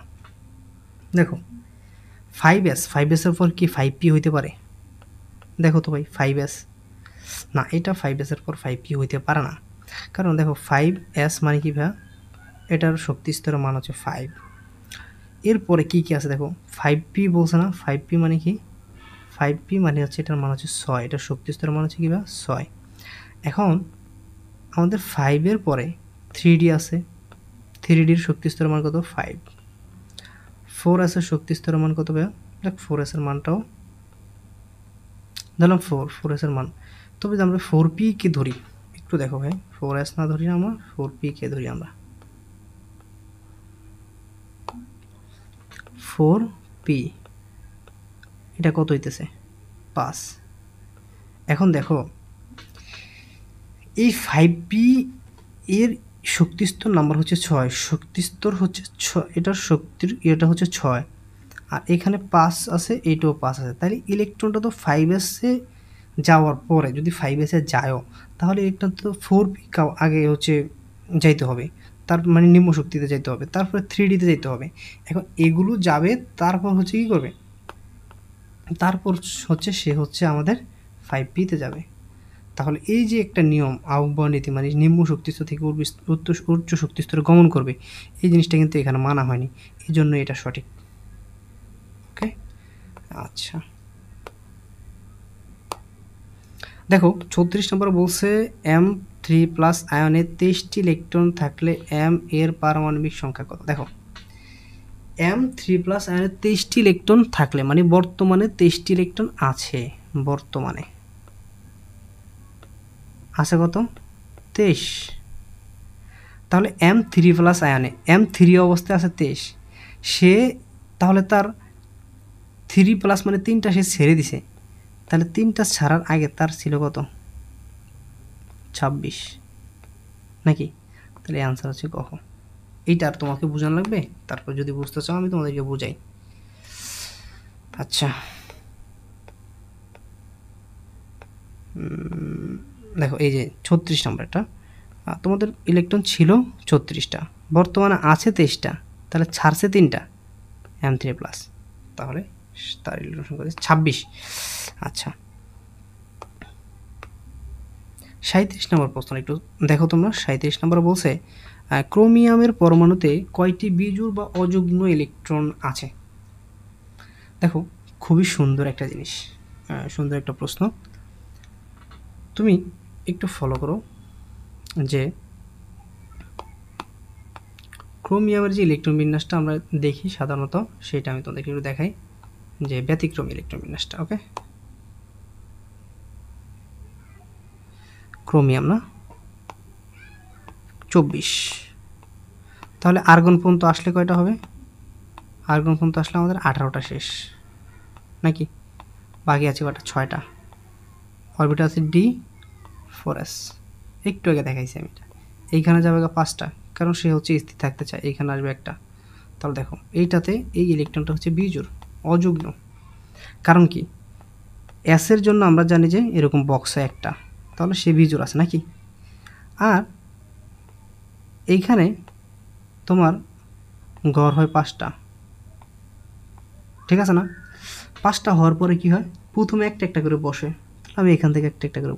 দেখো 5s, 5s এর পর কি 5p হইতে পারে? দেখো তো ভাই 5s, না এটা 5s এর পর 5p হইতে পারে না। কারণ দেখো 5s মানে কি ভাই? এটার শক্তি স্তরের মান হচ্ছে 5। এরপরে কি কি আছে দেখো, 5p বলছে না? 5p মানে কি? 5p মানে হচ্ছে এটার মান হচ্ছে 6, এটার শক্তি স্তরের মান হচ্ছে কি ভাই? 6। এখন আমাদের 5-এর পরে 3d আছে, 3dর শক্তি স্তরের মান কত? 5। 4s এর শক্তি স্তরের মান কত ভাই? দেখ 4s এর মানটাও ধরলাম 4s এর মান। তবে যদি আমরা 4p কে ধরি, একটু দেখো ভাই, 4s না ধরি আমরা, 4p কে ধরি আমরা, 4p, এটা কত হইতেছে? 5। এখন দেখো এই 5p এর শক্তিস্তর নাম্বার হচ্ছে 6, শক্তিস্তর হচ্ছে 6, এটার শক্তির এটা হচ্ছে 6, আর এখানে 5 আছে, এইটাও 5 আছে। তাহলে ইলেকট্রনটা তো 5s-এ যাওয়ার পরে যদি 5s-এ যায়ও, তাহলে ইলেকট্রন তো 4p আগে হচ্ছে যাইতে হবে, তার মানে নিম্ন শক্তিতে যাইতে হবে, তারপরে 3d-তে যাইতে হবে। এখন এগুলো যাবে, তারপর হচ্ছে কি করবে? তারপর হচ্ছে সে হচ্ছে আমাদের 5p-তে যাবে। তাহলে এই যে একটা নিয়ম আহ্বান নীতি, মানে নিম্ন শক্তিস্তর থেকে উচ্চ শক্তিস্তরে গমন করবে, এই জিনিসটা কিন্তু এখানে মানা হয়নি, এই জন্য এটা সঠিক। ওকে, আচ্ছা দেখো 36 নম্বর বলছে M3+ আয়নে 23টি ইলেকট্রন থাকলে M এর পারমাণবিক সংখ্যা কত? দেখো M3+ আয়নে 23টি ইলেকট্রন থাকলে মানে বর্তমানে 23টি ইলেকট্রন আছে, বর্তমানে আছে কত? 23। তাহলে M3+ আয়নে M3 অবস্থায় আছে 23, সে তাহলে তার 3+ মানে 3টা সে ছেড়ে দিছে, তাহলে 3টা ছাড়ার আগে তার ছিল কত? 26 নাকি? তাহলে অ্যান্সার হচ্ছে কখ। এইটা আর তোমাকে বোঝানো লাগবে? তারপর যদি বুঝতে চাও আমি তোমাদেরকে বুঝাই। আচ্ছা দেখো এই যে 36 নম্বরটা, তোমাদের ইলেকট্রন ছিল 34টা, বর্তমানে আছে 23টা, তাহলে ছাড়ছে 3টা, M3+, তাহলে তার ইলেকট্রন সংখ্যা 26। আচ্ছা 37 নম্বর প্রশ্ন একটু দেখো তোমরা। 37 নম্বর বলছে ক্রোমিয়ামের পরমাণুতে কয়টি বিজোড় বা অযুগ্ম ইলেকট্রন আছে? দেখো খুবই সুন্দর একটা জিনিস, সুন্দর একটা প্রশ্ন। তুমি একটু ফলো করো যে ক্রোমিয়ামের যে ইলেকট্রন বিন্যাসটা আমরা দেখি সাধারণত, সেটা আমি তোমাদেরকে একটু দেখাই, যে ব্যতিক্রম ইলেকট্রন বিন্যাসটা। ওকে, ক্রোমিয়াম না 24, তাহলে আর্গন পর্যন্ত আসলে কয়টা হবে? আর্গন পর্যন্ত আসলে আমাদের 18টা শেষ নাকি, বাকি আছে কয়টা? 6টা। অরবিটাল আছে D4s, একটু আগে দেখাইছি আমি এটা। এইখানে যাবে 5টা, কারণ সে হচ্ছে স্থির থাকতে চায়। এইখানে আসবে একটা। তাহলে দেখো এইটাতে এই ইলেকট্রনটা হচ্ছে বিজোড়, অযুগ্ম। কারণ কি, এসের জন্য আমরা জানি যে এরকম বক্সে একটা, তাহলে সে বিজোড় আছে নাকি। আর এইখানে তোমার গড় হয় 5টা, ঠিক আছে না? 5টা হওয়ার পরে কি হয়, প্রথমে একটা একটা করে বসে। তাহলে আমি এখান থেকে একটা একটা করে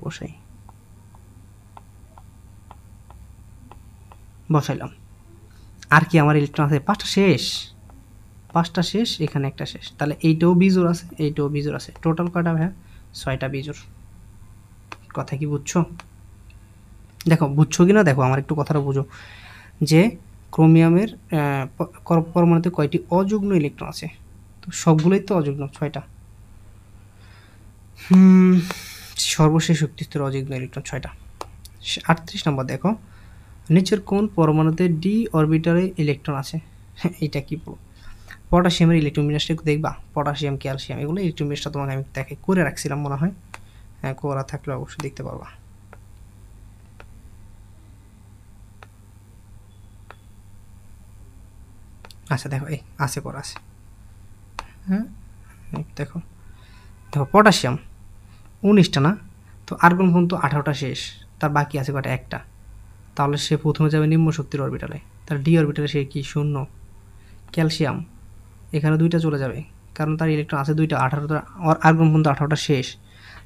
বসাইলাম। আর কি আমার ইলেকট্রন আছে? 5টা শেষ, 5টা শেষ, এখানে একটা শেষ। তাহলে এইটাও বিজোড় আছে, এইটাও বিজোড় আছে। টোটাল কয়টা ভাইয়া? 6টা বিজোড়। কথা কি বুঝছো? দেখো বুঝছো কি না, দেখো আমার একটু কথাটা বুঝো, যে ক্রোমিয়ামের পরমাণুতে কয়টি অযুগ্ম ইলেকট্রন আছে? তো সবগুলোই তো অযুগ্ম, 6টা। সর্বশেষ শক্তিস্তর অযুগ্ম ইলেকট্রন 6টা। 38 নম্বর দেখো, নিচের কোন পরমাণুতে ডি অরবিটালে ইলেকট্রন আছে? এটা কি বলবো? পটাশিয়ামের ইলেকট্রন বিন্যাসটা একটু দেখবা, পটাশিয়াম, ক্যালসিয়াম, এগুলো ইলেকট্রন বিন্যাসটা তোমাকে আমি দেখে করে রাখছিলাম মনে হয়, হ্যাঁ করা থাকলে অবশ্যই দেখতে পারবা। আচ্ছা দেখো, এই আছে করা আছে, হ্যাঁ দেখো দেখো পটাশিয়াম 19টা না, তো আর্গন পর্যন্ত 18টা শেষ, তার বাকি আছে কটা? একটা। তাহলে সে প্রথমে যাবে নিম্ন শক্তির অরবিটালে, তাহলে ডি অরবিটালে সে কি? 0। ক্যালসিয়াম এখানে 2টা চলে যাবে, কারণ তার ইলেকট্রন আছে 2টা, 18টা, আর্গন পর্যন্ত 18টা শেষ,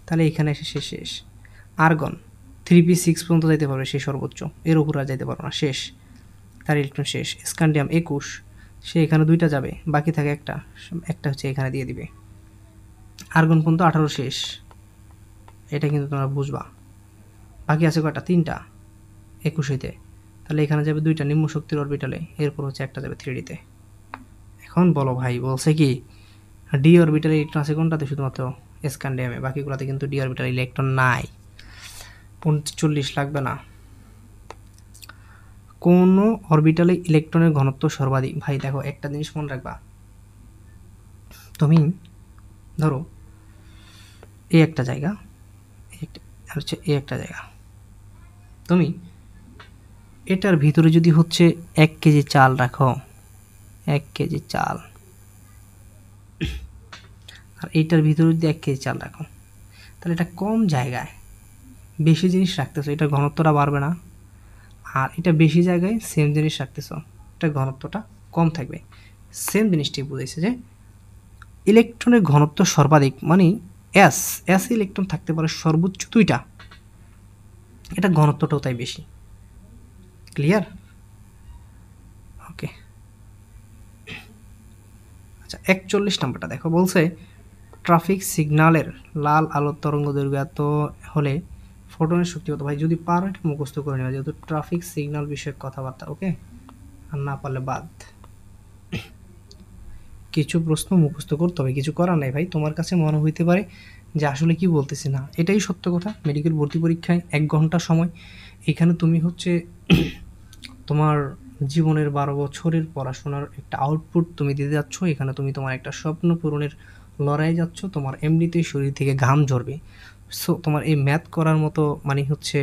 তাহলে এখানে এসে সে শেষ। আর্গন 3p6 পর্যন্ত যাইতে পারবে সে সর্বোচ্চ, এর উপর আর যাইতে পারবে না, শেষ, তার ইলেকট্রন শেষ। স্ক্যান্ডিয়াম 21, সে এখানে 2টা যাবে, বাকি থাকে একটা, একটা হচ্ছে এখানে দিয়ে দিবে। আর্গন পর্যন্ত 18 শেষ, এটা কিন্তু তোমরা বুঝবা। বাকি আছে কয়টা? 3টা 21তে, তাহলে এখানে যাবে 2টা নিম্ন শক্তির অরবিটালে, এরপর হচ্ছে একটা যাবে 3dতে। এখন বলো ভাই, বলছে কি ডি অরবিটালে ইলেকট্রন আছে কোনটাতে? শুধুমাত্র স্ক্যান্ডিয়ামে, বাকিগুলোতে কিন্তু ডি অরবিটালে ইলেকট্রন নাই। 39 লাগবে না। কোন অরবিটালে ইলেকট্রনের ঘনত্ব সর্বাধিক? ভাই দেখো একটা জিনিস মনে রাখবা, তুমি ধরো এই একটা জায়গা, আর হচ্ছে এই একটা জায়গা, তুমি এটার ভিতরে যদি হচ্ছে 1 কেজি চাল রাখো, 1 কেজি চাল, আর এইটার ভিতরে যদি 1 কেজি চাল রাখো, তাহলে এটা কম জায়গায় বেশি জিনিস রাখতেছো, এটার ঘনত্বটা বাড়বে না। আর এটা বেশি জায়গায় সেম জিনিস রাখতেছো, এটার ঘনত্বটা কম থাকবে। সেম জিনিসটাই বুঝাইছে যে ইলেকট্রনের ঘনত্ব সর্বাধিক মানে এস ইলেকট্রন থাকতে পারে সর্বোচ্চ 2টা, এটা ঘনত্বটাও তাই বেশি। ক্লিয়ার? ওকে, আচ্ছা 41 নম্বরটা দেখো, বলছে ট্রাফিক সিগন্যালের লাল আলোর তরঙ্গ দৈর্ঘ্য এত হলে ফোটনের শক্তি কত? ভাই যদি পারো এটা মুখস্থ করে নেওয়া, যেহেতু ট্রাফিক সিগন্যাল বিষয়ক কথাবার্তা। ওকে, আর না পারলে বাদ। কিছু প্রশ্ন মুখস্থ করতে হবে, কিছু করার নাই ভাই। তোমার কাছে মনে হইতে পারে যে আসলে কি বলতেছি না, এটাই সত্য কথা। মেডিকেল ভর্তি পরীক্ষায় 1 ঘন্টা সময়, এখানে তুমি হচ্ছে তোমার জীবনের 12 বছরের পড়াশোনার একটা আউটপুট তুমি দিতে যাচ্ছ। এখানে তুমি তোমার একটা স্বপ্ন পূরণের লড়াই যাচ্ছ, তোমার এমনিতেই শরীর থেকে ঘাম ঝরবে। সো তোমার এই ম্যাথ করার মতো মানে হচ্ছে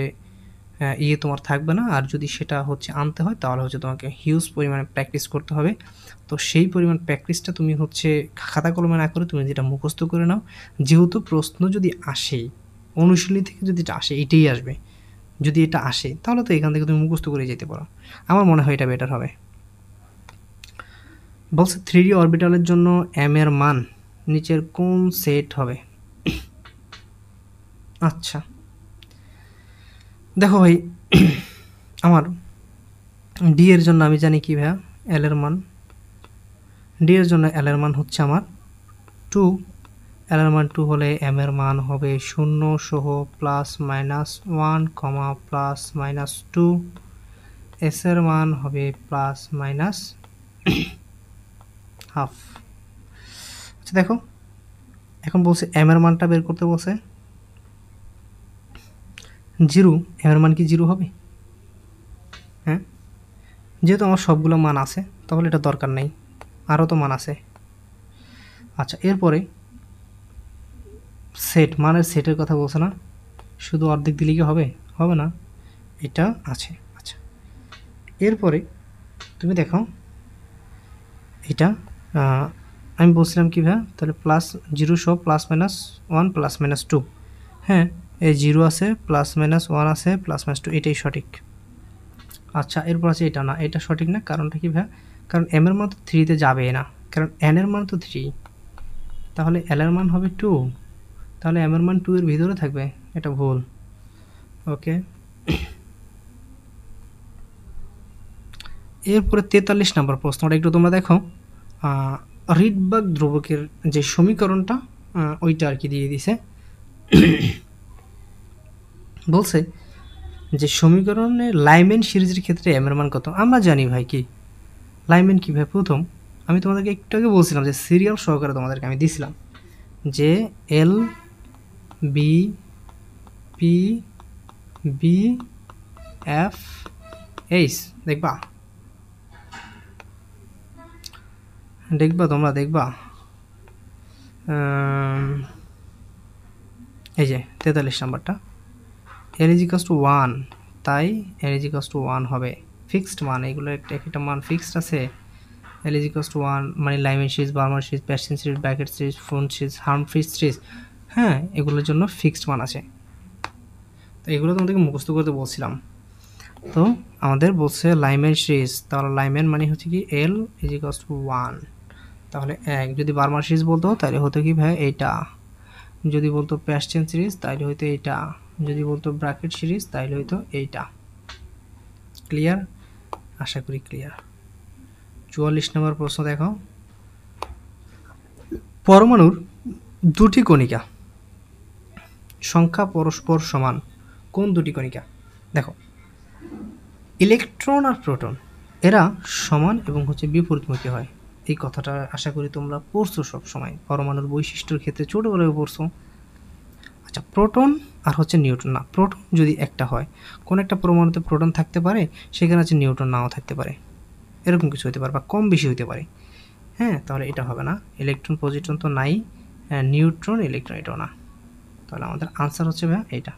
তোমার থাকবে না। আর যদি সেটা হচ্ছে আনতে হয় তাহলে হচ্ছে তোমাকে হিউজ পরিমাণে প্র্যাকটিস করতে হবে। তো সেই পরিমাণ প্র্যাকটিসটা তুমি হচ্ছে খাতা কলমে না করে তুমি যেটা মুখস্থ করে নাও, যেহেতু প্রশ্ন যদি আসে অনুশীলনী থেকে, যদি এটা আসে এটাই আসবে, যদি এটা আসে তাহলে তো এখান থেকে তুমি মুখস্থ করে যেতে পারো। আমার মনে হয় এটা বেটার হবে। বলছে 3D অরবিটালের জন্য এম এর মান নিচের কোন সেট হবে? আচ্ছা দেখো ভাই, আমার ডি এর জন্য আমি জানি কি ভাইয়া, এল এর মান, ডি এর জন্য এল এর মান হচ্ছে আমার 2, এল এর মান 2 হলে এম এর মান হবে 0 সহ +-1, +-2। এস এর মান হবে প্লাস মাইনাস হাফ। আচ্ছা দেখো, এখন বলছে এম এর মানটা বের করতে বলছে। জিরো, এম এর মান কি জিরো হবে? হ্যাঁ, যেহেতু আমার সবগুলো মান আছে তাহলে এটা দরকার নেই, আরও তো মান আছে। আচ্ছা, এরপরে সেট, মানের সেটের কথা বলছে না, শুধু অর্ধেক দিলে কি হবে? হবে না, এটা আছে। আচ্ছা, এরপরে তুমি দেখো এটা আমি বলছিলাম কি ভাই, তাহলে প্লাস জিরো সহ plus minus one plus minus two. হ্যাঁ, এই জিরো আছে, প্লাস মাইনাস ওয়ান আছে, প্লাস মাইনাস টু, এটাই সঠিক। আচ্ছা, এরপর আছে এটা না, এটা সঠিক না, কারণটা কি ভাই? কারণ এম এর মান তো থ্রিতে যাবে না, কারণ এন এর মান তো থ্রি, তাহলে এল এর মান হবে টু, তাহলে এম এর মান টু এর ভিতরে থাকবে, এটা ভুল। ওকে, এরপরে 43 নম্বর প্রশ্নটা একটু তোমরা দেখো। রিডবার্গ ধ্রুবকের যে সমীকরণটা ওইটা আর কি দিয়ে দিছে। বলছে যে সমীকরণে লাইম্যান সিরিজের ক্ষেত্রে এম এর মান কত? আমরা জানি ভাই কি লাইম্যান কি ভাই, প্রথম আমি তোমাদেরকে একটু আগে বলছিলাম যে সিরিয়াল সহকারে তোমাদেরকে আমি দিছিলাম যে L B P B F H, দেখবা তোমরা দেখবা এই যে 43 নাম্বারটা এল ইজ ইকুয়ালস টু 1, তাই এল ইজ ইকুয়ালস টু 1 হবে ফিক্সড মান, এগুলো একটা মান ফিক্সড আছে। এল ইজ ইকুয়ালস টু 1 মানে Lyman series, Balmer series, Paschen series, Brackett series, Pfund series, Humphreys series, হ্যাঁ এগুলোর জন্য ফিক্সড মান আছে। তো এগুলো তোমাদেরকে মুখস্থ করতে বলছিলাম। তো আমাদের বলছে লাইম্যান সিরিজ, তাহলে লাইম্যান মানে হচ্ছে কি এল ইজ ইকুয়ালস টু 1, তাহলে 1। যদি বার্মার সিরিজ বলতো তাহলে হতো কি ভাই এইটা, যদি বলতো প্যাস্টেন সিরিজ তাহলে হয়তো এইটা, যদি বলতো ব্র্যাকেট সিরিজ তাহলে হয়তো এইটা। ক্লিয়ার? আশা করি ক্লিয়ার। 44 নম্বর প্রশ্ন দেখো, পরমাণুর দুটি কণিকা সংখ্যা পরস্পর সমান কোন দুটি কণিকা? দেখো, ইলেকট্রন আর প্রোটন এরা সমান এবং হচ্ছে বিপরীতমুখী হয়, এই কথাটা আশা করি তোমরা পড়ছো সব সময়, পরমাণুর বৈশিষ্ট্যের ক্ষেত্রে ছোটোবেলায় পড়ছো। আচ্ছা, প্রোটন আর হচ্ছে নিউট্রন, না প্রোটন যদি একটা হয়, কোন একটা পরমাণুতে প্রোটন থাকতে পারে, সেখানে হচ্ছে নিউট্রন নাও থাকতে পারে, এরকম কিছু হতে পারে বা কম বেশি হতে পারে। হ্যাঁ, তাহলে এটা হবে না, ইলেকট্রন পজিট্রন তো নাই, নিউট্রন ইলেকট্রন এটাও না, তাহলে আমাদের আনসার হচ্ছে ভাই এইটা।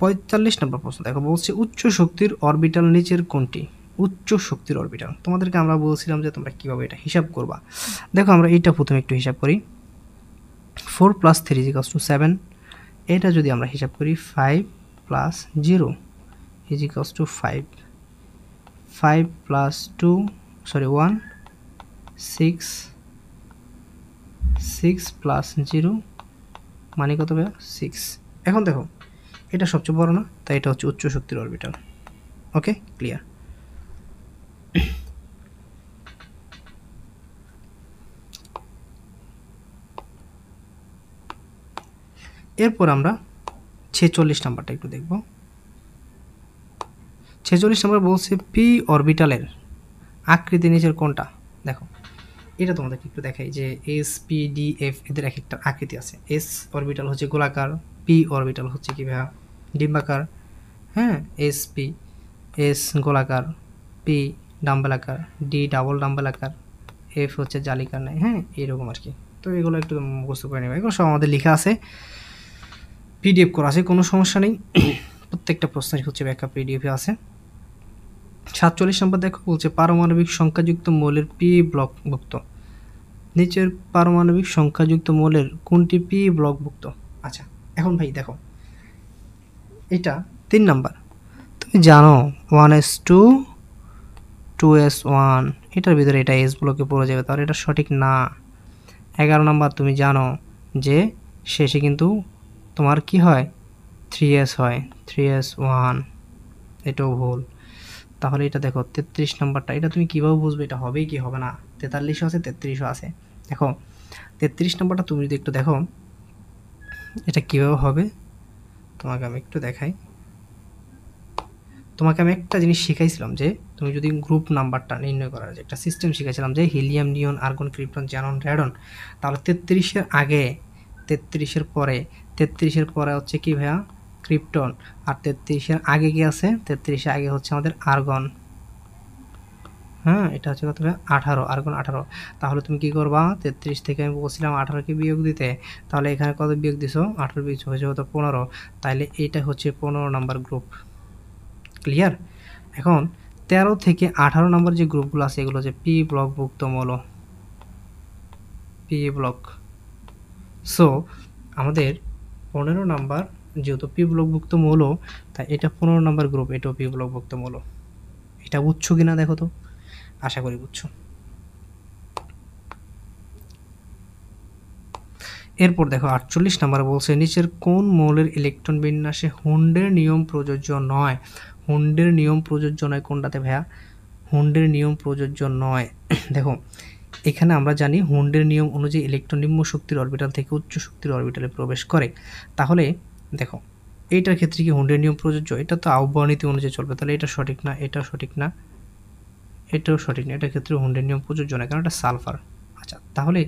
45 নম্বর প্রশ্ন দেখো, বলছে উচ্চ শক্তির অরবিটাল নিচের কোনটি? উচ্চ শক্তির অরবিটাল তোমাদেরকে আমরা বলছিলাম যে তোমরা কীভাবে এটা হিসাব করবা। দেখো আমরা এইটা প্রথমে একটু হিসাব করি, 4 + 3 = 7, এটা যদি আমরা হিসাব করি 5 + 0 = 5, 5 + 2 সরি 1, 6, 6 + 0 মানে কত ভাই? 6। এখন দেখো এটা সবচেয়ে বড় না, তাই এটা হচ্ছে উচ্চ শক্তির অরবিটাল। ওকে, ক্লিয়ার। এরপর আমরা 46 নাম্বারটা একটু দেখব। 46 নাম্বার বলছে পি অরবিটালের আকৃতি নিচের কোনটা? দেখো এটা তোমাদেরকে একটু দেখাই যে এস পি ডি এফ এদের এক একটা আকৃতি আছে। এস অরবিটাল হচ্ছে গোলাকার, পি অরবিটাল হচ্ছে কি ভাইয়া ডিম্বাকার, হ্যাঁ এস গোলাকার, পি ডাম্বেলাকার, ডি ডাবল ডাম্বেলাকার, এফ হচ্ছে জালিকার নাই, হ্যাঁ এরকম আর কি। তো এগুলো একটু মুখস্থ করে নেবে, এগুলো সব আমাদের লেখা আছে, পিডিএফ করা আছে, কোনো সমস্যা নেই। প্রত্যেকটা প্রশ্নের হচ্ছে ব্যাখ্যা পিডিএফে আছে। 47 নম্বর দেখো, বলছে পারমাণবিক সংখ্যাযুক্ত মৌলের পি ব্লকভুক্ত, নিচের পারমাণবিক সংখ্যাযুক্ত মৌলের কোনটি পি ব্লকভুক্ত? আচ্ছা এখন ভাই দেখো এটা 3 নাম্বার, তুমি জানো 1s2 2s1, এটার ভিতরে এটা এস ব্লকে পড়ে যাবে, তাহলে এটা সঠিক না। 11 নাম্বার তুমি জানো যে শেষে কিন্তু তোমার কি হয় 3s হয়, 3s1, এটাও ভুল। তাহলে এটা দেখো 33 নাম্বারটা, এটা তুমি কীভাবে বুঝবে এটা হবে কি হবে না? 43ও আছে 33ও আছে। দেখো 33 নাম্বারটা তুমি যদি একটু দেখো এটা কীভাবে হবে, তোমাকে আমি একটু দেখাই। তোমাকে আমি একটা জিনিস শিখাইছিলাম যে তুমি যদি গ্রুপ নাম্বারটা নির্ণয় করার যে একটা সিস্টেম শিখাইছিলাম যে হিলিয়াম, নিয়ন, আর্গন, ক্রিপ্টন, জ্যানন, রেডন, তাহলে 33-এর আগে, 33-এর পরে, 33-এর পরে হচ্ছে কি ভাইয়া ক্রিপ্টন, আর 33-এর আগে কি আছে, 33-এর আগে হচ্ছে আমাদের আর্গন। হ্যাঁ, এটা হচ্ছে কত, 18, আর্গন 18। তাহলে তুমি কি করবা, 33 থেকে আমি বলছিলাম 18কে বিয়োগ দিতে, তাহলে এখানে কত বিয়োগ দিছো, 18 বিয়োগ হয়েছে কত, 15। তাহলে এইটা হচ্ছে 15 নাম্বার গ্রুপ। ক্লিয়ার? এখন 13 থেকে 18 নম্বর যে গ্রুপগুলো আছে এগুলো হচ্ছে পি ব্লকভুক্ত মৌল, পি ব্লক। সো আমাদের 15 নাম্বার যেহেতু পি ব্লকভুক্ত মৌল, তাই এটা 15 নাম্বার গ্রুপ, এটাও পি ব্লকভুক্ত মৌল। এটা বুঝছো কিনা দেখো তো, আশা করি বুঝছো। এরপর দেখো 48 নাম্বার বলছে নিচের কোন মৌলের ইলেকট্রন বিন্যাসে হুন্ডের নিয়ম প্রযোজ্য নয়। হুন্ডের নিয়ম প্রযোজ্য নয় কোনটাতে ভাইয়া, হুন্ডের নিয়ম প্রযোজ্য নয়। দেখো এখানে আমরা জানি হুন্ডের নিয়ম অনুযায়ী ইলেকট্রন নিম্ন শক্তির অরবিটাল থেকে উচ্চ শক্তির অরবিটালে প্রবেশ করে। তাহলে দেখো এইটার ক্ষেত্রে কি হুন্ডের নিয়ম প্রযোজ্য, এটা তো আহ্বায়ক নীতি অনুযায়ী চলবে, তাহলে এটা সঠিক না, এটা সঠিক না, এটাও সঠিক না, এটার ক্ষেত্রে হুন্ডের নিয়ম প্রযোজ্য না, কারণ এটা সালফার। আচ্ছা, তাহলে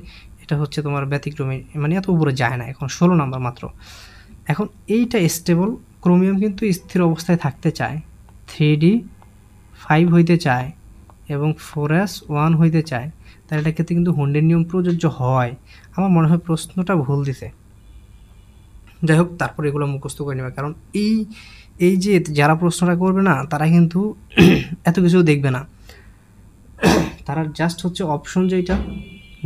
এটা হচ্ছে তোমার ব্যতিক্রমী, মানে এত উপরে যায় না। এখন 16 নাম্বার মাত্র। এখন এইটা স্টেবল, ক্রোমিয়াম কিন্তু স্থির অবস্থায় থাকতে চায়, 3d5 হইতে চায় এবং 4s1 হইতে চায়, তাহলে এটার ক্ষেত্রে কিন্তু হুন্ডের নিয়ম প্রযোজ্য হয়। আমার মনে হয় প্রশ্নটা ভুল দিছে। যাই হোক, তারপর এগুলো মুখস্থ করে নেবে, কারণ এই যে যারা প্রশ্নটা করবে না তারা কিন্তু এত কিছু দেখবে না, তারা জাস্ট হচ্ছে অপশন যেটা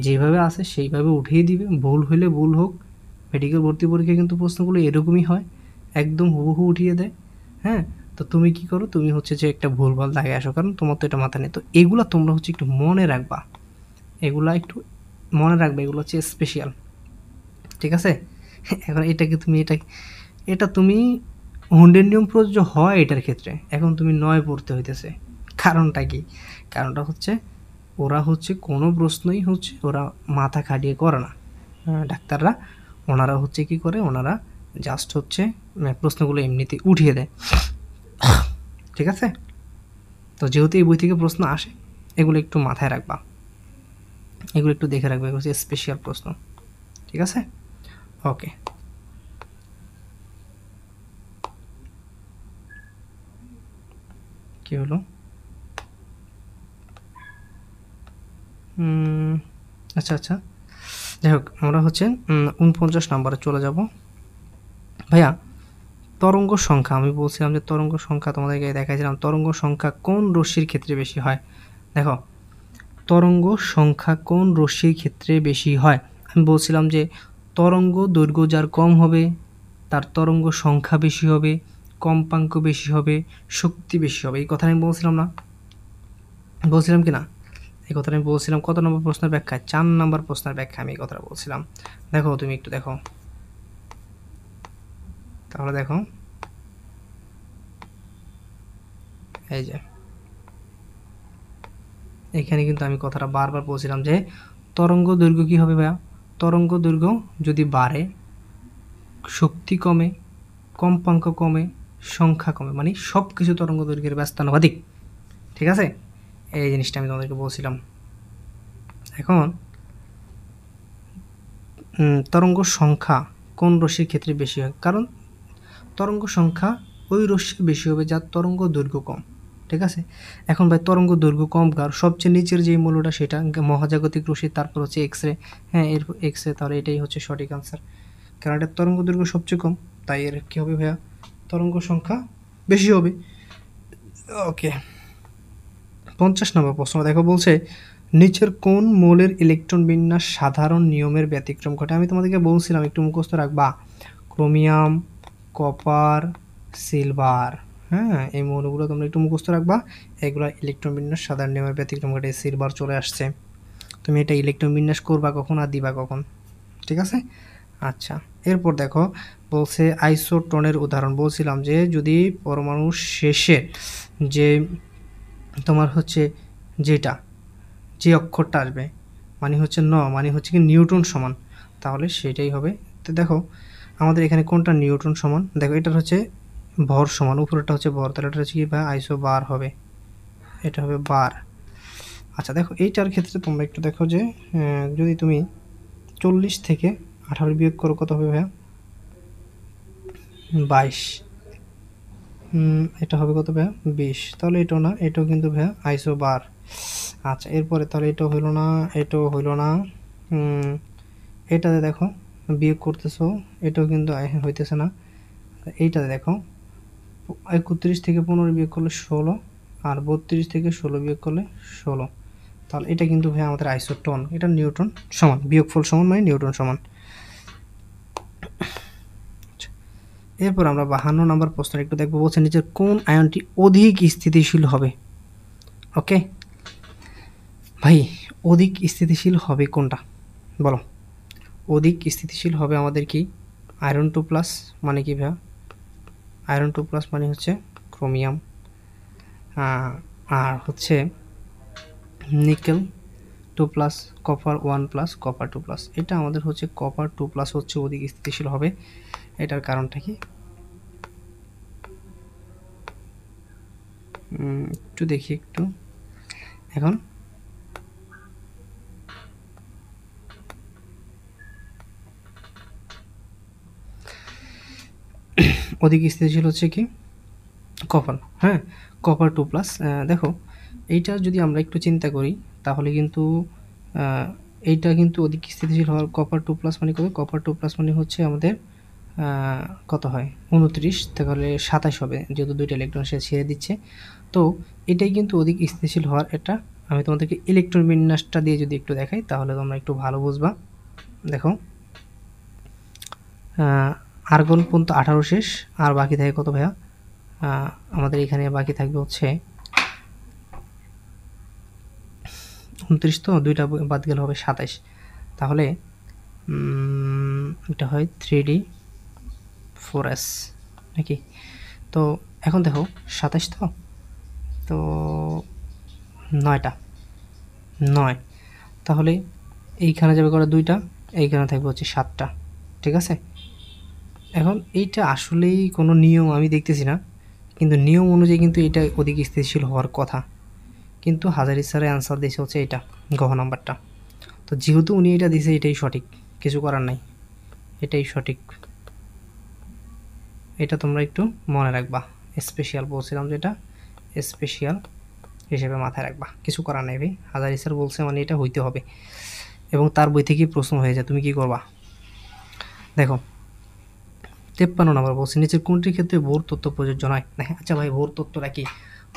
যেভাবে আসে সেইভাবে উঠিয়ে দিবে, ভুল হইলে ভুল হোক। মেডিকেল ভর্তি পরীক্ষায় কিন্তু প্রশ্নগুলো এরকমই হয়, একদম হুবহু উঠিয়ে দেয়। হ্যাঁ, তো তুমি কি করো, তুমি হচ্ছে যে একটা ভুলভাল দাগে আসো, কারণ তোমার তো এটা মাথা নেই। তো এগুলা তোমরা হচ্ছে একটু মনে রাখবা, এগুলা একটু মনে রাখবে, এগুলো হচ্ছে স্পেশাল, ঠিক আছে? এখন এটাকে তুমি এটা তুমি হুন্ডের নিয়ম প্রযোজ্য হয় এটার ক্ষেত্রে, এখন তুমি 9 পড়তে হইতেছে। কারণটা কি? কারণটা হচ্ছে ওরা হচ্ছে কোনো প্রশ্নই হচ্ছে ওরা মাথা খাটিয়ে করে না, ডাক্তাররা। ওনারা হচ্ছে কি করে, ওনারা জাস্ট হচ্ছে প্রশ্নগুলো এমনিতে উঠিয়ে দেয়, ঠিক আছে? তো যেহেতু এই বই থেকে প্রশ্ন আসে, এগুলো একটু মাথায় রাখবা, এগুলো একটু দেখে রাখবে, এগুলো হচ্ছে স্পেশাল প্রশ্ন, ঠিক আছে? ওকে, কি হলো? আচ্ছা আচ্ছা, যাই হোক, আমরা হচ্ছে 49 নাম্বারে চলে যাব। ভাইয়া তরঙ্গ সংখ্যা, আমি বলছিলাম যে তরঙ্গ সংখ্যা তোমাদেরকে দেখাইছিলাম, তরঙ্গ সংখ্যা কোন রশ্মির ক্ষেত্রে বেশি হয়। দেখো তরঙ্গ সংখ্যা কোন রশ্মির ক্ষেত্রে বেশি হয়, আমি বলছিলাম যে তরঙ্গ দৈর্ঘ্য যার কম হবে তার তরঙ্গ সংখ্যা বেশি হবে, কম্পাঙ্ক বেশি হবে, শক্তি বেশি হবে। এই কথা আমি বলছিলাম না, বলছিলাম কি না? এই কথাটা আমি বলছিলাম কত নম্বর প্রশ্নের ব্যাখ্যায়, 4 নম্বর প্রশ্নের ব্যাখ্যা আমি এই কথাটা বলছিলাম। দেখো তুমি একটু দেখো, তাহলে দেখো এই যে এখানে কিন্তু আমি কথাটা বারবার বলছিলাম যে তরঙ্গ দৈর্ঘ্য কী হবে ভাইয়া, তরঙ্গ দৈর্ঘ্য যদি বাড়ে শক্তি কমে, কম্পাঙ্ক কমে, সংখ্যা কমে, মানে সব কিছু তরঙ্গ দৈর্ঘ্যের ব্যস্তানুপাতিক, ঠিক আছে? এই জিনিসটা আমি তোমাদেরকে বলছিলাম। এখন তরঙ্গ সংখ্যা কোন রশ্মির ক্ষেত্রে বেশি হয়, কারণ তরঙ্গ সংখ্যা ওই রশ্মির বেশি হবে যার তরঙ্গ দৈর্ঘ্য কম, ঠিক আছে? এখন ভাই তরঙ্গ দৈর্ঘ্য কম কার, সবচেয়ে নিচের যেই মৌলটা সেটা মহাজাগতিক রশ্মি, তারপর হচ্ছে এক্স রে। হ্যাঁ, এর এক্স রে, তাহলে এটাই হচ্ছে সঠিক আনসার, কারণ এটার তরঙ্গ দৈর্ঘ্য সবচেয়ে কম, তাই এর কী হবে ভাইয়া, তরঙ্গ সংখ্যা বেশি হবে। ওকে, 50 নম্বর প্রশ্ন দেখো, বলছে নিচের কোন মৌলের ইলেকট্রন বিন্যাস সাধারণ নিয়মের ব্যতিক্রম ঘটে। আমি তোমাদেরকে বলছিলাম একটু মুখস্থ রাখবা, ক্রোমিয়াম, কপার, সিলভার। হ্যাঁ, এই মৌলগুলো তোমরা একটু মুখস্থ রাখবা, এগুলো ইলেকট্রন বিন্যাস সাধারণ নিয়মের ব্যতিক্রম ঘটে। সিলভার চলে আসছে, তুমি এটা ইলেকট্রন বিন্যাস করবা কখন আর দিবা কখন, ঠিক আছে? আচ্ছা, এরপর দেখো বলছে আইসোটোনের উদাহরণ, বলছিলাম যে যদি পরমাণুর শেষে যে তোমার হচ্ছে যেটা যে অক্ষরটা আসবে মানে হচ্ছে মানে হচ্ছে কি নিউটন সমান, তাহলে সেটাই হবে। তো দেখো আমাদের এখানে কোনটা নিউটন সমান, দেখো এটার হচ্ছে ভর সমান, উপরেরটা হচ্ছে ভর, তাহলে এটা হচ্ছে কি ভাই আইসো বার হবে, এটা হবে বার। আচ্ছা দেখো এইটার ক্ষেত্রে তোমরা একটু দেখো যে যদি তুমি 40 থেকে 18 বিয়োগ করো কত হবে ভাইয়া? 22। এটা হবে কত ভাইয়া? 20। তাহলে এটাও না, এটাও কিন্তু ভাইয়া আইসো বার। আচ্ছা এরপরে তাহলে এটাও হইলো না, এটাও হইলো না। এটাতে দেখো বিয়োগ করতেছো, এটাও কিন্তু হইতেছে না। এইটাতে দেখো 31 থেকে 15 বিয়োগ করলে 16, আর 32 থেকে 16 বিয়োগ করলে 16। তাহলে এটা কিন্তু ভাই আমাদের আইসোটন, এটা নিউটন সমান, বিয়োগফল সমান মানে নিউটন সমান। এরপর আমরা 52 নম্বর প্রশ্ন একটু দেখবো। বলছে নিচের কোন আয়নটি অধিক স্থিতিশীল হবে? ওকে ভাই, অধিক স্থিতিশীল হবে কোনটা বলো? অধিক স্থিতিশীল হবে আমাদের কি আয়রন 2+, মানে কি ভাইয়া? আয়রন 2+ মানে হচ্ছে ক্রোমিয়াম, আর হচ্ছে নিকেল 2+, কপার 1+, কপার 2+। এটা আমাদের হচ্ছে কপার 2+ হচ্ছে অধিক স্থিতিশীল হবে। এটার কারণটা কি একটু দেখি একটু। এখন অধিক স্থিতিশীল হচ্ছে কি কপার, হ্যাঁ কপার 2+। দেখো এইটা যদি আমরা একটু চিন্তা করি তাহলে কিন্তু এইটা কিন্তু অধিক স্থিতিশীল হওয়ার কপার 2+ মানে কত? কপার 2+ মানে হচ্ছে আমাদের কত হয় 29, তাহলে 27 হবে, যেহেতু দুইটা ইলেকট্রন সে ছেড়ে দিচ্ছে। তো এটাই কিন্তু অধিক স্থিতিশীল হওয়ার। এটা আমি তোমাদেরকে ইলেকট্রন বিন্যাসটা দিয়ে যদি একটু দেখাই তাহলে তোমরা একটু ভালো বুঝবা। দেখো আর্গন পর্যন্ত 18 শেষ, আর বাকি থাকে কত ভাইয়া? আমাদের এখানে বাকি থাকবে হচ্ছে 29, তো দুইটা বাদ গেলে হবে 27। তাহলে এটা হয় 3D4S নাকি? তো এখন দেখো 27, তো 9টা 9, তাহলে এইখানে যাবে করে 2টা, এইখানে থাকবে হচ্ছে 7টা, ঠিক আছে? এখন এইটা আসলেই কোনো নিয়ম আমি দেখতেছি না, কিন্তু নিয়ম অনুযায়ী কিন্তু এটা অধিক স্থিতিশীল হওয়ার কথা, কিন্তু হাজারি স্যারের অ্যান্সার দিয়েছে হচ্ছে এটা গহ নাম্বারটা। তো যেহেতু উনি এটা দিয়েছে এটাই সঠিক, কিছু করার নাই, এটাই সঠিক। এটা তোমরা একটু মনে রাখবা, স্পেশাল বলছিলাম যেটা স্পেশাল হিসেবে মাথায় রাখবা, কিছু করার নাই ভাই, হাজারি স্যার বলছে মানে এটা হইতে হবে, এবং তার বই থেকেই প্রশ্ন হয়ে যায়, তুমি কি করবা? দেখো 53 নম্বর বলছে নিচের কোনটির ক্ষেত্রে বোর তত্ত্ব প্রযোজ্য নয়? আচ্ছা ভাই বোর তত্ত্বটা কি?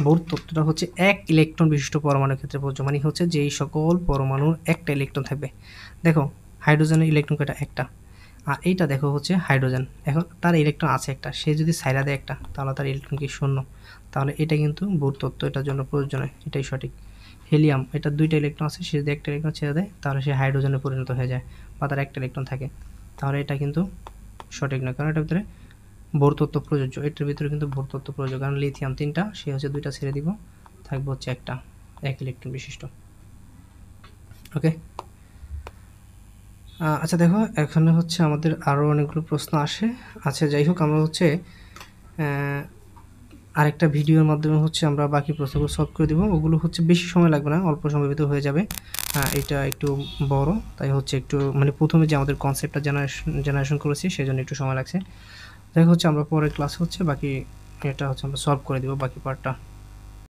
বোর তত্ত্বটা হচ্ছে এক ইলেকট্রন বিশিষ্ট পরমাণুর ক্ষেত্রে প্রযোজ্য, মানে হচ্ছে যেই সকল পরমাণুর একটা ইলেকট্রন থাকবে। দেখো হাইড্রোজেনের ইলেকট্রন কয়টা? একটা। আর এইটা দেখো হচ্ছে হাইড্রোজেন, এখন তার ইলেকট্রন আছে একটা, সে যদি সাইরা দেয় একটা তাহলে তার ইলেকট্রন কি শূন্য, তাহলে এটা কিন্তু বোর তত্ত্ব এটার জন্য প্রযোজ্য নয়, এটাই সঠিক। হিলিয়াম, এটা দুইটা ইলেকট্রন আছে, সে যদি একটা ইলেকট্রন ছেড়ে দেয় তাহলে সে হাইড্রোজেনে পরিণত হয়ে যায়, বা তার একটা ইলেকট্রন থাকে, তাহলে এটা কিন্তু সঠিক নয়, কারণ এটার ভিতরে বোর তত্ত্ব প্রযোজ্য, এটার ভিতরে কিন্তু বোর তত্ত্ব প্রযোজ্য, কারণ লিথিয়াম 3টা, সে হচ্ছে 2টা ছেড়ে দিব, থাকবে হচ্ছে একটা এক ইলেকট্রন বিশিষ্ট। ওকে আচ্ছা দেখো এখানে হচ্ছে আমাদের আরও অনেকগুলো প্রশ্ন আসে। আচ্ছা যাই হোক, আমরা হচ্ছে আরেকটা ভিডিওর মাধ্যমে হচ্ছে আমরা বাকি প্রশ্নগুলো সলভ করে দেবো, ওগুলো হচ্ছে বেশি সময় লাগবে না, অল্প সময়ের ভিতরে হয়ে যাবে। এটা একটু বড়, তাই হচ্ছে একটু মানে প্রথমে যে আমাদের কনসেপ্টটা জেনারেশন করেছি সেজন্য একটু সময় লাগছে। যাই হচ্ছে আমরা পরের ক্লাস হচ্ছে বাকি এটা হচ্ছে আমরা সলভ করে দেবো বাকি পার্টটা।